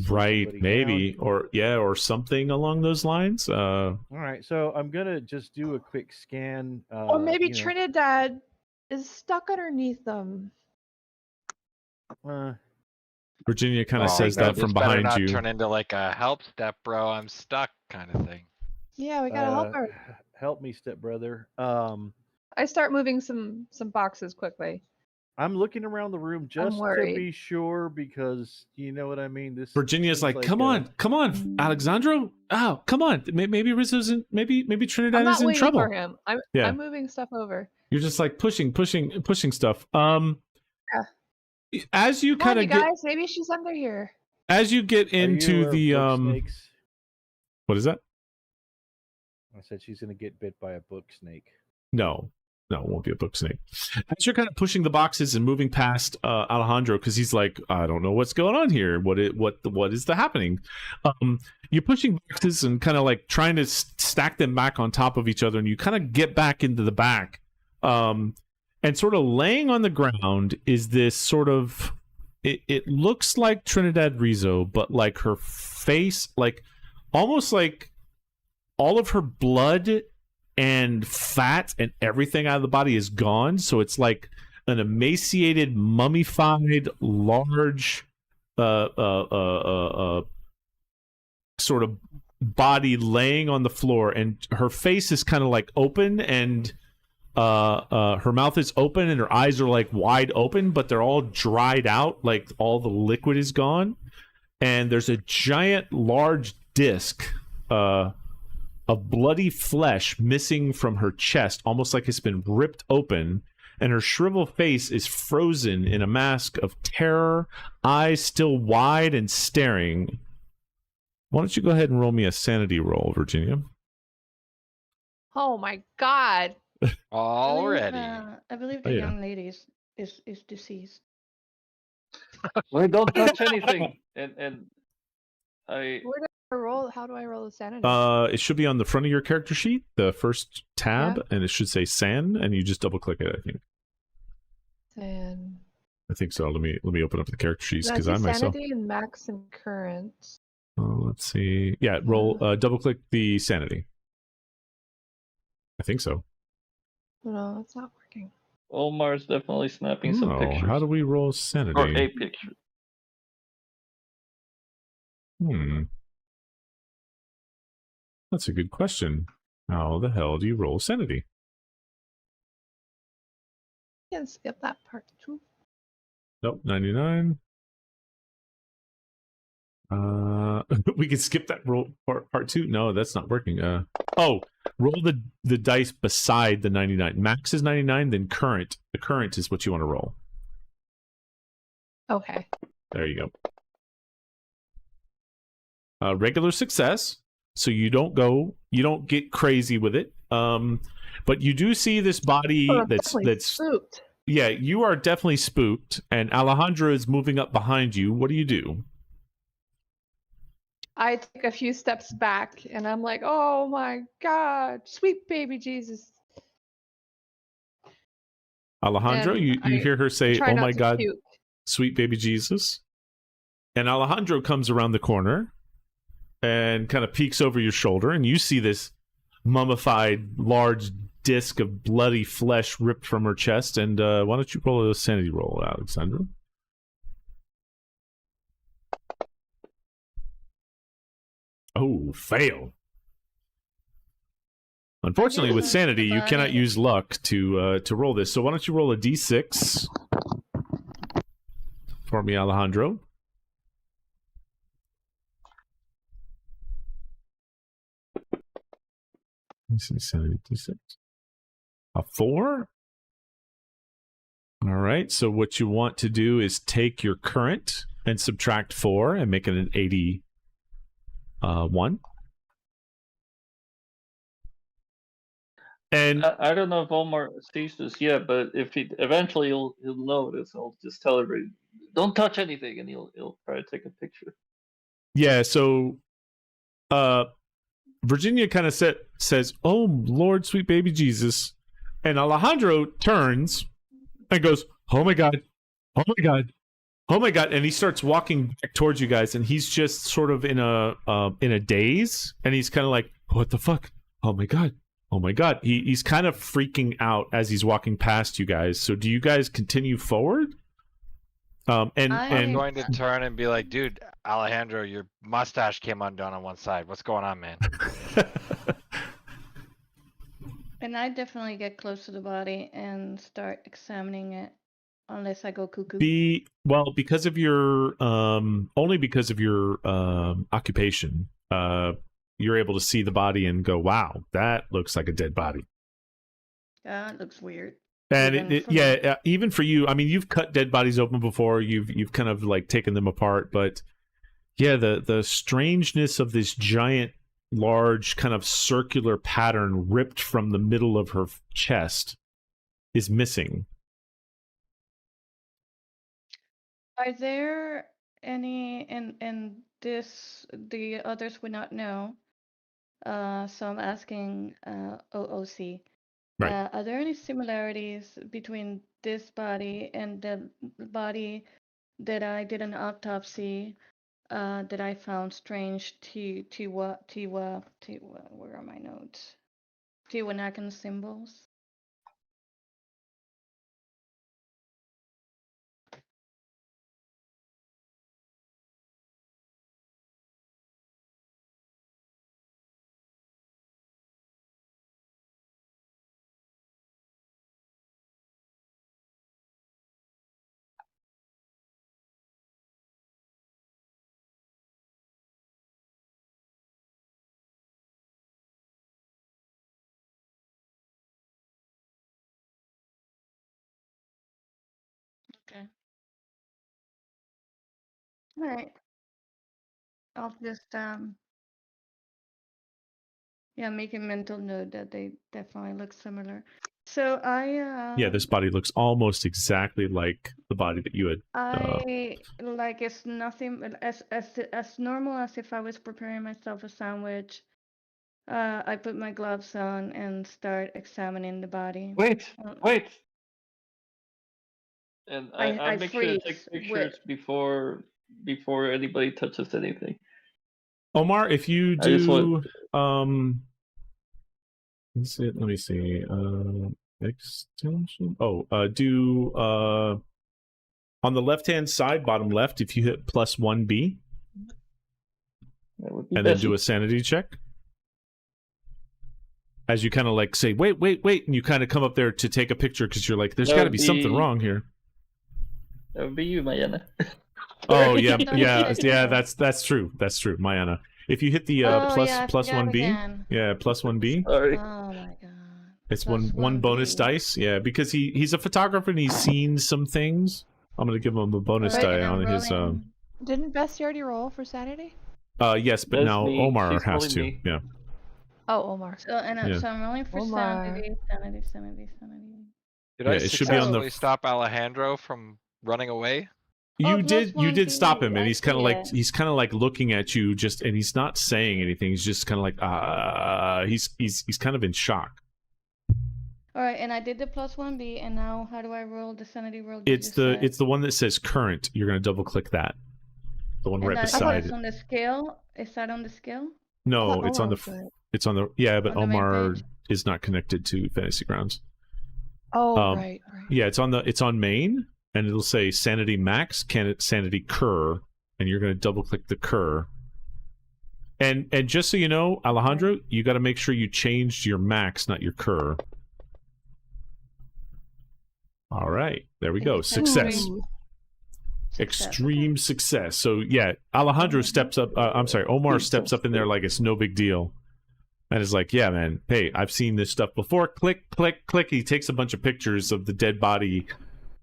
maybe down. or something along those lines. All right, so I'm gonna just do a quick scan. Or maybe Trinidad is stuck underneath them. Virginia kind of says that from behind you. Turn into like a help step, bro. I'm stuck kind of thing. Yeah, we gotta help her. Help me, stepbrother. I start moving some boxes quickly. I'm looking around the room just to be sure, because you know what I mean. This Virginia's like, come on, Alexandro. Oh, come on. Maybe Rizzo's in. Maybe Trinidad is in trouble. I'm not waiting for him. I'm moving stuff over. You're just like pushing stuff. As you kind of guys, maybe she's under here. As you get into the snakes? What is that? I said she's gonna get bit by a book snake. No, No, it won't be a book snake. As you're kind of pushing the boxes and moving past Alejandro, because he's like, I don't know what's going on here. What is happening? You're pushing boxes and kind of like trying to stack them back on top of each other, and you kind of get back into the back. And sort of laying on the ground is this sort of... It looks like Trinidad Rizzo, but like her face, like almost like all of her blood and fat and everything out of the body is gone. So it's like an emaciated, mummified, large, sort of body laying on the floor, and her face is kind of like open, and her mouth is open, and her eyes are like wide open, but they're all dried out, like all the liquid is gone. And there's a giant, large disc of bloody flesh missing from her chest, almost like it's been ripped open. And her shriveled face is frozen in a mask of terror, eyes still wide and staring. Why don't you go ahead and roll me a sanity roll, Virginia? Oh my god. Already. I believe the young lady is deceased. Well, don't touch anything. And I. Where do I roll? How do I roll the sanity? It should be on the front of your character sheet, the first tab, and it should say San, and you just double click it, I think. San. I think so. Let me open up the character sheets because I myself. Sanity and max and current. Let's see. Yeah, roll. Double click the sanity. I think so. No, it's not working. Omar's definitely snapping some pictures. How do we roll sanity? Or a picture. That's a good question. How the hell do you roll sanity? You can skip that part too. Nope, 99. We can skip that roll part 2. No, that's not working. Roll the dice beside the 99. Max is 99, then current. The current is what you want to roll. Okay. There you go. Regular success. So you don't get crazy with it. But you do see this body that's spooked. Yeah, you are definitely spooked, and Alejandra is moving up behind you. What do you do? I take a few steps back, and I'm like, oh my god, sweet baby Jesus. Alejandro, you hear her say, oh my god, puke. Sweet baby Jesus. And Alejandro comes around the corner and kind of peeks over your shoulder, and you see this mummified large disc of bloody flesh ripped from her chest. And why don't you roll a sanity roll, Alexandra? Oh, fail. Unfortunately, with sanity, you cannot use luck to roll this. So why don't you roll a d6 for me, Alejandro? Let's see, sanity d6. A 4? All right, so what you want to do is take your current and subtract 4 and make it an 81. And I don't know if Omar sees this yet, but if he eventually he'll notice. I'll just tell everybody, don't touch anything, and he'll try to take a picture. Yeah. So, Virginia kind of says, "Oh Lord, sweet baby Jesus," and Alejandro turns and goes, "Oh my God, oh my God, oh my God!" And he starts walking back towards you guys, and he's just sort of in a daze, and he's kind of like, "What the fuck? Oh my God." Oh my God, he's kind of freaking out as he's walking past you guys. So do you guys continue forward? I'm going to turn and be like, dude, Alejandro, your mustache came undone on one side. What's going on, man? And I definitely get close to the body and start examining it, unless I go cuckoo. Because of your only because of your occupation, you're able to see the body and go, wow, that looks like a dead body. That looks weird. And even for you, I mean, you've cut dead bodies open before. You've kind of like taken them apart, but yeah, the strangeness of this giant, large, kind of circular pattern ripped from the middle of her chest is missing. Are there any, and this, the others would not know, so I'm asking OOC. Right. Are there any similarities between this body and the body that I did an autopsy that I found strange to where are my notes? Tiwanakan symbols. Okay. All right. I'll just yeah, make a mental note that they definitely look similar. So Yeah, this body looks almost exactly like the body that you had. I like it's nothing as normal as if I was preparing myself a sandwich. I put my gloves on and start examining the body. Wait. And I I make sure to take freeze pictures before anybody touches anything. Omar, if you I just do, want- let me see, extension. Do on the left-hand side, bottom left, if you hit +1B, that would be and then Bessie. do a sanity check. As you kind of like say, wait, and you kind of come up there to take a picture because you're like, there's That got to would be something be- wrong here. That would be you, Mayana. Oh yeah, Don't yeah, forget yeah. that. That's true, Mayana. If you hit the Oh, plus yeah, I plus forgot 1B, again. yeah, +1B. Sorry. Oh my god. It's Plus one bonus 1B. dice, yeah, because he's a photographer and he's seen some things. I'm gonna give him a bonus Alright, die and I'm on his. rolling. Didn't Bessie already roll for sanity? Yes, but That's now me. Omar She's has rolling to. me. Yeah, Oh, Omar. So Yeah. so I'm rolling for Omar. sanity. Did Yeah, I it should be on the successfully stop Alejandro from running away? Oh, you plus did stop 1B, him, and I he's kind of see like it. looking at you, just, and he's not saying anything. He's just kind of like he's kind of in shock. Alright, and I did the plus 1B, and now how do I roll the sanity roll? you It's just the said? it's the one that says current. You're gonna double click that. The one And right that beside is it. on the scale? Is that on the scale? No, it's on the Omar's right. it's on the yeah, but On the main Omar page? is not connected to Fantasy Grounds. Oh, right. Yeah, it's on main, and it'll say sanity max, sanity cur, and you're going to double click the cur. And just so you know, Alejandro, you got to make sure you changed your max, not your cur. All right, there we go. Success. Ooh. Extreme success. So yeah, Alejandro steps up. Omar steps up in there like it's no big deal, and is like, "Yeah, man. Hey, I've seen this stuff before." Click, click, click. He takes a bunch of pictures of the dead body.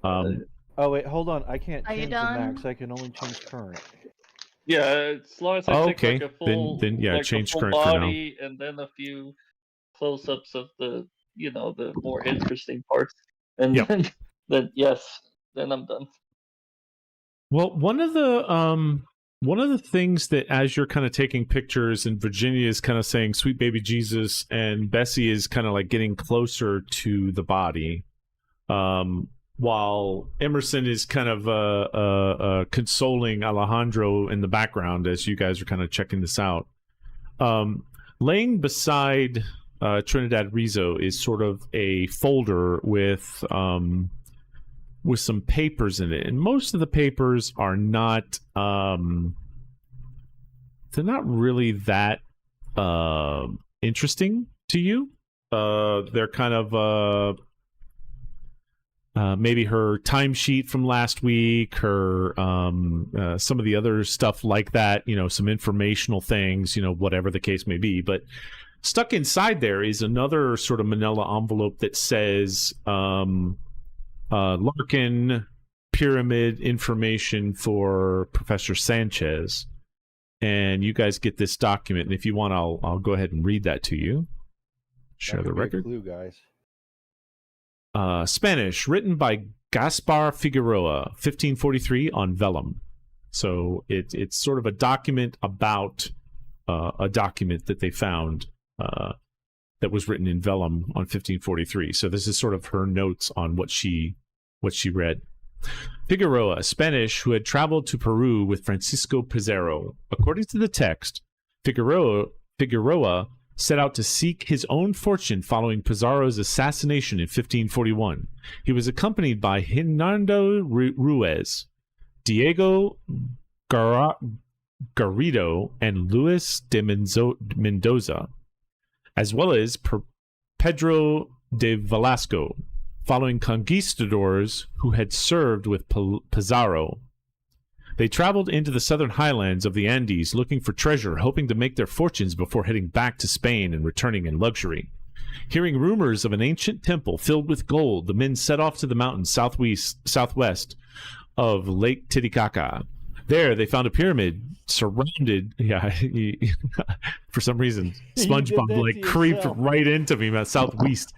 Oh wait, hold on. I can't Are you change the done? max. I can only change current. Yeah, as long as I take Okay, like a full, then yeah, like change a full current for now. body, and then a few close-ups of the more interesting parts, and Yep. then yes, then I'm done. Well, one of the things that, as you're kind of taking pictures, and Virginia is kind of saying "Sweet baby Jesus," and Bessie is kind of like getting closer to the body, while Emerson is kind of consoling Alejandro in the background as you guys are kind of checking this out. Laying beside Trinidad Rizzo is sort of a folder with some papers in it, and most of the papers are not they're not really that interesting to you. They're kind of maybe her timesheet from last week, her some of the other stuff like that, some informational things, whatever the case may be. But stuck inside there is another sort of manila envelope that says Larkin pyramid information for Professor Sanchez, and you guys get this document. And if you want, I'll go ahead and read that to you. Share That the could be a record. clue, guys. Spanish, written by Gaspar Figueroa, 1543, on vellum. So it's sort of a document about a document that they found that was written in vellum on 1543. So this is sort of her notes on what she read. Figueroa, Spanish, who had traveled to Peru with Francisco Pizarro. According to the text, Figueroa set out to seek his own fortune following Pizarro's assassination in 1541. He was accompanied by Hernando Ruiz, Diego Garrido, and Luis de Mendoza, as well as Pedro de Velasco, following conquistadors who had served with Pizarro. They traveled into the southern highlands of the Andes looking for treasure, hoping to make their fortunes before heading back to Spain and returning in luxury. Hearing rumors of an ancient temple filled with gold, the men set off to the mountains southwest of Lake Titicaca. There, they found a pyramid surrounded. Yeah, for some reason, SpongeBob creeped right into me at southwest.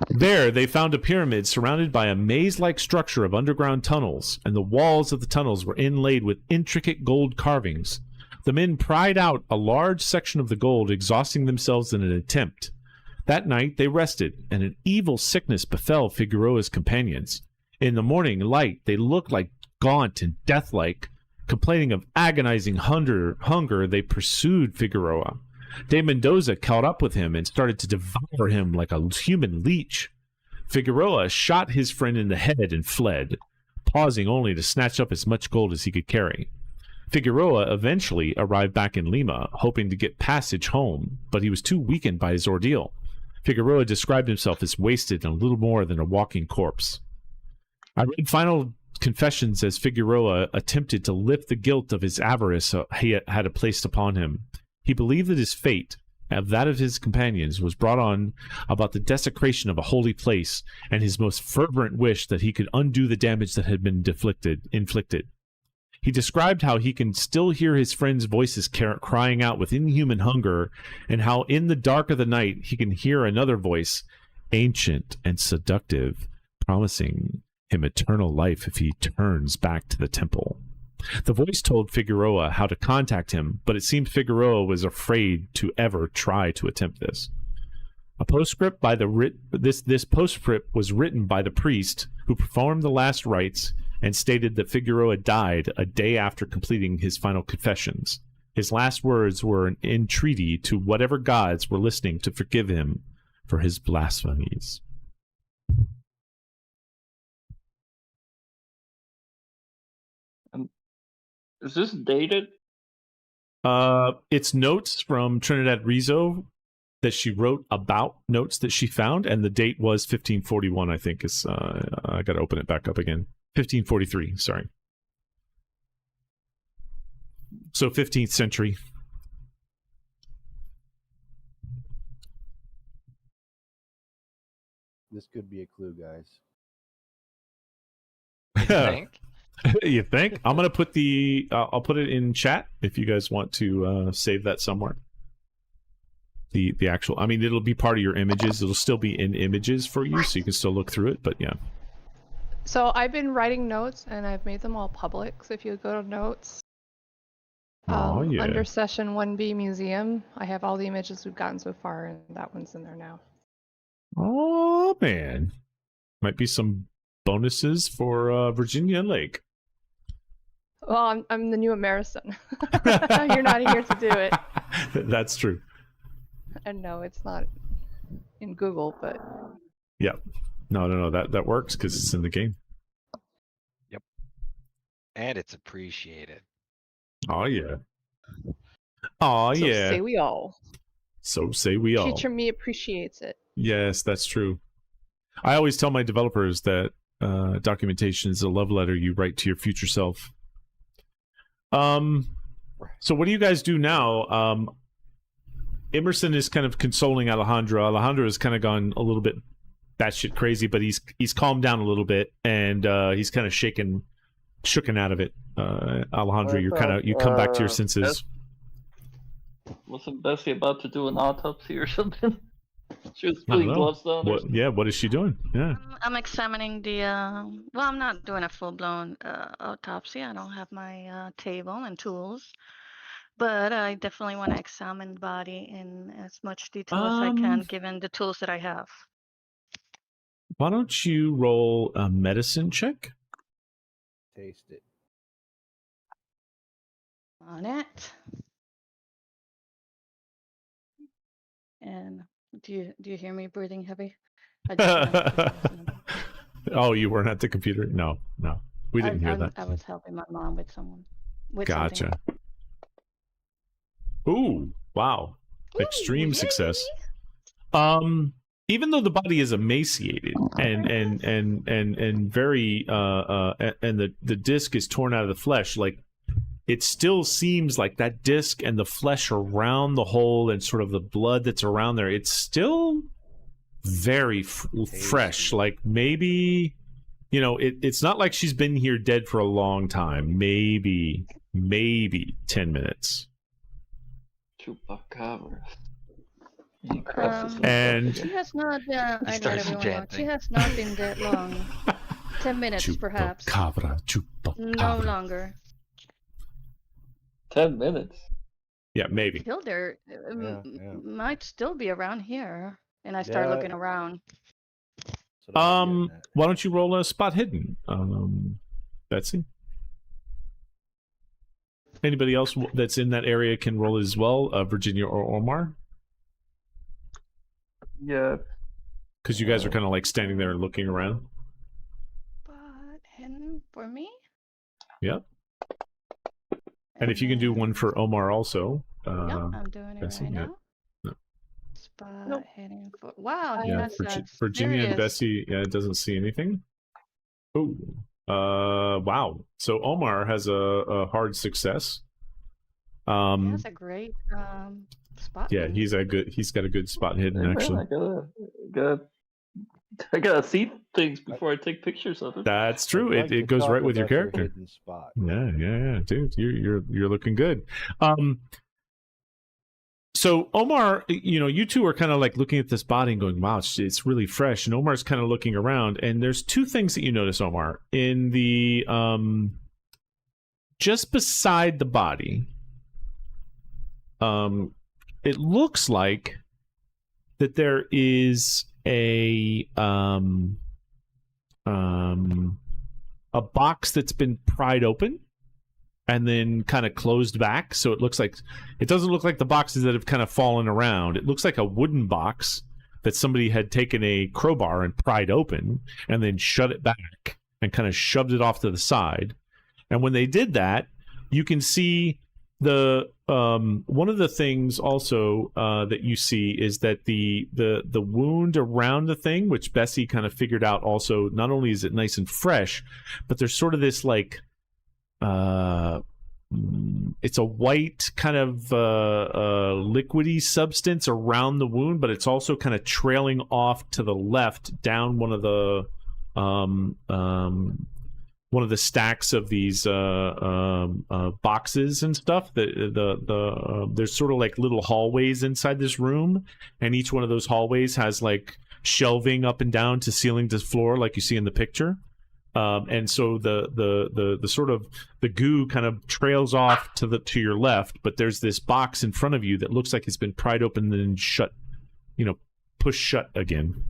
There, they found a pyramid surrounded by a maze-like structure of underground tunnels, and the walls of the tunnels were inlaid with intricate gold carvings. The men pried out a large section of the gold, exhausting themselves in an attempt. That night, they rested, and an evil sickness befell Figueroa's companions. In the morning light, they looked like gaunt and death-like. Complaining of agonizing hunger, they pursued Figueroa. De Mendoza caught up with him and started to devour him like a human leech. Figueroa shot his friend in the head and fled, pausing only to snatch up as much gold as he could carry. Figueroa eventually arrived back in Lima, hoping to get passage home, but he was too weakened by his ordeal. Figueroa described himself as wasted and little more than a walking corpse. I read final confessions as Figueroa attempted to lift the guilt of his avarice he had placed upon him. He believed that his fate, and that of his companions, was brought on about the desecration of a holy place, and his most fervent wish that he could undo the damage that had been inflicted. He described how he can still hear his friends' voices crying out with inhuman hunger, and how in the dark of the night he can hear another voice, ancient and seductive, promising him eternal life if he turns back to the temple. The voice told Figueroa how to contact him, but it seemed Figueroa was afraid to ever try to attempt this. A postscript by this postscript was written by the priest who performed the last rites and stated that Figueroa died a day after completing his final confessions. His last words were an entreaty to whatever gods were listening to forgive him for his blasphemies. Is this dated? It's notes from Trinidad Rizzo that she wrote about notes that she found, and the date was 1541, I think. I got to open it back up again. 1543, sorry. So 15th century. This could be a clue, guys. You think? You think? I'm gonna put I'll put it in chat if you guys want to save that somewhere. The actual, I mean, it'll be part of your images. It'll still be in images for you, so you can still look through it. But yeah. So I've been writing notes, and I've made them all public. So if you go to notes, yeah. under session 1B museum, I have all the images we've gotten so far, and that one's in there now. Oh man, might be some bonuses for Virginia Lake. Well, I'm the new American. You're not here to do it. That's true. And no, it's not in Google, but yeah, no, that works because it's in the game. Yep, and it's appreciated. Oh yeah. Oh so yeah. say we all. So say we all. Future me appreciates it. Yes, that's true. I always tell my developers that documentation is a love letter you write to your future self. So what do you guys do now? Emerson is kind of consoling Alejandro. Alejandro has kind of gone a little bit batshit crazy, but he's calmed down a little bit, and he's kind of shooken out of it. Alejandro, you come back to your senses. Wasn't Bessie about to do an autopsy or something? She was I don't putting know. gloves on. or What is she doing? Yeah. I'm examining the. Well, I'm not doing a full-blown autopsy. I don't have my table and tools, but I definitely want to examine the body in as much detail as I can, given the tools that I have. Why don't you roll a medicine check? Taste it. On it. And do you hear me breathing heavy? I just wanted to listen. Oh, you weren't at the computer? No, we didn't hear that. I was helping my mom with someone. With Gotcha. Ooh, wow. Extreme yay. success. Even though the body is emaciated and very and the disc is torn out of the flesh, like it still seems like that disc and the flesh around the hole and sort of the blood that's around there, it's still very fresh. Like maybe, you know, it's not like she's been here dead for a long time. Maybe 10 minutes. Chupacabra. And she has not. I let starts everyone know. chanting. She has not been that long. 10 minutes, perhaps. Chupacabra. No longer. 10 minutes. Yeah, maybe. Still there. Yeah. Might still be around here. And I start Yeah. looking around. So that's what I'm getting at. Why don't you roll a spot hidden, Betsy? Anybody else that's in that area can roll as well, Virginia or Omar? Yeah. Because you guys are kind of like standing there and looking around. But hidden for me? Yep. And if you can do one for Omar also. Yeah, I'm doing it Betsy, right yeah. now. No. Spot Nope. hidden for. Wow, Yeah, that's Virginia there it and is. Bessie, yeah, it doesn't see anything. Oh, wow. So Omar has a hard success. That's a great spot. Yeah, hidden. he's got a good spot hidden Hey, man, actually. I gotta see things before I take pictures of it. That's true. I'd like It to goes talk right with your about character. hidden spot. Yeah, dude, you're looking good. So Omar, you two are kind of like looking at this body and going, "Wow, it's really fresh." And Omar's kind of looking around, and there's two things that you notice, Omar, in the just beside the body. It looks like that there is a box that's been pried open and then kind of closed back. So it doesn't look like the boxes that have kind of fallen around. It looks like a wooden box that somebody had taken a crowbar and pried open and then shut it back and kind of shoved it off to the side. And when they did that, you can see the one of the things also that you see is that the wound around the thing, which Bessie kind of figured out also, not only is it nice and fresh, but there's sort of this like it's a white kind of liquidy substance around the wound, but it's also kind of trailing off to the left down one of the stacks of these boxes and stuff. There's sort of like little hallways inside this room, and each one of those hallways has like shelving up and down to ceiling to floor, like you see in the picture. And so the sort of the goo kind of trails off to your left, but there's this box in front of you that looks like it's been pried open and then shut, pushed shut again.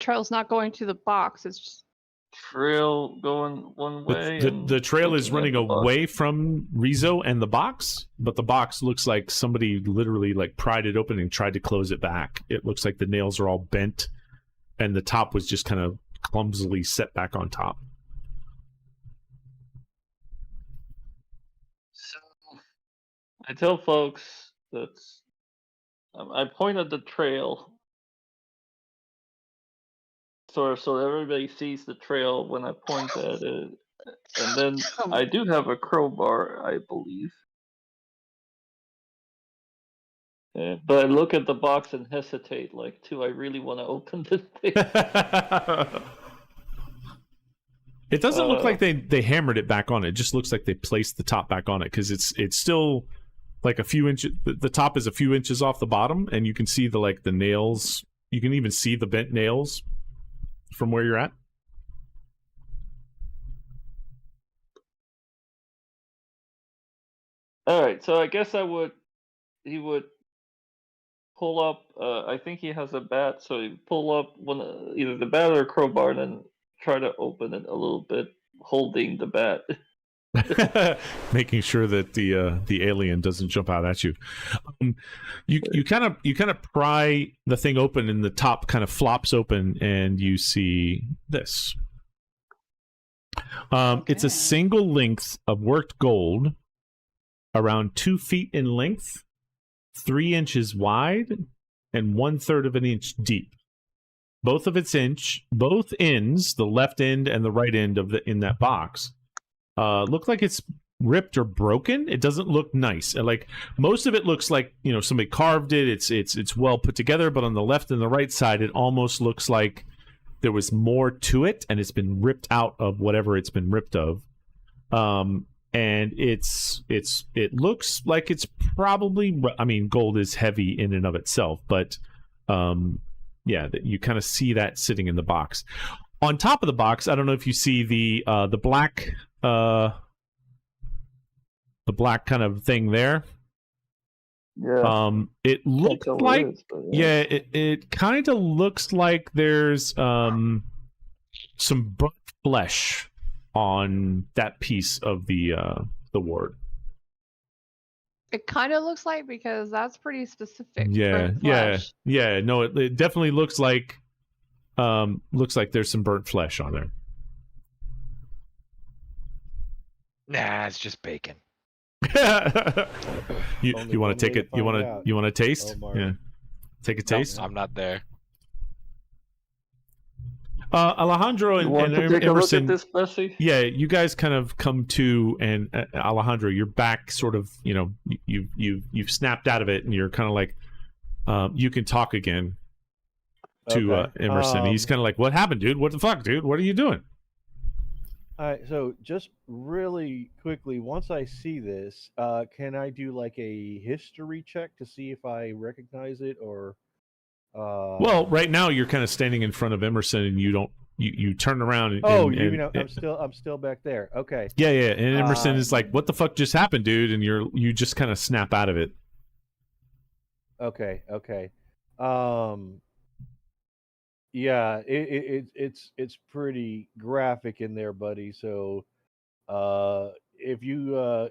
Trail's not going to the box. It's just Trail going one way. The trail is running looking at the box. away from Rizzo and the box, but the box looks like somebody literally like pried it open and tried to close it back. It looks like the nails are all bent, and the top was just kind of clumsily set back on top. So I tell folks that I point at the trail. So everybody sees the trail when I point at it. And then I do have a crowbar, I believe. But I look at the box and hesitate, like, do I really want to open this thing? It doesn't look like they hammered it back on. It just looks like they placed the top back on it, because it's still like a few inches. The top is a few inches off the bottom, and you can see the nails. You can even see the bent nails from where you're at. All right, so I guess he would pull up. I think he has a bat, so he pull up either the bat or a crowbar, and then try to open it a little bit, holding the bat. Making sure that the alien doesn't jump out at you. You kind of pry the thing open, and the top kind of flops open, and you see this. It's a single length of worked gold, around 2 feet in length, 3 inches wide, and 1/3 of an inch deep. Both ends, the left end and the right end in that box, look like it's ripped or broken. It doesn't look nice. Like most of it looks like somebody carved it. It's well put together, but on the left and the right side, it almost looks like there was more to it, and it's been ripped out of whatever it's been ripped of. And it looks like it's probably. I mean, gold is heavy in and of itself, but you kind of see that sitting in the box. On top of the box, I don't know if you see the black kind of thing there. Yeah. It looks like it kind of looks like there's some burnt flesh on that piece of the ward. It kind of looks like, because that's pretty specific. Yeah, burnt flesh. yeah. No, it definitely looks like there's some burnt flesh on there. Nah, it's just bacon. you want to take it? You want to taste? Omar. Yeah, take a taste. No, I'm not there. Alejandro You want and to take a look Emerson. at this, Bessie? Yeah, you guys kind of come to, and Alejandro, you're back. Sort of, you've snapped out of it, and you're kind of like, you can talk again to Okay. Emerson. He's kind of like, "What happened, dude? What the fuck, dude? What are you doing?" All right, so just really quickly, once I see this, can I do like a history check to see if I recognize it, or? Well, right now you're kind of standing in front of Emerson, and you turn around. And, Oh, and, I'm still back there. Okay. Yeah. And Emerson is like, "What the fuck just happened, dude?" And you just kind of snap out of it. Okay. Yeah, it's pretty graphic in there, buddy. So, if you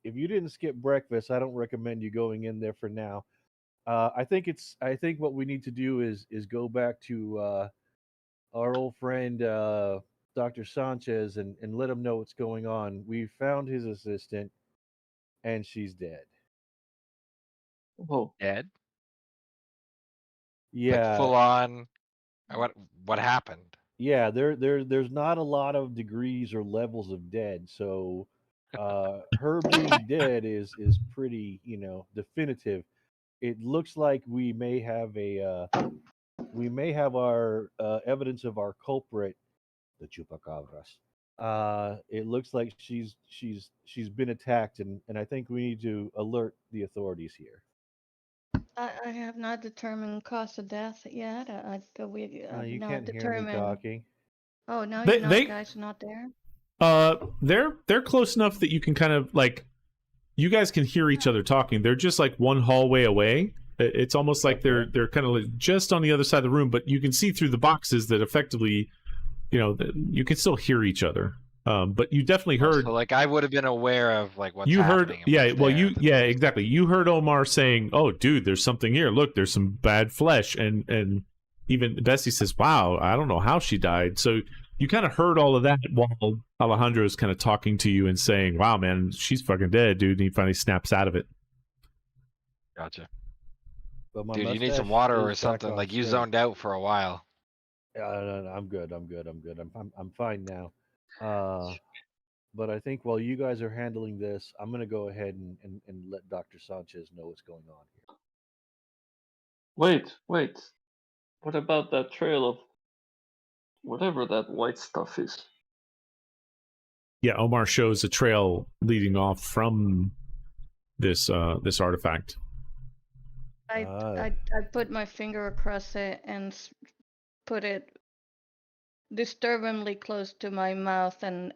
didn't skip breakfast, I don't recommend you going in there for now. I think what we need to do is go back to our old friend Dr. Sanchez and let him know what's going on. We found his assistant, and she's dead. Oh, Dead? Yeah. Like full on. What happened? Yeah, there's not a lot of degrees or levels of dead, so her being dead is pretty, definitive. It looks like we may have our evidence of our culprit, the chupacabras. It looks like she's been attacked, and I think we need to alert the authorities here. I have not determined cause of death yet. We have You not can't hear me determined. talking. Oh no, They- you're not, they- guys are not there. They're close enough that you can kind of like, you guys can hear each other talking. They're just like one hallway away. It's almost like they're kind of like just on the other side of the room, but you can see through the boxes that effectively, you can still hear each other. But you definitely heard. So like I would have been aware of like what's You heard, happening. yeah. Well, exactly. You heard Omar saying, "Oh, dude, there's something here. Look, there's some bad flesh," and even Bessie says, "Wow, I don't know how she died." So you kind of heard all of that while Alejandro is kind of talking to you and saying, "Wow, man, she's fucking dead, dude." And he finally snaps out of it. Gotcha. But my Dude, you need mustache some water or is back something. on Like you straight. zoned out for a while. No, I'm good. I'm fine now. But I think while you guys are handling this, I'm gonna go ahead and let Dr. Sanchez know what's going on here. wait. What about that trail of whatever that white stuff is? Yeah, Omar shows a trail leading off from this artifact. I put my finger across it and put it disturbingly close to my mouth and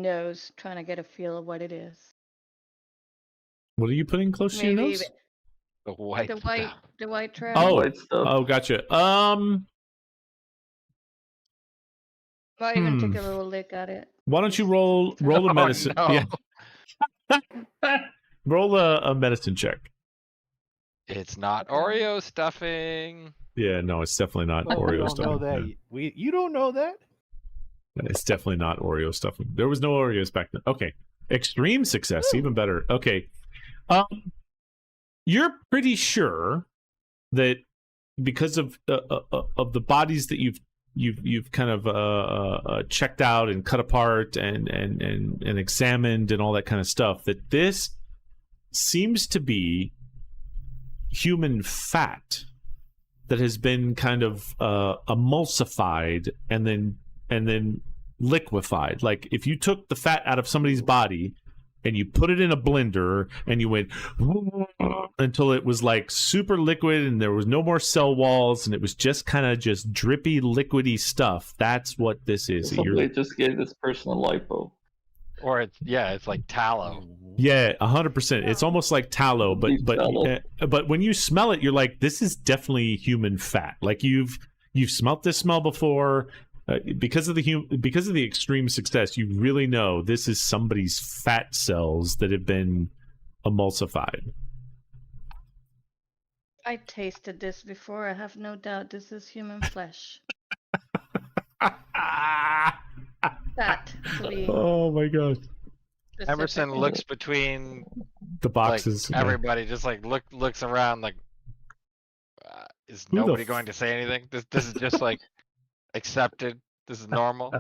nose, trying to get a feel of what it is. What are you putting close to your Maybe nose? The white. the white trash. Oh, White stuff. oh, gotcha. Might even take a little lick at it. Why don't you roll a medicine? Oh, no. Yeah. Roll a medicine check. It's not Oreo stuffing. Yeah, no, it's definitely not Oh, Oreo you don't stuff. know that. Yeah. You don't know that? It's definitely not Oreo stuffing. There was no Oreos back then. Okay. Extreme success, even better. Okay. You're pretty sure that because of the bodies that you've kind of checked out and cut apart and examined and all that kind of stuff, that this seems to be human fat that has been kind of emulsified and then liquefied. Like if you took the fat out of somebody's body and you put it in a blender and you went until it was like super liquid and there was no more cell walls and it was just kind of just drippy, liquidy stuff. That's what this is. Somebody just gave this person a lipo. Or it's like tallow. Yeah, 100%. It's almost like tallow, but when you smell it, you're like, this is definitely human fat. Like you've smelt this smell before. Because of the extreme success, you really know this is somebody's fat cells that have been emulsified. I tasted this before. I have no doubt this is human flesh. That to be Oh my god! specific. Emerson looks between The boxes. like, everybody, just like looks around like, is Who the nobody f- going to say anything? This is just like accepted. This is normal.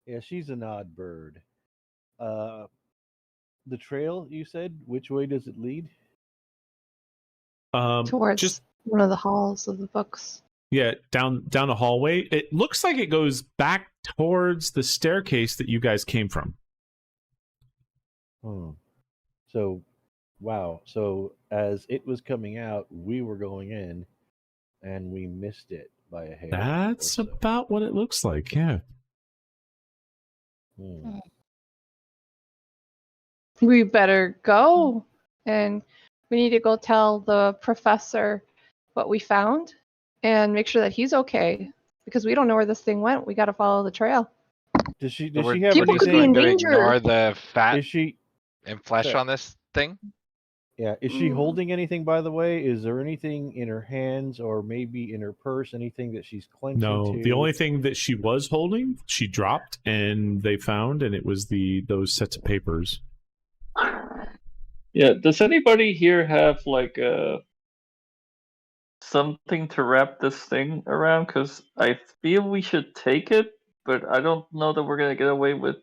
Yeah, she's an odd bird. The trail you said, which way does it lead? Towards just one of the halls of the books. yeah, down a hallway. It looks like it goes back towards the staircase that you guys came from. So, wow. So as it was coming out, we were going in, and we missed it by a hair. That's or so. about what it looks like. Yeah. We better go, and we need to go tell the professor what we found and make sure that he's okay, because we don't know where this thing went. We got to follow the trail. Does she So have People could be anything? in to danger. ignore the fat Is she? and flesh Sorry. on this thing? Yeah. Is she holding anything? By the way, is there anything in her hands or maybe in her purse? Anything that she's clenching No, to? the only thing that she was holding, she dropped, and they found, and it was those sets of papers. Yeah, does anybody here have like something to wrap this thing around? Because I feel we should take it, but I don't know that we're gonna get away with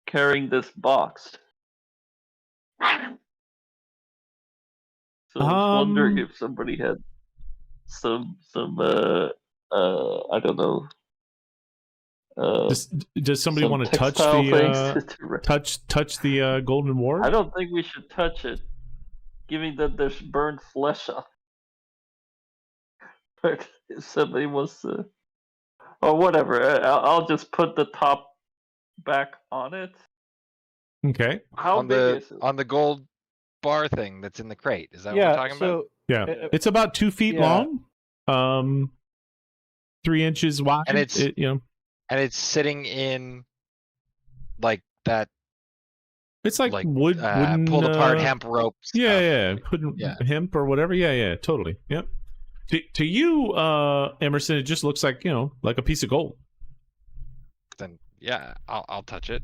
carrying this box. So I was wondering if somebody had some I don't know. Does somebody some want to touch textile the things to wrap- touch the golden ward? I don't think we should touch it, given that there's burned flesh on it. But if somebody wants to, or whatever, I'll just put the top back on it. Okay. How on big the is it? on the gold bar thing that's in the crate. Is that what we're talking about? Yeah, it's about 2 feet yeah. long, 3 inches wide, And it's- and And it's sitting in like that, it's like like wooden pulled apart hemp rope. Yeah, stuff. putting Yeah. hemp or whatever. Yeah, totally. Yep. To you, Emerson, it just looks like like a piece of gold. Then yeah, I'll touch it.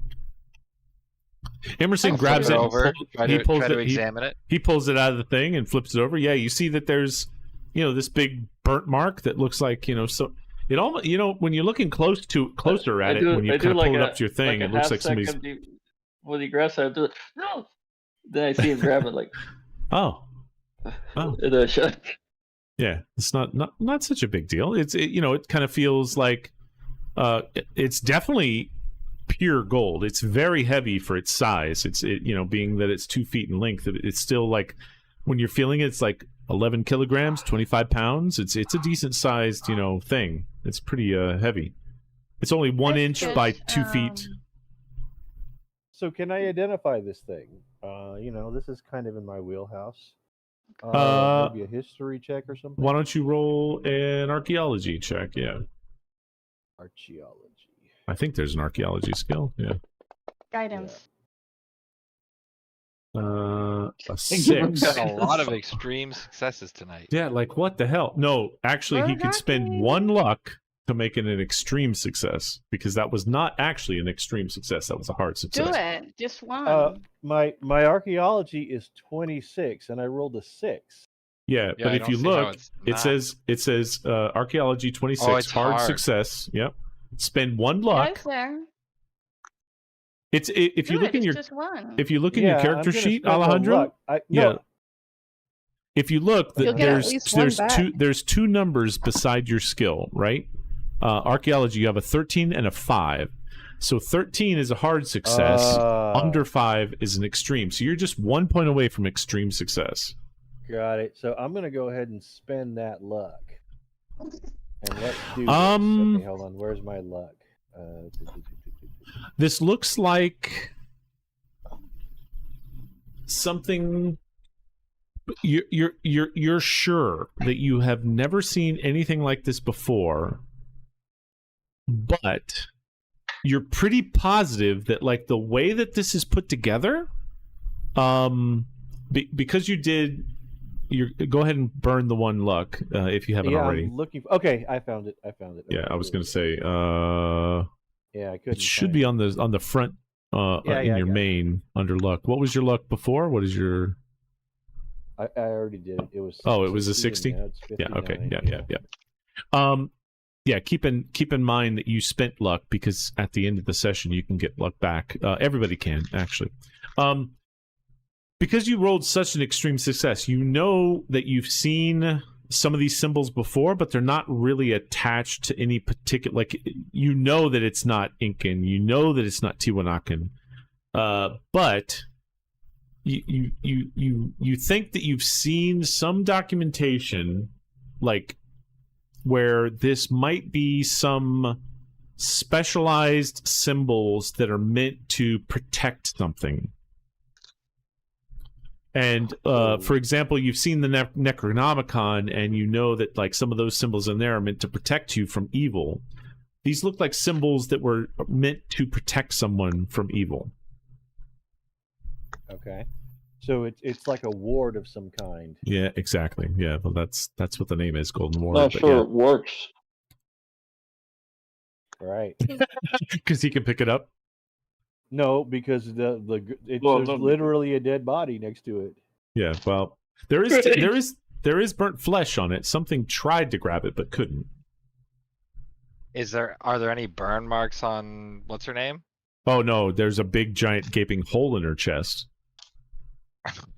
Emerson I'll grabs flip it. over. Try to it. examine it. He pulls it out of the thing and flips it over. Yeah, you see that there's, this big burnt mark that looks like, so it almost, when you're looking closer at it, when you kind of pull it up to your thing, it looks like somebody's. When he grabs it, I do it. No. Then I see him grab it like. Oh. And I shut. Yeah, it's not such a big deal. It kind of feels like, it's definitely pure gold. It's very heavy for its size. Being that it's 2 feet in length, it's still like when you're feeling it, it's like 11 kilograms, 25 pounds. It's a decent sized, thing. It's pretty heavy. It's only 1 That's inch good, by 2 feet. So can I identify this thing? This is kind of in my wheelhouse. Maybe a history check or something. Why don't you roll an archaeology check? Yeah, Archaeology. I think there's an archaeology skill. Yeah. Guidance. A Give him 6. Got a lot of extreme successes tonight. Yeah, like what the hell? No, actually, he could spend Lucky. 1 luck to make it an extreme success, because that was not actually an extreme success. That was a hard success. Do it. Just one. My archaeology is 26, and I rolled a 6. Yeah, Yeah, but I if don't you see how look, it's it says archaeology 26, Oh, it's hard. success. Yep. Spend 1 luck. Guys there. If you Do look it. in your It's just one. if you look in your character I'm gonna sheet, spend one Alejandro. luck. Yeah. If you look, You'll get at least one there's 2 numbers beside your skill, right? Archaeology, you have a 13 and a 5. So 13 is a hard success. Under 5 is an extreme. So you're just 1 point away from extreme success. Got it. So I'm gonna go ahead and spend that luck. And let's do this. Okay, hold on. Where's my luck? This looks like something. You're sure that you have never seen anything like this before, but you're pretty positive that like the way that this is put together, because you did. Go ahead and burn the 1 luck if you haven't already. I'm looking. Okay, I found it. Yeah, I was going to say. Yeah, I couldn't. It should be on the front in your main under luck. What was your luck before? What is your? I already did it. It was. Oh, it was a 60. Yeah. Okay. Yeah. Keep in mind that you spent luck, because at the end of the session you can get luck back. Everybody can actually. Because you rolled such an extreme success, you know that you've seen some of these symbols before, but they're not really attached to any particular. Like, you know that it's not Incan, you know that it's not Tiwanakan, but you think that you've seen some documentation, like where this might be some specialized symbols that are meant to protect something. And for example, you've seen the Necronomicon, and you know that like some of those symbols in there are meant to protect you from evil. These look like symbols that were meant to protect someone from evil. Okay, so it's like a ward of some kind. Yeah, exactly. Yeah, well, that's what the name is, Golden Ward. Not sure it works. Right. Because he can pick it up. No, because there's literally a dead body next to it. Yeah, well, there is burnt flesh on it. Something tried to grab it but couldn't. Are there any burn marks on what's her name? Oh no, there's a big giant gaping hole in her chest.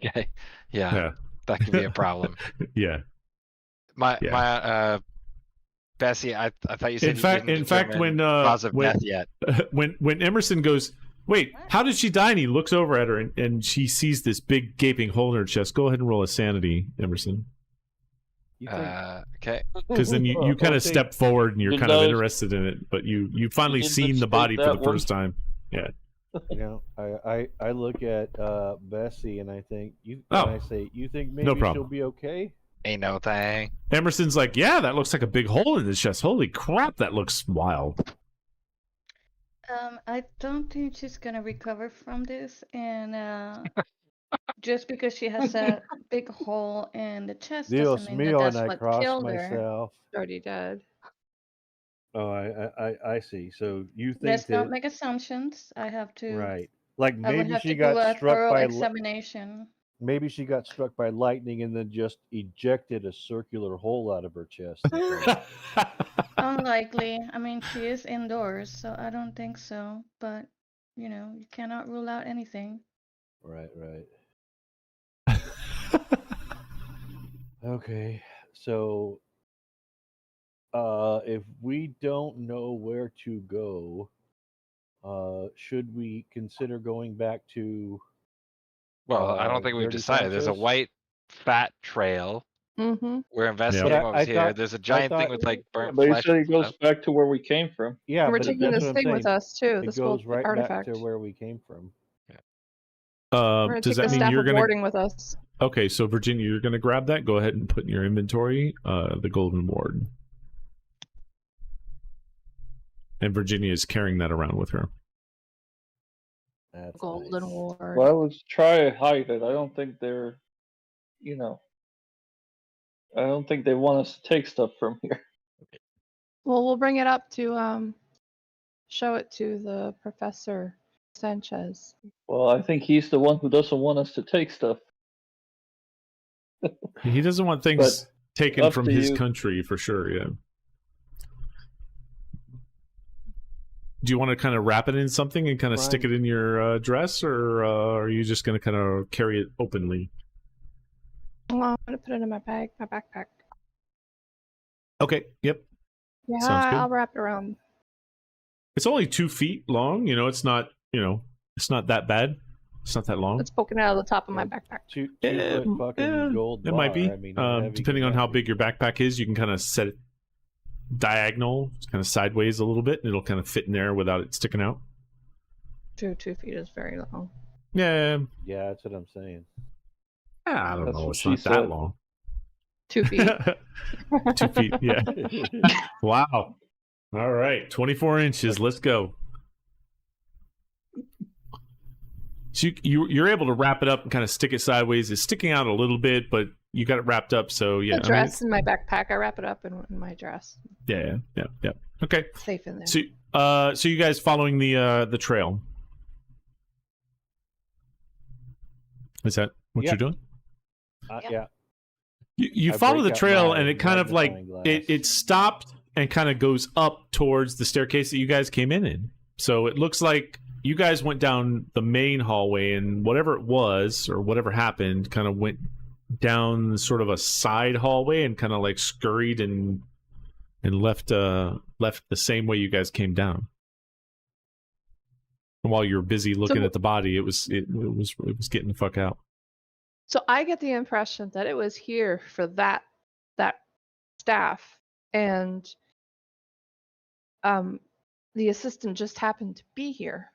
Okay. Yeah. That could be a problem. Yeah. My Bessie, I thought you said in fact when cause of death yet. When Emerson goes, wait, how did she die? And he looks over at her and she sees this big gaping hole in her chest. Go ahead and roll a sanity, Emerson. Okay. Because then you kind of step forward and you're kind of interested in it, but you finally seen the body for the first time. Yeah. You know, I look at Bessie and I think I say, you think maybe No problem. she'll be okay? Ain't no thing. Emerson's like, yeah, that looks like a big hole in his chest. Holy crap, that looks wild. I don't think she's gonna recover from this, and just because she has a big hole in the chest Dios doesn't mean mío, that and that's I what cross killed her. myself. Already dead. Oh, I see. So you think Let's that not make assumptions. I have to. right? Like I would maybe have she to do got a struck thorough by examination. maybe she got struck by lightning and then just ejected a circular hole out of her chest. Unlikely. I mean, she is indoors, so I don't think so. But you cannot rule out anything. Right. Okay, so if we don't know where to go, should we consider going back to? Well, I don't think we've Dirty decided. There's a Sanchez? white fat trail. Mm-hmm. We're investigating But what I was here. thought- There's a giant thing thought- with like burnt But he flesh. said he and goes stuff. back to where we came from. Yeah, We're but taking that's this what I'm thing saying. with us too. It This goes gold right artifact. back to where we came from. We're gonna Does take the that mean staff you're of gonna? warding with us. Okay, so Virginia, you're gonna grab that. Go ahead and put in your inventory the golden ward. And Virginia is carrying that around with her. That's Golden nice. ward. Well, I would try to hide it. I don't think they're, I don't think they want us to take stuff from here. Well, we'll bring it up to show it to the Professor Sanchez. Well, I think he's the one who doesn't want us to take stuff. He doesn't want things taken up from to his you. country for sure. Yeah. Do you want to kind of wrap it in something and kind of stick it in your dress, or are you just going to kind of carry it openly? Well, I'm gonna put it in my bag, my backpack. Okay. Yep. Yeah, Sounds good. I'll wrap it around. It's only 2 feet long. It's not. It's not that bad. It's not that long. It's poking out of the top of my backpack. Two Yeah, foot fucking yeah, gold It bar. might be. I mean, how heavy Depending can on that how be? big your backpack is, you can kind of set it diagonal, kind of sideways a little bit, and it'll kind of fit in there without it sticking out. 2 feet is very long. Yeah. Yeah, that's what I'm saying. I don't That's know. what It's she not that said. long. 2 feet. 2 feet. Yeah. Wow. All right. 24 inches. Let's go. So you're able to wrap it up and kind of stick it sideways. It's sticking out a little bit, but you got it wrapped up. So yeah. The dress in my backpack. I wrap it up in my dress. Yeah. Okay. Safe in there. So you guys following the trail? Is that what Yeah. you're doing? Yeah. You I follow break the out trail, my and it kind of like magnifying glass. it stopped and kind of goes up towards the staircase that you guys came in. So it looks like you guys went down the main hallway, and whatever it was or whatever happened kind of went down sort of a side hallway and kind of like scurried and left the same way you guys came down. And while you were busy looking at the body, it was getting the fuck out. So I get the impression that it was here for that staff, and the assistant just happened to be here.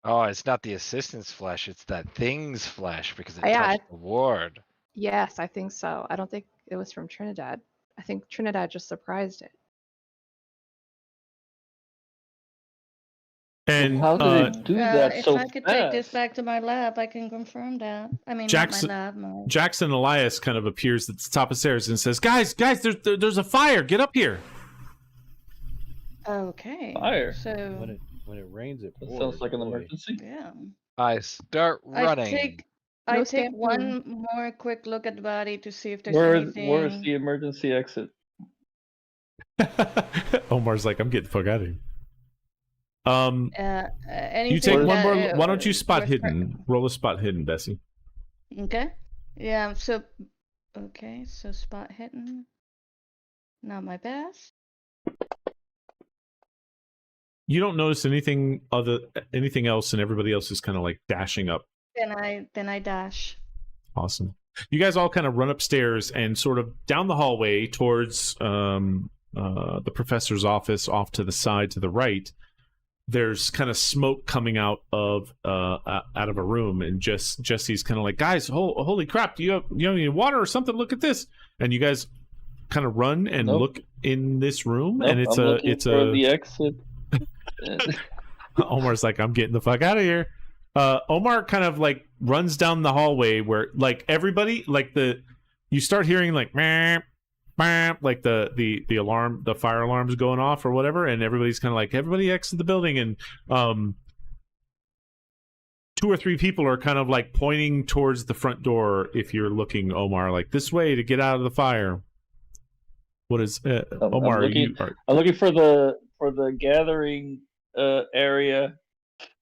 Oh, it's not the assistant's flesh; it's that thing's flesh because it Yeah, touched the ward. Yes, I think so. I don't think it was from Trinidad. I think Trinidad just surprised it. And How did they do that if so I could fast? take this back to my lab, I can confirm that. I mean, Jackson- not my lab. My... Jackson Elias kind of appears at the top of the stairs and says, "Guys, there's a fire. Get up here." Okay. Fire. So When it rains, it That pours. sounds like an boy. emergency. yeah, I start running. I No take stamping. one more quick look at the body to see if there's Where's anything. the emergency exit? Omar's like, "I'm getting the fuck out of here." Anything You take one that, more. Why don't you spot worth- hidden? Roll a spot hidden, Bessie. Okay. Yeah. So, okay. So spot hidden. Not my best. You don't notice anything else, and everybody else is kind of like dashing up. Then I dash. Awesome. You guys all kind of run upstairs and sort of down the hallway towards the professor's office, off to the side to the right. There's kind of smoke coming out of a room, and Jesse's kind of like, "Guys, holy crap! Do you have any water or something? Look at this!" And you guys kind of run and Nope. look in this room, Nope, and it's I'm a looking for the exit. Omar's like, "I'm getting the fuck out of here." Omar kind of like runs down the hallway where like everybody you start hearing like meh, meh, like the alarm, the fire alarm's going off or whatever, and everybody's kind of like, everybody exit the building, and 2 or 3 people are kind of like pointing towards the front door. If you're looking, Omar, like this way to get out of the fire. What is Omar? I'm looking for the gathering area.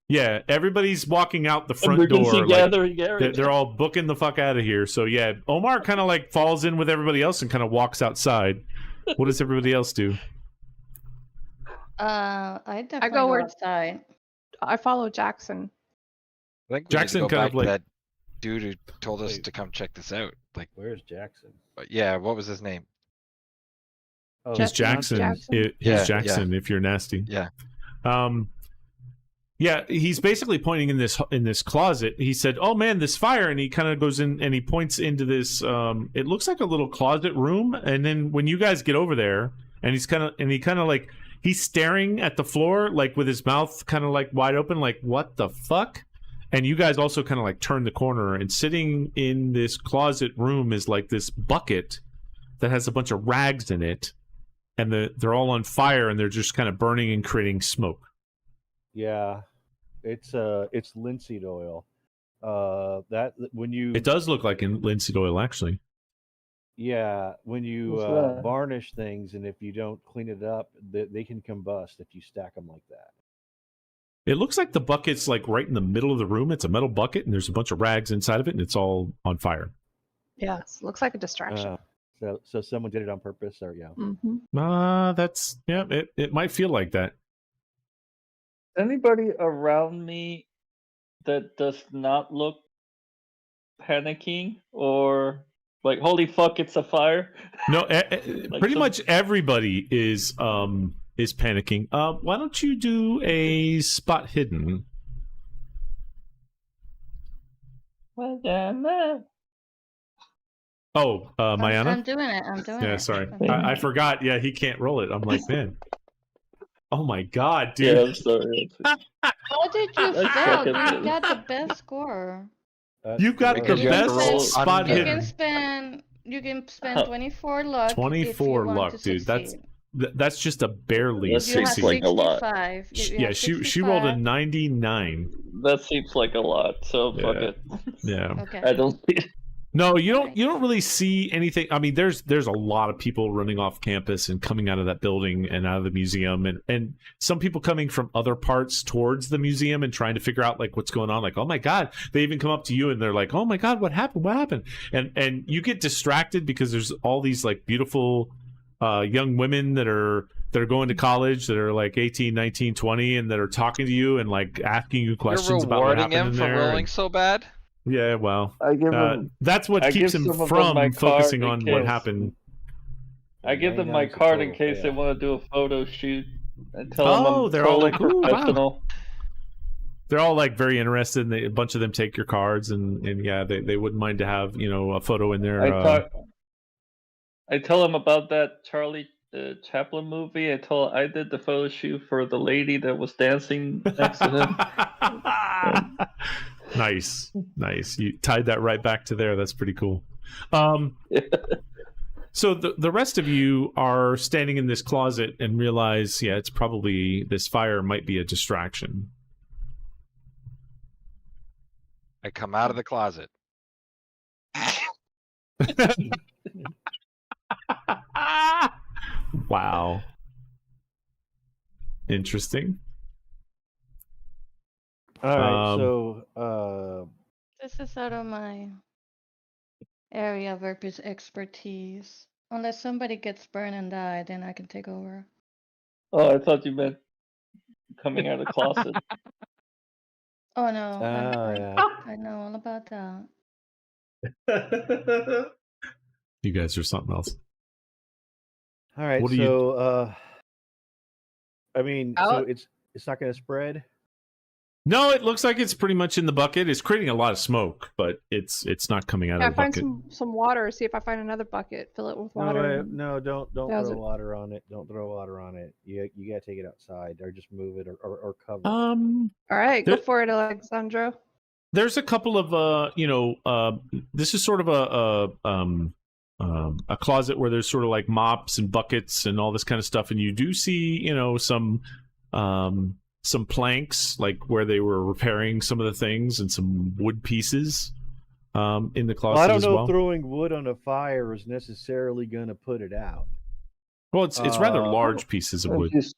Yeah, everybody's walking out the front Emergency door. Like, gathering area. they're all booking the fuck out of here. So yeah, Omar kind of like falls in with everybody else and kind of walks outside. What does everybody else do? I definitely go go where- outside. I follow Jackson. I think we Jackson need to go kind back of like- to that dude who told us Wait. to come check this out. Like, Where's Jackson? yeah, what was his name? Oh, His Jackson. Jackson. His Yeah, Jackson. If you're nasty. Yeah. Yeah, he's basically pointing in this closet. He said, "Oh man, this fire!" And he kind of goes in and he points into this. It looks like a little closet room. And then when you guys get over there, and he kind of like he's staring at the floor, like with his mouth kind of like wide open, like what the fuck? And you guys also kind of like turn the corner, and sitting in this closet room is like this bucket that has a bunch of rags in it, and they're all on fire, and they're just kind of burning and creating smoke. Yeah, it's linseed oil. That when you It does look like linseed oil, actually. when you What's that? varnish things, and if you don't clean it up, they can combust if you stack them like that. It looks like the bucket's like right in the middle of the room. It's a metal bucket, and there's a bunch of rags inside of it, and it's all on fire. Yes, looks like a distraction. So someone did it on purpose, or yeah. That's it might feel like that. Anybody around me that does not look panicking or like, holy fuck, it's a fire? No, Like pretty some- much everybody is panicking. Why don't you do a spot hidden? Well, damn it. Oh, I'm Mayana? doing it. I'm doing it. Yeah, sorry. I'm doing I it. forgot. Yeah, he can't roll it. I'm like, man. Oh my god, Yeah, dude. I'm sorry. How did you That's fail? fucking You good. got the best score. You've got Because the you have to best roll spot You hidden. can spend 24 luck. if you 24 want luck, to dude. succeed. That's just a barely That You have seems like a lot. 65. You Yeah, have she rolled a 65. 99. That seems like a lot, so fuck Yeah. it. Yeah. Okay. I don't see No, you Alright. don't really see anything. I mean, there's a lot of people running off campus and coming out of that building and out of the museum, and some people coming from other parts towards the museum and trying to figure out like what's going on. Like, oh my god, they even come up to you and they're like, oh my god, what happened? What happened? And you get distracted because there's all these like beautiful young women that are going to college that are like 18, 19, 20 and that are talking to you and like asking you questions You're about what rewarding happened him in for there. rolling so bad? Yeah, well, I give them that's what I keeps give him some of them my from card focusing in on what case- happened. I give them my 99's a card in total case they fail. want to do a photo shoot. I tell them Oh, I'm they're all totally like, "Ooh, wow." professional. They're all like very interested, and a bunch of them take your cards, and yeah, they wouldn't mind to have a photo in there. I tell them about that Charlie Chaplin movie. I did the photo shoot for the lady that was dancing next to him. Nice. You tied that right back to there. That's pretty cool. So the rest of you are standing in this closet and realize, yeah, it's probably this fire might be a distraction. I come out of the closet. Wow. Interesting. All right, Um, so This is out of my area of expertise. Unless somebody gets burned and died, then I can take over. Oh, I thought you meant coming out of the closet. Oh no, yeah. I know all about that. You guys are something else. All right, What do you- so I mean, so Out? it's not going to spread. No, it looks like it's pretty much in the bucket. It's creating a lot of smoke, but it's not coming out Yeah, of the find bucket. some water. See if I find another bucket. Fill it with water. and- No, don't Does throw it- water on it. Don't throw water on it. You got to take it outside, or just move it, or cover it. All right, go There- for it, Alexandro. There's a couple of this is sort of a closet where there's sort of like mops and buckets and all this kind of stuff, and you do see some planks like where they were repairing some of the things and some wood pieces in the closet Well, I don't as know well. if throwing wood on a fire is necessarily going to put it out. Well, it's rather Uh, large pieces of wood. If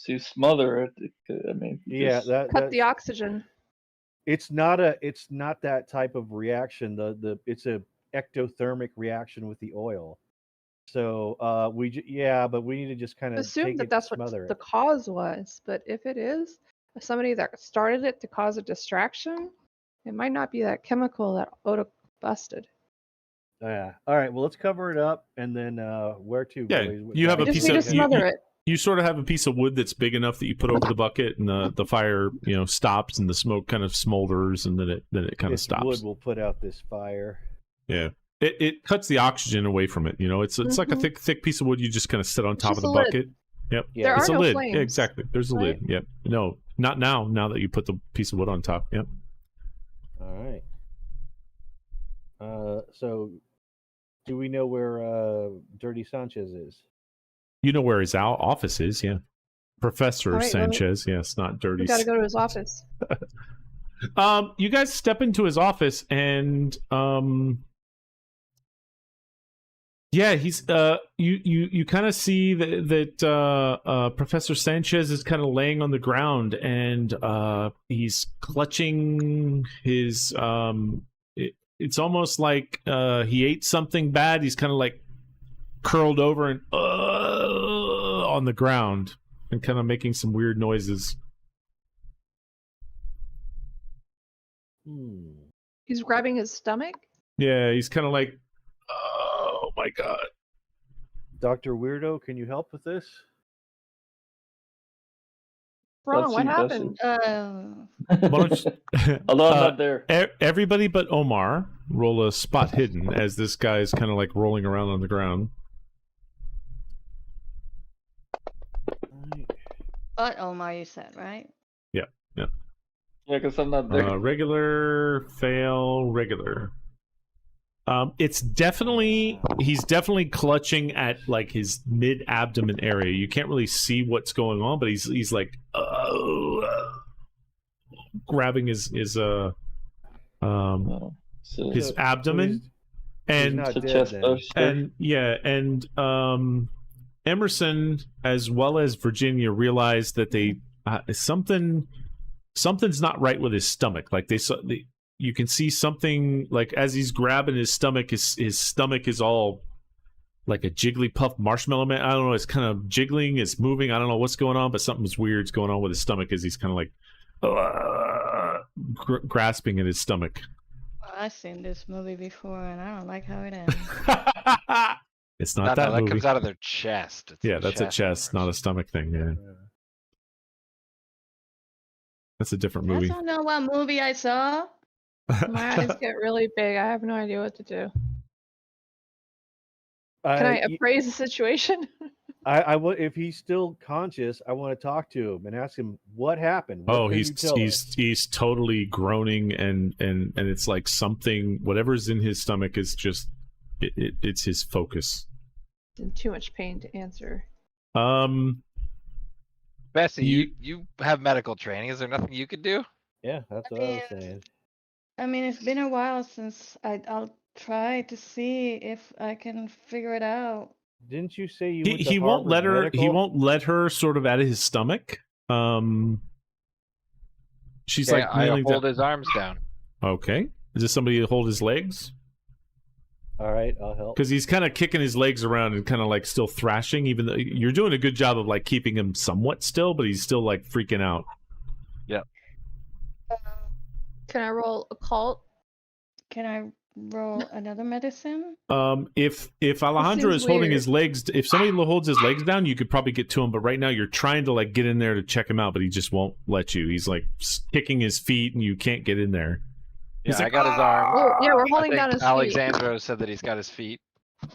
you smother it, I mean, Yeah, just- Cut the oxygen. it's not that type of reaction. It's a ectothermic reaction with the oil. So but we need to just kind of Assume take that it, that's what smother the it. cause was, but if it is, somebody that started it to cause a distraction. It might not be that chemical that Oda busted. Yeah. All right. Well, let's cover it up, and then where to? Yeah, boys? What you have a guys Just piece need of- to smother it. You sort of have a piece of wood that's big enough that you put over the bucket, and the fire, stops, and the smoke kind of smolders, and then it kind of This stops. wood will put out this fire. Yeah, it cuts the oxygen away from it. It's like a thick piece of wood you just kind of sit on top of just the a lid. bucket. Yep, Yeah. There it's are a no lid. flames, Yeah, exactly. There's a right? lid. Yep. No, not now. Now that you put the piece of wood on top. Yep. All right. So, do we know where Dirty Sanchez is? You know where his office is, yeah. Professor All right, well, Sanchez, yes, not Dirty. We got to go to his office. You guys step into his office, and yeah, he's you kind of see that Professor Sanchez is kind of laying on the ground, and he's clutching his it's almost like he ate something bad. He's kind of like curled over and on the ground and kind of making some weird noises. He's grabbing his stomach. Yeah, he's kind of like, oh my god. Dr. Weirdo, can you help with this? Ron, Let's what see, happened? Why don't you- Although I'm not there. Everybody but Omar roll a spot hidden as this guy's kind of like rolling around on the ground. But Omar, you said, right? Yeah. Yeah, because I'm not there. Regular, fail, regular. He's definitely clutching at like his mid abdomen area. You can't really see what's going on, but he's like grabbing his abdomen, and not the dead chest then. burster. and yeah, and Emerson as well as Virginia realize that they something's not right with his stomach. Like you can see something like as he's grabbing his stomach, his stomach is all like a jigglypuff marshmallow man. I don't know. It's kind of jiggling. It's moving. I don't know what's going on, but something's weird's going on with his stomach as he's kind of like grasping at his stomach. I've seen this movie before, and I don't like how it ends. It's not that that movie. comes out of their chest. It's Yeah, the that's a chest, not a stomach thing. Yeah, that's a different I movie. don't know what movie I saw. My eyes get really big. I have no idea what to do. Can I appraise the situation? I would, if he's still conscious, I want to talk to him and ask him what happened. What Oh, could you tell us? he's totally groaning and it's like something, whatever's in his stomach is just it's his focus. In too much pain to answer. Bessie, you have medical training. Is there nothing you could do? Yeah, that's what I was saying. I mean, it's been a while since I'll try to see if I can figure it out. Didn't you say you? He won't let her. Medical? He won't let her sort of out of his stomach. She's Okay, like I kneeling hold down. his arms down. Okay, is this somebody to hold his legs? All right, I'll help. Because he's kind of kicking his legs around and kind of like still thrashing. Even though you're doing a good job of like keeping him somewhat still, but he's still like freaking out. Can I roll occult? Can I roll another medicine? If Alejandro seems is holding weird. his legs, if somebody holds his legs down, you could probably get to him. But right now, you're trying to like get in there to check him out, but he just won't let you. He's like kicking his feet, and you can't get in there. Yeah, He's like, I got his arm. Oh, yeah, we're I holding think down his feet. Alexandro said that he's got his feet.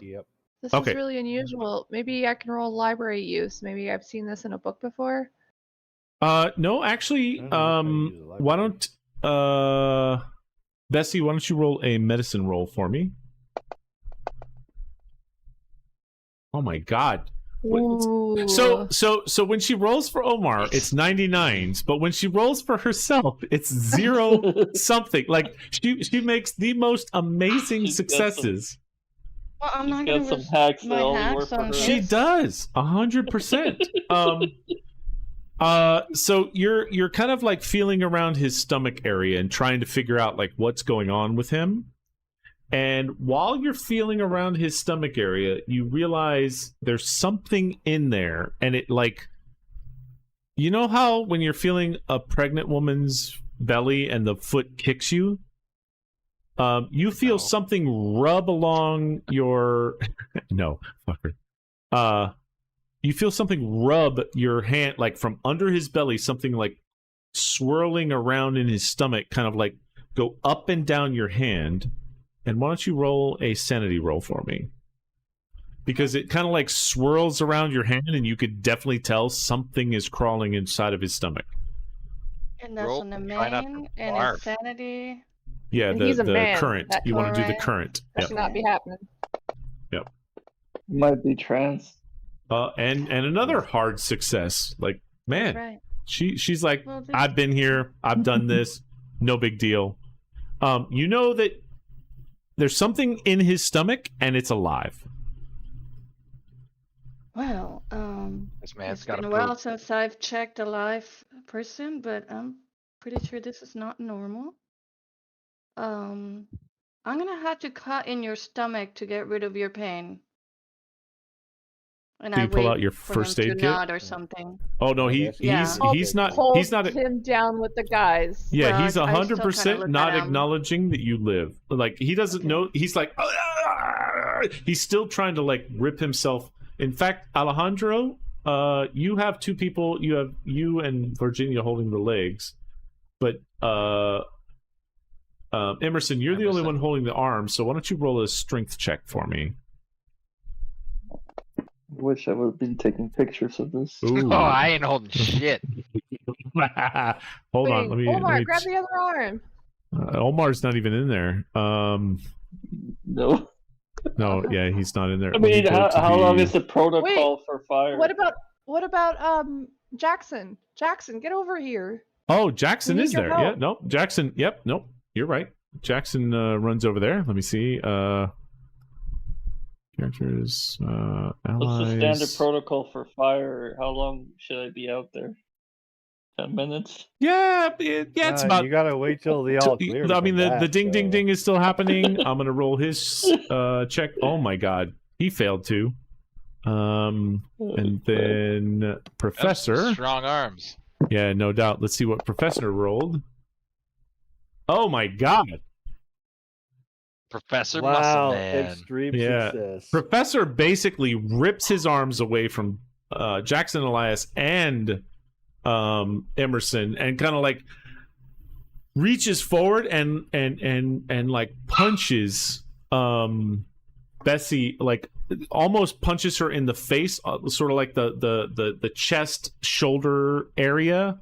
Yep. This Okay. is really unusual. Maybe I can roll library use. Maybe I've seen this in a book before. No, actually, I don't know if I use a why library. don't Bessie? Why don't you roll a medicine roll for me? Oh my God. Ooh. So when she rolls for Omar, it's 99s, but when she rolls for herself, it's 0 something. Like she makes the most amazing She's got some- successes. Well, I'm not Got gonna some risk hacks that my only hacks work for on her. this. She does 100%. So you're kind of like feeling around his stomach area and trying to figure out like what's going on with him. And while you're feeling around his stomach area, you realize there's something in there, and it You know how when you're feeling a pregnant woman's belly and the foot kicks you? You feel something rub along your... No, fucker. You feel something rub your hand, like from under his belly, something like swirling around in his stomach, kind of like go up and down your hand. And why don't you roll a sanity roll for me? Because it kind of like swirls around your hand, and you could definitely tell something is crawling inside of his stomach. And that's Roll, on the try not to main and barf. insanity. Yeah, And the he's a man. current. That You want to do the correct? current. That Yep. should not be happening. Might be trans. And another hard success. Like, man, Right. she's like, Well, this- I've been here, I've done this, no big deal. You know that there's something in his stomach and it's alive. Well, This man's it's got been a a while poop. since I've checked a live person, but I'm pretty sure this is not normal. I'm gonna have to cut in your stomach to get rid of your pain. And Do I you pull wait out your for first him aid to kit? nod or something. Oh no, Yeah. he's not Hold he's not him down with the guys. yeah, Well, he's I still 100% kinda look not at him. acknowledging that you live. Like he doesn't Okay. know. He's like he's still trying to like rip himself. In fact, Alejandro, you have two people. You have you and Virginia holding the legs, but Emerson, you're the only Emerson. one holding the arms. So why don't you roll a strength check for me? Wish I would have been taking pictures of this. Ooh. Oh, I ain't holding shit. Hold on, Wait, let me. Omar, let me grab the other arm. Omar's not even in there. No. No, yeah, he's not in there. I Let me mean, go to how long the- is the protocol for fire? What about Jackson? Jackson, get over here. Oh, Jackson We is need your there. Yeah, help. no, Jackson. Yep, nope. You're right. Jackson runs over there. Let me see. Characters, allies. What's the standard protocol for fire? How long should I be out there? 10 minutes? Yeah, it's about. You gotta wait till the all clear. to I mean, come the back, ding, ding, so- ding is still happening. I'm gonna roll his check. Oh my god, he failed too. And then That's Professor. strong arms. Yeah, no doubt. Let's see what Professor rolled. Oh my god. Professor Muscle Wow, Man. extreme Yeah. success. Professor basically rips his arms away from Jackson Elias and Emerson and kind of like reaches forward and like punches Bessie, like almost punches her in the face, sort of like the chest shoulder area.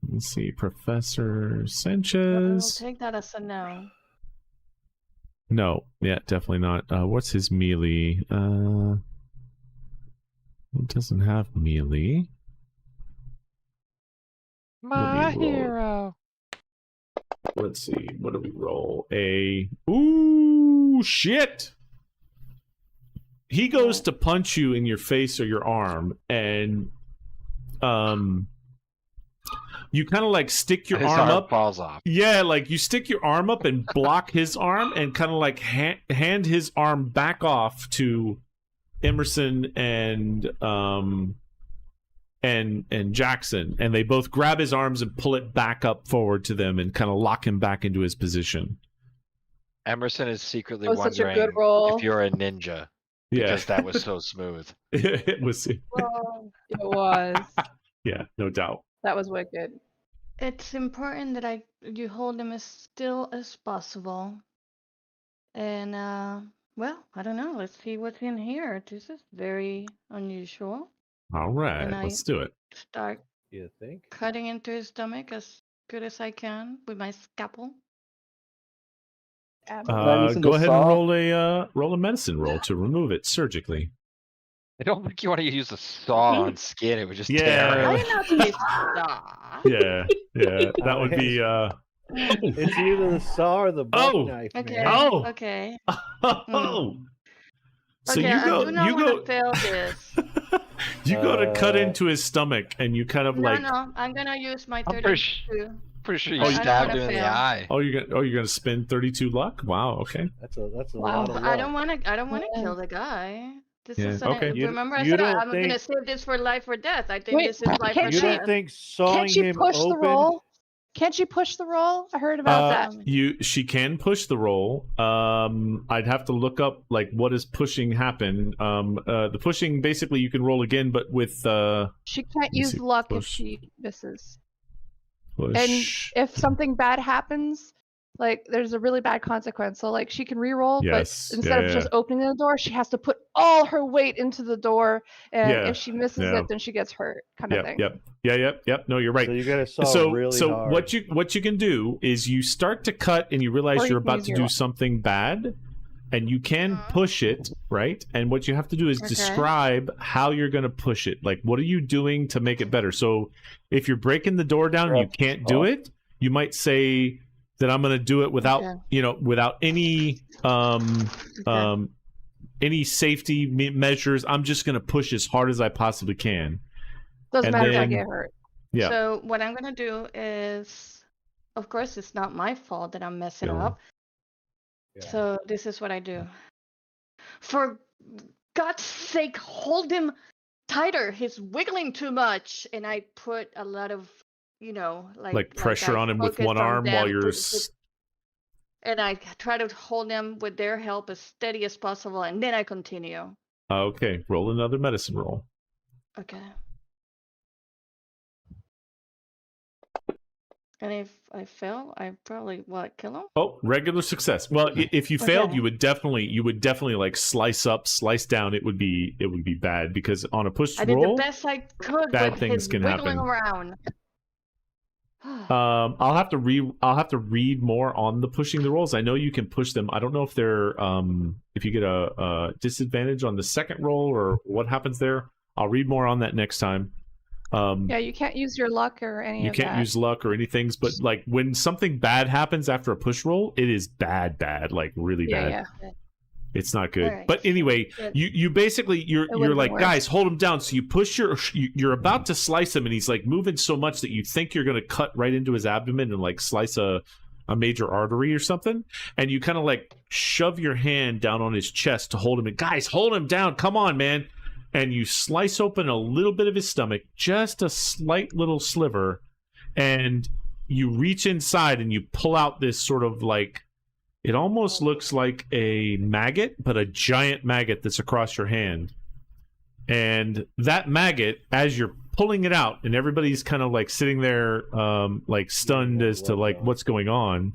Let's see, Professor I'll Sanchez. take that as a no. No, yeah, definitely not. What's his melee? It doesn't have melee. My Let me roll. hero. Let's see. What do we roll? Ooh, shit! He goes to punch you in your face or your arm, and you kind of like stick your His arm up. falls off. Yeah, like you stick your arm up and block his arm, and kind of like hand his arm back off to Emerson and Jackson, and they both grab his arms and pull it back up forward to them, and kind of lock him back into his position. Emerson is secretly That was such a wondering good roll. if you're a ninja Yeah, because that was so smooth. it was. Well, It was. Yeah, no doubt. That was wicked. it's important that you hold him as still as possible. And well, I don't know. Let's see what's in here. This is very unusual. All right, And I- let's do it. Start You think? cutting into his stomach as good as I can with my scalpel. using Go the ahead saw? and roll a medicine roll to remove it surgically. I don't think you want to use a saw on skin. It would just Yeah. tear I it. did not use saw. Yeah, that would be. It's either the saw or the buck Oh. knife. Okay. Man. Oh. Okay. Oh. So okay, you go. I do not You want go. to fail this. You go to cut Uh, into his stomach, and you kind of No, like. no. I'm gonna use my I'm pretty 32. Pretty sure you I don't stabbed wanna him in the fail. eye. Oh, you're gonna spin 32 luck. Wow. Okay. That's a Wow. lot of I don't luck. want to. I don't want to Yeah. kill the guy. This Yeah, is okay. remember I You said don't I'm gonna think- save this for life or death. I think Wait, this is life or can't You death. don't think sawing Can't she him push the open? roll? Can't she push the roll? I heard about that. She can push the roll. I'd have to look up like what does pushing happen. The pushing basically you can roll again, but with She can't me use see. luck if Push. she misses. push. And if something bad happens, like there's a really bad consequence. So like she can re-roll, Yes, but instead of just opening the door, she has to put all her weight into the door. And Yeah, if she misses yeah. it, then she gets hurt, kind of thing. Yep. No, you're right. So you gotta saw really so hard. what you can do is you start to cut and you realize Or you you're can about use to your do luck. something bad, and you can push it, right? And what you have to do is Okay. describe how you're going to push it. Like, what are you doing to make it better? So if you're breaking the door down and you can't do it, you might say that I'm going to do it without without any any safety measures. I'm just going to push as hard as I possibly can. Doesn't And matter if I then- get hurt. Yeah. So what I'm gonna do is, of course, it's not my fault that I'm messing No. up. Yeah. So this is what I do. For God's sake, hold him tighter. He's wiggling too much. And I put a lot of, Like pressure I on him with focus one on arm while them you're and I try to hold them with their help as steady as possible, and then I continue. okay. Roll another medicine roll. Okay. And if I fail, I probably kill him? Oh, regular success. Well, if you failed, Okay. you would definitely like slice up, slice down. It would be bad because on a push I did roll, the best I could, bad but things he's can wiggling happen. around. I'll have to read more on the pushing the rolls. I know you can push them. I don't know if they're if you get a disadvantage on the second roll or what happens there. I'll read more on that next time. Yeah, you can't use your luck or any You of can't that. use luck or anything, but like when something bad happens after a push roll, it is bad, like really bad. Yeah. It's not good. Alright. But anyway, Good. you basically you're would've like, been worse. guys, hold him down. So you push you're about to slice him, and he's like moving so much that you think you're gonna cut right into his abdomen and like slice a major artery or something. And you kind of like shove your hand down on his chest to hold him. And guys, hold him down. Come on, man. And you slice open a little bit of his stomach, just a slight little sliver, and you reach inside and you pull out this sort of like, it almost looks like a maggot, but a giant maggot that's across your hand. And that maggot, as you're pulling it out, and everybody's kind of like sitting there, like stunned as to like what's going on.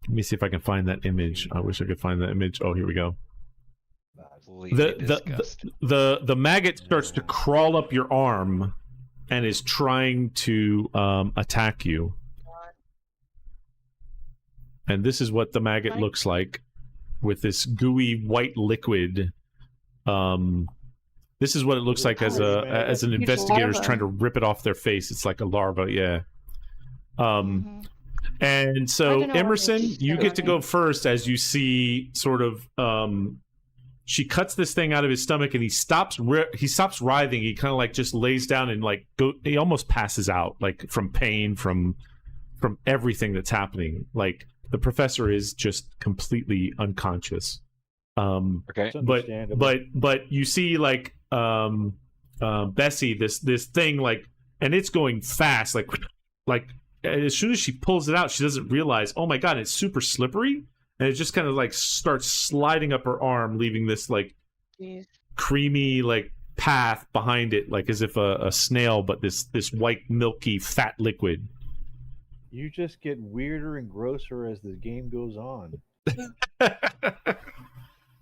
Let me see if I can find that image. I wish I could find that image. Oh, here we go. The maggot starts to crawl up your arm and is trying to attack you. And this is what the maggot looks like with this gooey white liquid. This is what it looks like as an investigator's trying to rip it off their face. It's like a larva, yeah. And so Emerson, you get to go first as you see sort of she cuts this thing out of his stomach and he stops writhing. He kind of like just lays down and like he almost passes out like from pain from everything that's happening. Like the professor is just completely unconscious. Okay. But you see like Bessie this thing like, and it's going fast like as soon as she pulls it out, she doesn't realize, oh my god, it's super slippery, and it just kind of like starts sliding up her arm, leaving this like creamy like path behind it, like as if a snail, but this white milky fat liquid. You just get weirder and grosser as the game goes on.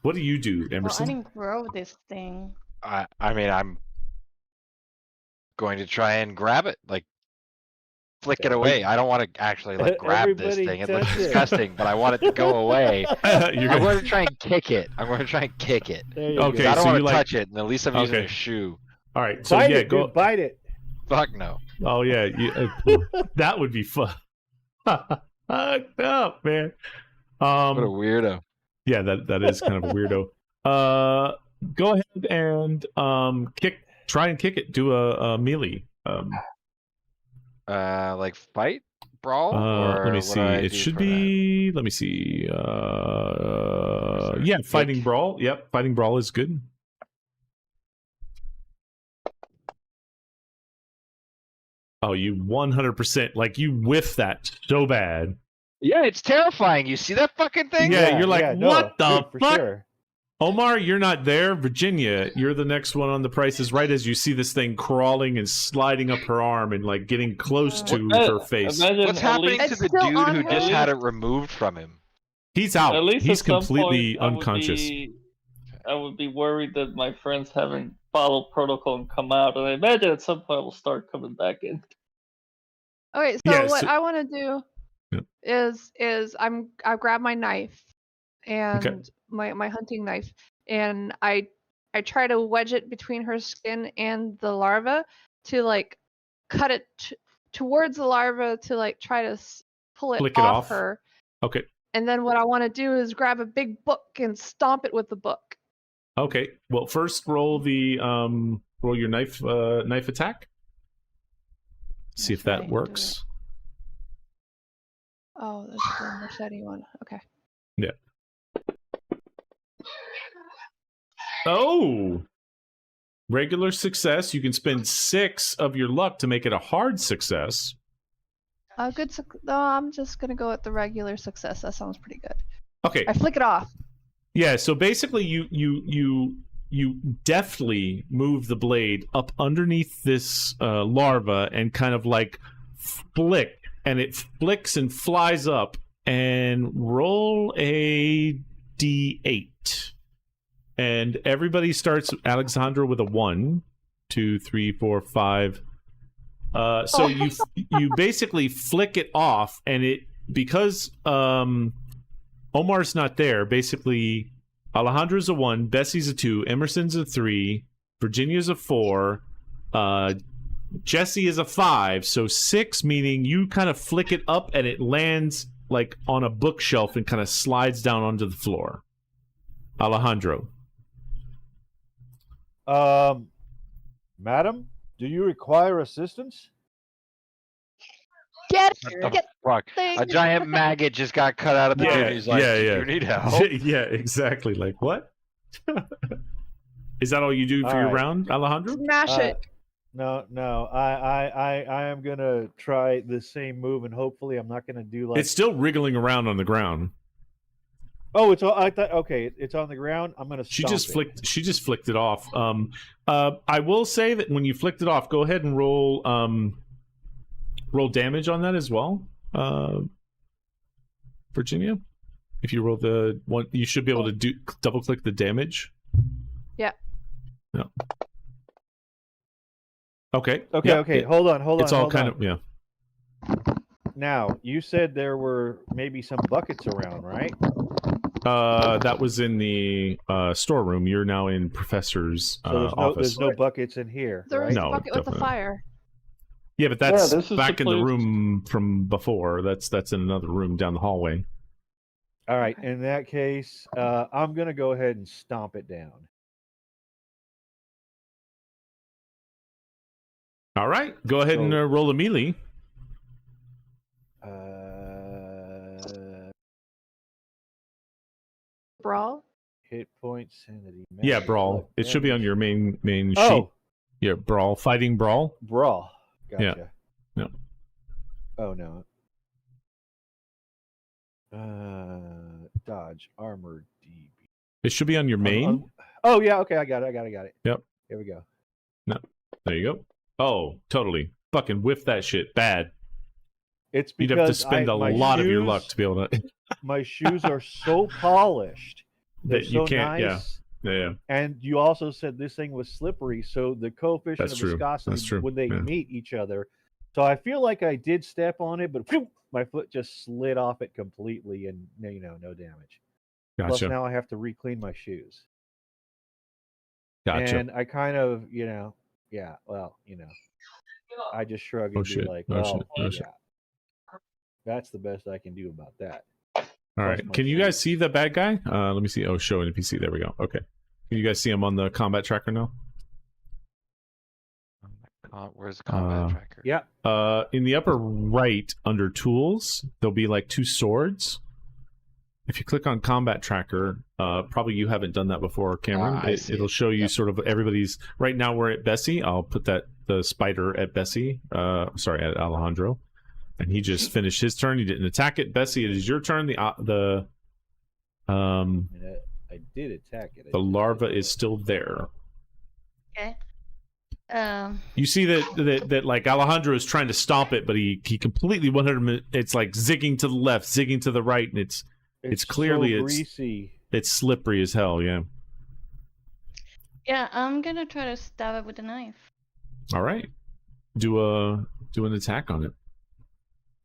What do you do, Emerson? Well, I didn't grow this thing. I mean, I'm going to try and grab it, like flick it away. I don't want to actually like grab this thing. It looks disgusting, but I want it to go away. I'm going to try and kick it. There you Okay, go. I don't so want you to touch it, and at least I'm using Okay. a shoe. All right, so Bite yeah, it, go. dude, bite it. Fuck no. Oh yeah, that would be fun. Fucked up, man. What a weirdo. Yeah, that is kind of a weirdo. Go ahead and try and kick it. Do a melee. Like fight? brawl? Or Let me what see. do I It do should for that? be. Let me see. Yeah, fighting Kick? brawl. Yep, fighting brawl is good. Oh, you 100%. Like, you whiff that so bad. Yeah, it's terrifying. You see that fucking thing? Yeah, you're like, no, what the dude, for fuck? sure. Omar, you're not there. Virginia, you're the next one on the Price is Right as you see this thing crawling and sliding up her arm and like getting close to her face. Imagine What's at happening least- to the It's still dude on who her? just had it removed from him? He's out. At least He's at some completely point, unconscious. I would be worried that my friends haven't followed protocol and come out, and I imagine at some point we'll start coming back in. Okay, so Yeah, what so- I want to do Yeah. is I grab my knife and my hunting knife, and I try to wedge it between her skin and the larva to like cut it towards the larva to like try to pull it Flick it off off. her. Okay. And then what I want to do is grab a big book and stomp it with the book. Okay. Well, first roll the roll your knife attack. See if That's that right, works. Oh, that's the machete one. Okay. Yeah. Oh. Regular success. You can spend 6 of your luck to make it a hard success. No, I'm just gonna go with the regular success. That sounds pretty good. Okay. I flick it off. Yeah, so basically you deftly move the blade up underneath this larva and kind of like flick, and it flicks and flies up, and roll a d8. And everybody starts, Alexandra, with a 1, 2, 3, 4, 5. So you basically flick it off, and it, because Omar's not there, basically Alejandra's a 1, Bessie's a 2, Emerson's a 3, Virginia's a 4, Jesse is a 5, so 6, meaning you kind of flick it up and it lands like on a bookshelf and kind of slides down onto the floor. Alejandro. Madam, do you require assistance? Get What the fuck? thing. A giant maggot just got cut out of the dude. He's like, "Do you need help?" Yeah, exactly. Like, what? Is that all you do for All your right. round, Alejandro? Smash it. No. I am gonna try the same move, and hopefully, I'm not gonna do like. It's still wriggling around on the ground. Oh, it's all. I thought. Okay, it's on the ground. I'm gonna. She stomp just it. flicked. She just flicked it off. I will say that when you flicked it off, go ahead and roll roll damage on that as well, Virginia. If you roll the one, you should be able to double click the damage. Yeah. No. Okay. Okay. Yeah, Okay. yeah. Hold on. It's all hold kind on. of, yeah. Now, you said there were maybe some buckets around, right? That was in the storeroom. You're now in Professor's So there's office. no buckets in here, There right? was No, a bucket with the definitely not. fire. Yeah, but that's this is back the in the place- room from before. That's in another room down the hallway. All right. Okay. In that case, I'm gonna go ahead and stomp it down. All right, go ahead and So- roll a melee. Brawl. Hit points, sanity. Yeah, magic, brawl. luck, It should be on damage. your main sheet. Oh, Yeah, brawl, fighting brawl. brawl. Yeah. Gotcha. Yeah. Oh no. Dodge, armor, DB. It should be on your main. Oh yeah. Okay, I got it. Yep. Here we go. There you go. Oh, totally. Fucking whiff that shit. Bad. It's You'd because have to spend a my lot of your shoes- luck to be able to. My shoes are so polished. They're that you so can't. nice. Yeah. And you also said this thing was slippery, so the coefficient That's of true. viscosity That's true. when they Yeah. meet each other. So I feel like I did step on it, but whew, my foot just slid off it completely, and no damage. Plus Gotcha. now I have to re-clean my shoes. Gotcha. And I kind of, I just shrug and Oh, be shit. like, Oh, "Oh, shit. Oh, yeah, shit. that's the best I can do about that." All right. my Can you shoes. guys see the bad guy? Let me see. Oh, show NPC. There we go. Okay. Can you guys see him on the combat tracker now? Where's the combat tracker? Yeah. In the upper right, under tools, there'll be like 2 swords. If you click on combat tracker, probably you haven't done that before, Cameron. It'll show you sort of everybody's. Right now we're at Bessie. I'll put the spider at Bessie. Sorry, at Alejandro, and he just finished his turn. He didn't attack it. Bessie, it is your turn. I did attack it. The larva is still there. Okay. You see that like Alejandro is trying to stomp it, but he completely 100. It's like zigging to the left, zigging to the right, and it's clearly so greasy. It's slippery as hell. Yeah. Yeah, I'm gonna try to stab it with a knife. All right. Do an attack on it.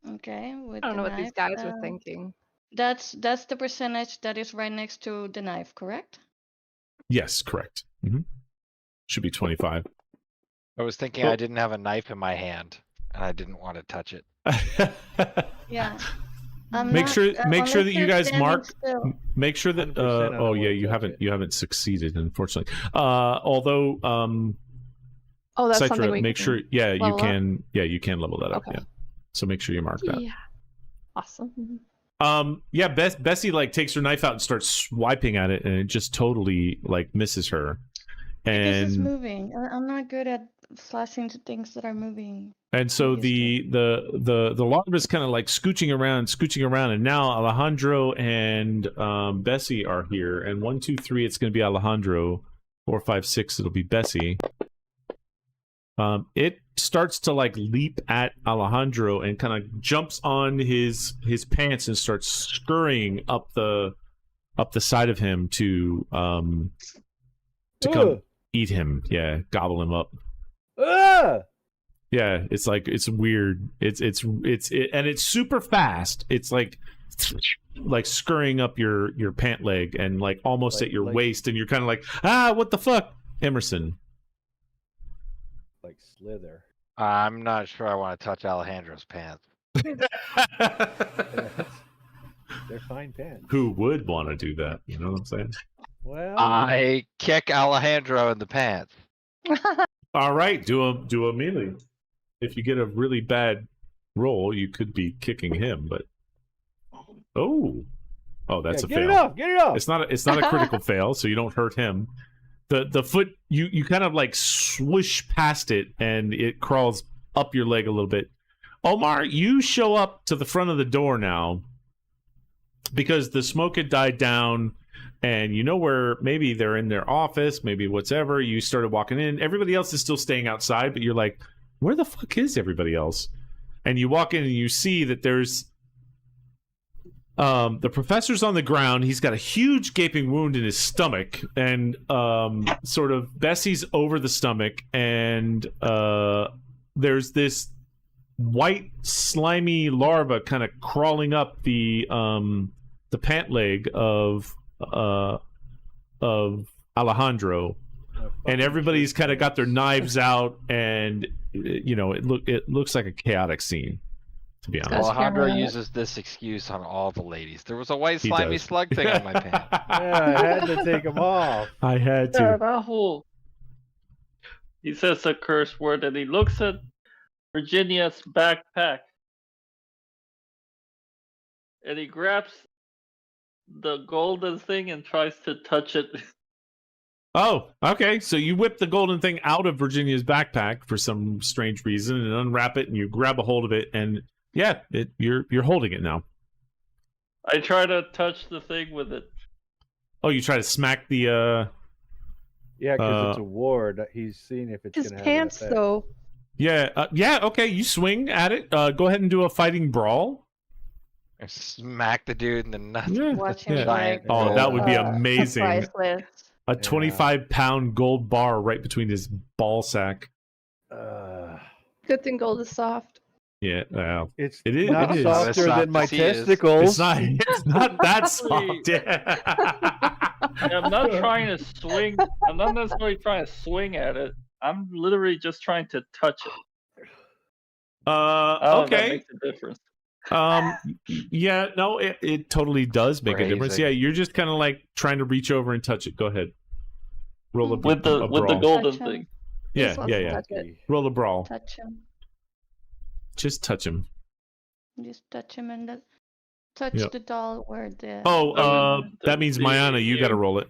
Okay. With I don't know the what these knife, guys are thinking. That's the percentage that is right next to the knife, correct? Yes, correct. Should be 25. I was thinking I didn't have a knife in my hand, and I didn't want to touch it. Yeah. Make sure that you guys mark. Still. Make sure that. 100% Oh yeah, it. you haven't succeeded, unfortunately. Although. Oh, that's Citra, something we make can sure. Yeah, you level can. Yeah, you can level that up. Okay. Yeah. So make sure you mark that. Yeah. Awesome. Yeah, Bessie like takes her knife out and starts swiping at it, and it just totally like misses her. Because it's And moving. I'm not good at slashing to things that are moving. so the larva is kind of like scooching around, and now Alejandro and Bessie are here, and 1, 2, 3, it's going to be Alejandro. 4, 5, 6, it'll be Bessie. It starts to like leap at Alejandro and kind of jumps on his pants and starts scurrying up the side of him to come eat him. Yeah, gobble him up. Yeah, it's like it's weird. It's and it's super fast. It's like scurrying up your pant leg and like almost at your waist, and you're kind of like, what the fuck, Emerson. Like Slither. I'm not sure I want to touch Alejandro's pants. They're fine pants. Who would want to do that? You know what I'm saying? Well, I kick Alejandro in the pants. All right, do a melee. If you get a really bad roll, you could be kicking him, but that's a fail. Get it off. It's not a critical fail, so you don't hurt him. The foot you kind of like swoosh past it, and it crawls up your leg a little bit. Omar, you show up to the front of the door now because the smoke had died down, and you know where maybe they're in their office, maybe whatever. You started walking in. Everybody else is still staying outside, but you're like, where the fuck is everybody else? And you walk in and you see that there's the professor's on the ground. He's got a huge gaping wound in his stomach, and sort of Bessie's over the stomach, and there's this white slimy larva kind of crawling up the pant leg of Alejandro, and everybody's kind of got their knives out, and it looks like a chaotic scene, to be honest. Alejandro uses this excuse on all the ladies. There was a white slimy slug thing on my pants. Yeah, I had to take them off. I had to. Yeah, that whole. He says a curse word and he looks at Virginia's backpack. And he grabs the golden thing and tries to touch it. Oh, okay. So you whip the golden thing out of Virginia's backpack for some strange reason and unwrap it, and you grab a hold of it, and yeah, you're holding it now. I try to touch the thing with it. Oh, you try to smack the Yeah, because it's a ward. He's seeing if it's His gonna pants, have an effect. though. Yeah, okay, you swing at it. Go ahead and do a fighting brawl. I smack the dude in the nuts. Yeah. Watch him Yeah. like. Oh, that would be amazing. Priceless. A 25-pound gold bar right between his ball sack. Good thing gold is soft. Yeah, well, It's it is. not It is. softer Not than my as soft as he is. testicles. It's not that soft. Yeah. I'm not trying to swing. I'm not necessarily trying to swing at it. I'm literally just trying to touch it. That Okay. makes a difference. Yeah, no, it totally does make a difference. Crazy. Yeah, you're just kind of like trying to reach over and touch it. Go ahead. Roll a With the brawl. golden Touch him. thing. Yeah, just wants yeah, to yeah. touch it. Roll a brawl. Touch him. Just touch him. Just touch him and touch Yep. the doll where the. Oh, that that would means be Mayana, you got to you. roll it.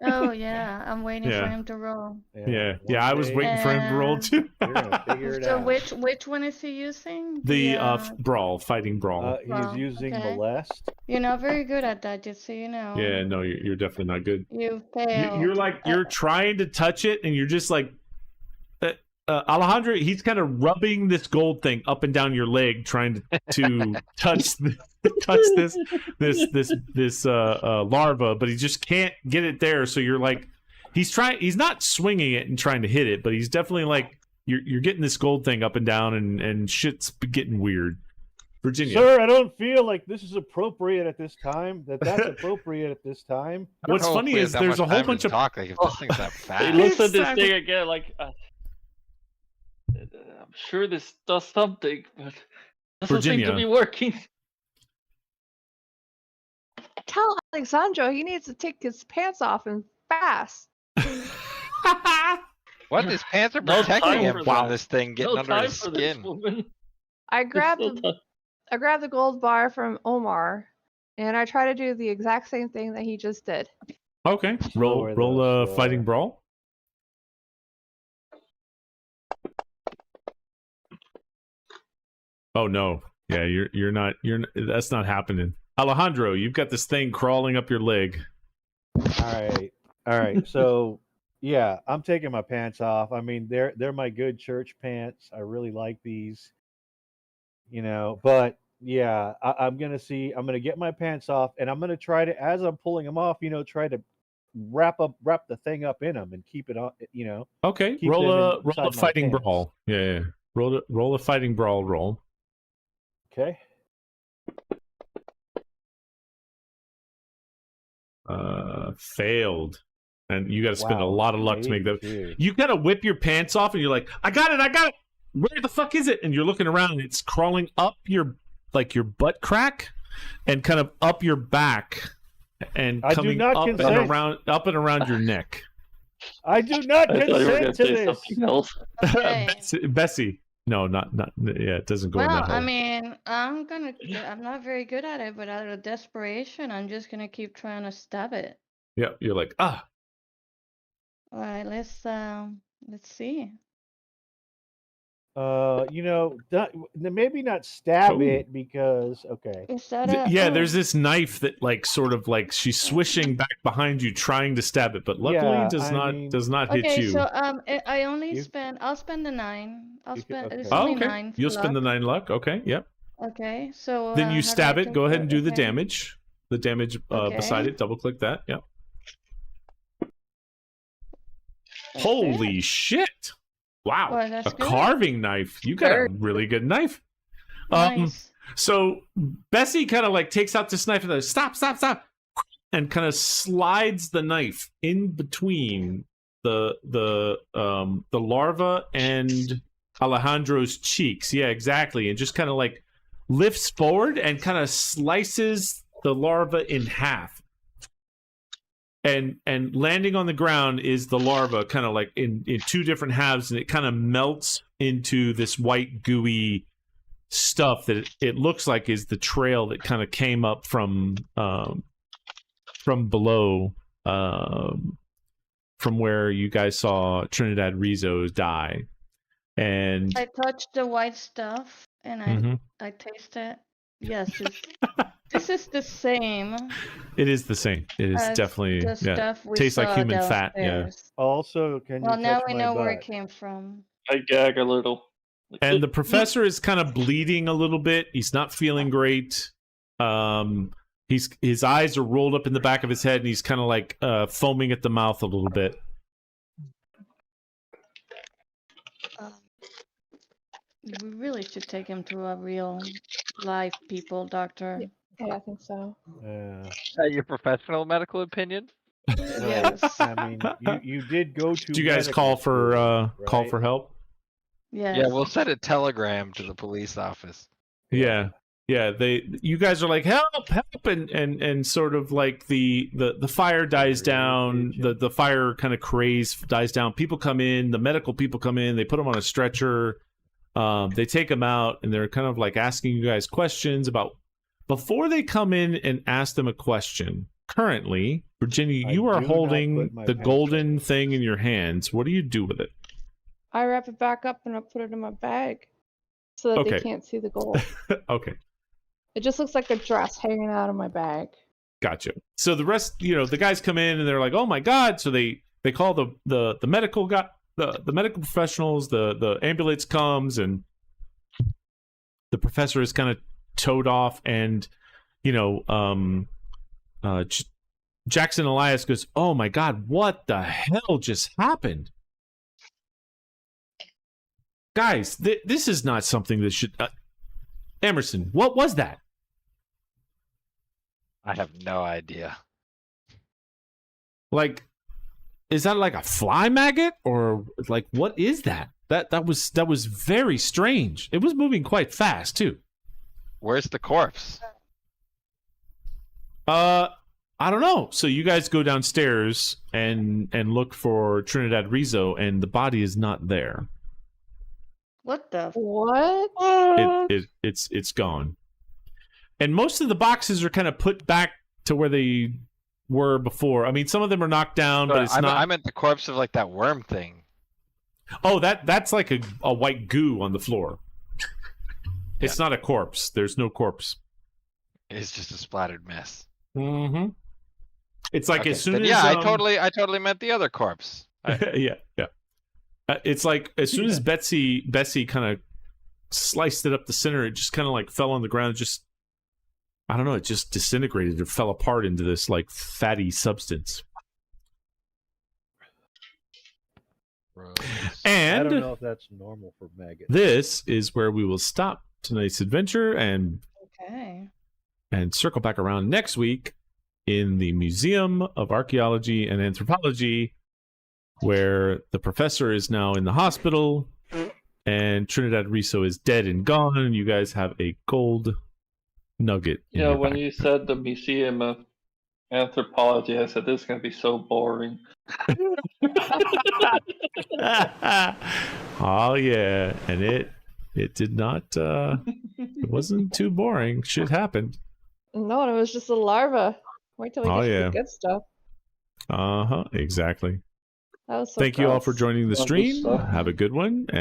Oh yeah, I'm waiting for Yeah. him to roll. Yeah, one I was day waiting for him to roll too. You're gonna figure it So out. which one is he using? The brawl, fighting brawl. He's Wow, using okay. molest. You're not very good at that, just so you know. Yeah, no, you're definitely not good. You failed. You're like you're trying to touch it, and you're just like Alejandro. He's kind of rubbing this gold thing up and down your leg, trying to touch this larva, but he just can't get it there. So you're like, he's not swinging it and trying to hit it, but he's definitely like you're getting this gold thing up and down, and shit's getting weird. Virginia. Sir, I don't feel like this is appropriate at this time. That's appropriate at this time. I don't What's know if funny we have is that there's much a whole time to bunch of talk. Like if this thing's that He fast. looks at this Exactly. thing again like, I'm sure this does something, but doesn't seem Virginia. to be working. Tell Alexandro he needs to take his pants off and fast. What? His pants are No protecting time him for from that. this thing getting No under time his for this skin. woman. I grabbed There's no I grabbed the gold bar from Omar, and I try to do the exact same thing that he just did. Okay, roll Slower, roll though, a slower. fighting brawl. Oh no, yeah, you're not that's not happening. Alejandro, you've got this thing crawling up your leg. All right. So yeah, I'm taking my pants off. I mean, they're my good church pants. I really like these. But yeah, I'm gonna get my pants off, and I'm gonna try to, as I'm pulling them off, try to wrap the thing up in them and keep it on. Okay, Keep roll them a inside my fighting pants. brawl. Yeah. Roll a fighting brawl roll. Okay. Failed, and you got to spend a Wow, lot of luck to make that. 82. You gotta whip your pants off, and you're like, I got it. Where the fuck is it? And you're looking around, and it's crawling up your butt crack, and kind of up your back, and I do coming not up and consent. around your neck. I do not I thought you were going consent to to say this. something else. Okay. Bessie. No, not. Yeah, it doesn't go in Well, that hole. I mean, I'm not very good at it, but out of desperation, I'm just gonna keep trying to stab it. Yeah, you're like, All right, let's see. Maybe not stab Oh. it because okay. Is that yeah. There's this knife that sort of she's swishing back behind you, trying to stab it, but luckily Yeah, does I mean- not hit Okay, you. so I only You- I'll spend the 9. I'll You can- spend it's okay. Oh, only okay. 9 for You'll spend the luck. 9 luck. Okay, yep. Okay, so Then how you do I stab it. take Go ahead and do the okay. damage. The damage beside Okay. it. Double click that. Yep. That's Holy it. shit! Wow, Well, that's a good. carving knife. You got a Very really good knife. Nice. So Bessie kind of takes out this knife and goes, stop, and kind of slides the knife in between the larva and Alejandro's cheeks. Yeah, exactly, and just kind of lifts forward and kind of slices the larva in half. And landing on the ground is the larva, kind of in 2 different halves, and it kind of melts into this white gooey stuff that it looks like is the trail that kind of came up from below, from where you guys saw Trinidad Rizzo die. And I touched the white stuff and Mhm. I taste it. Yes, this is the same it is the same. It is as definitely the stuff we Tastes like saw human fat, yeah. downstairs. Also, can you Well, now touch we my know where butt? it came from. I gag a little. And the professor is kind of bleeding a little bit. He's not feeling great. His eyes are rolled up in the back of his head, and he's kind of foaming at the mouth a little bit. We really should take him to a real live people doctor. Yeah, I think so. Yeah. Is that your professional medical opinion? Yes. I mean, you did go to. Do you guys medical call for school, call right? for help? Yes. Yeah, we'll send a telegram to the police office. Yeah. Yeah, you guys are like, help, and sort of like the fire dies down, the fire kind of craze dies down. People come in, the medical people come in, they put them on a stretcher, they take them out, and they're kind of like asking you guys questions about. Before they come in and ask them a question, currently, Virginia, you are holding the golden thing in your hands. What do you do with it? I wrap it back up and I put it in my bag so that they can't see the gold. Okay. It just looks like a dress hanging out of my bag. Gotcha. So the rest, the guys come in and they're like, "Oh my god!" So they call the medical guy, the medical professionals. The ambulance comes and the professor is kind of towed off, and Jackson Elias goes, "Oh my god, what the hell just happened?" Guys, this is not something that should. Emerson, what was that? I have no idea. Like, is that like a fly maggot, or like what is that? That was very strange. It was moving quite fast too. Where's the corpse? I don't know. So you guys go downstairs and look for Trinidad Rizzo, and the body is not there. What the? What? It's gone. And most of the boxes are kind of put back to where they were before. I mean, some of them are knocked down, but it's not. I meant the corpse of like that worm thing. Oh, that's like a white goo on the floor. It's not a corpse. There's no corpse. It's just a splattered mess. Mm-hmm. It's like as soon as I totally meant the other corpse. yeah. It's like as soon as Bessie kind of sliced it up the center, it just kind of like fell on the ground. Just I don't know. It just disintegrated or fell apart into this like fatty substance. And I don't know if that's normal for maggots. This is where we will stop tonight's adventure and circle back around next week in the Museum of Archaeology and Anthropology, where the professor is now in the hospital and Trinidad Rizzo is dead and gone, and you guys have a gold nugget. Yeah, when you said the Museum of Anthropology, I said this is going to be so boring. Oh yeah, and it did not. It wasn't too boring. Shit happened. No, it was just a larva. Wait till we get to the good stuff. Exactly. That was so Thank you all gross. for joining the Love this stream. stuff. Have a good one.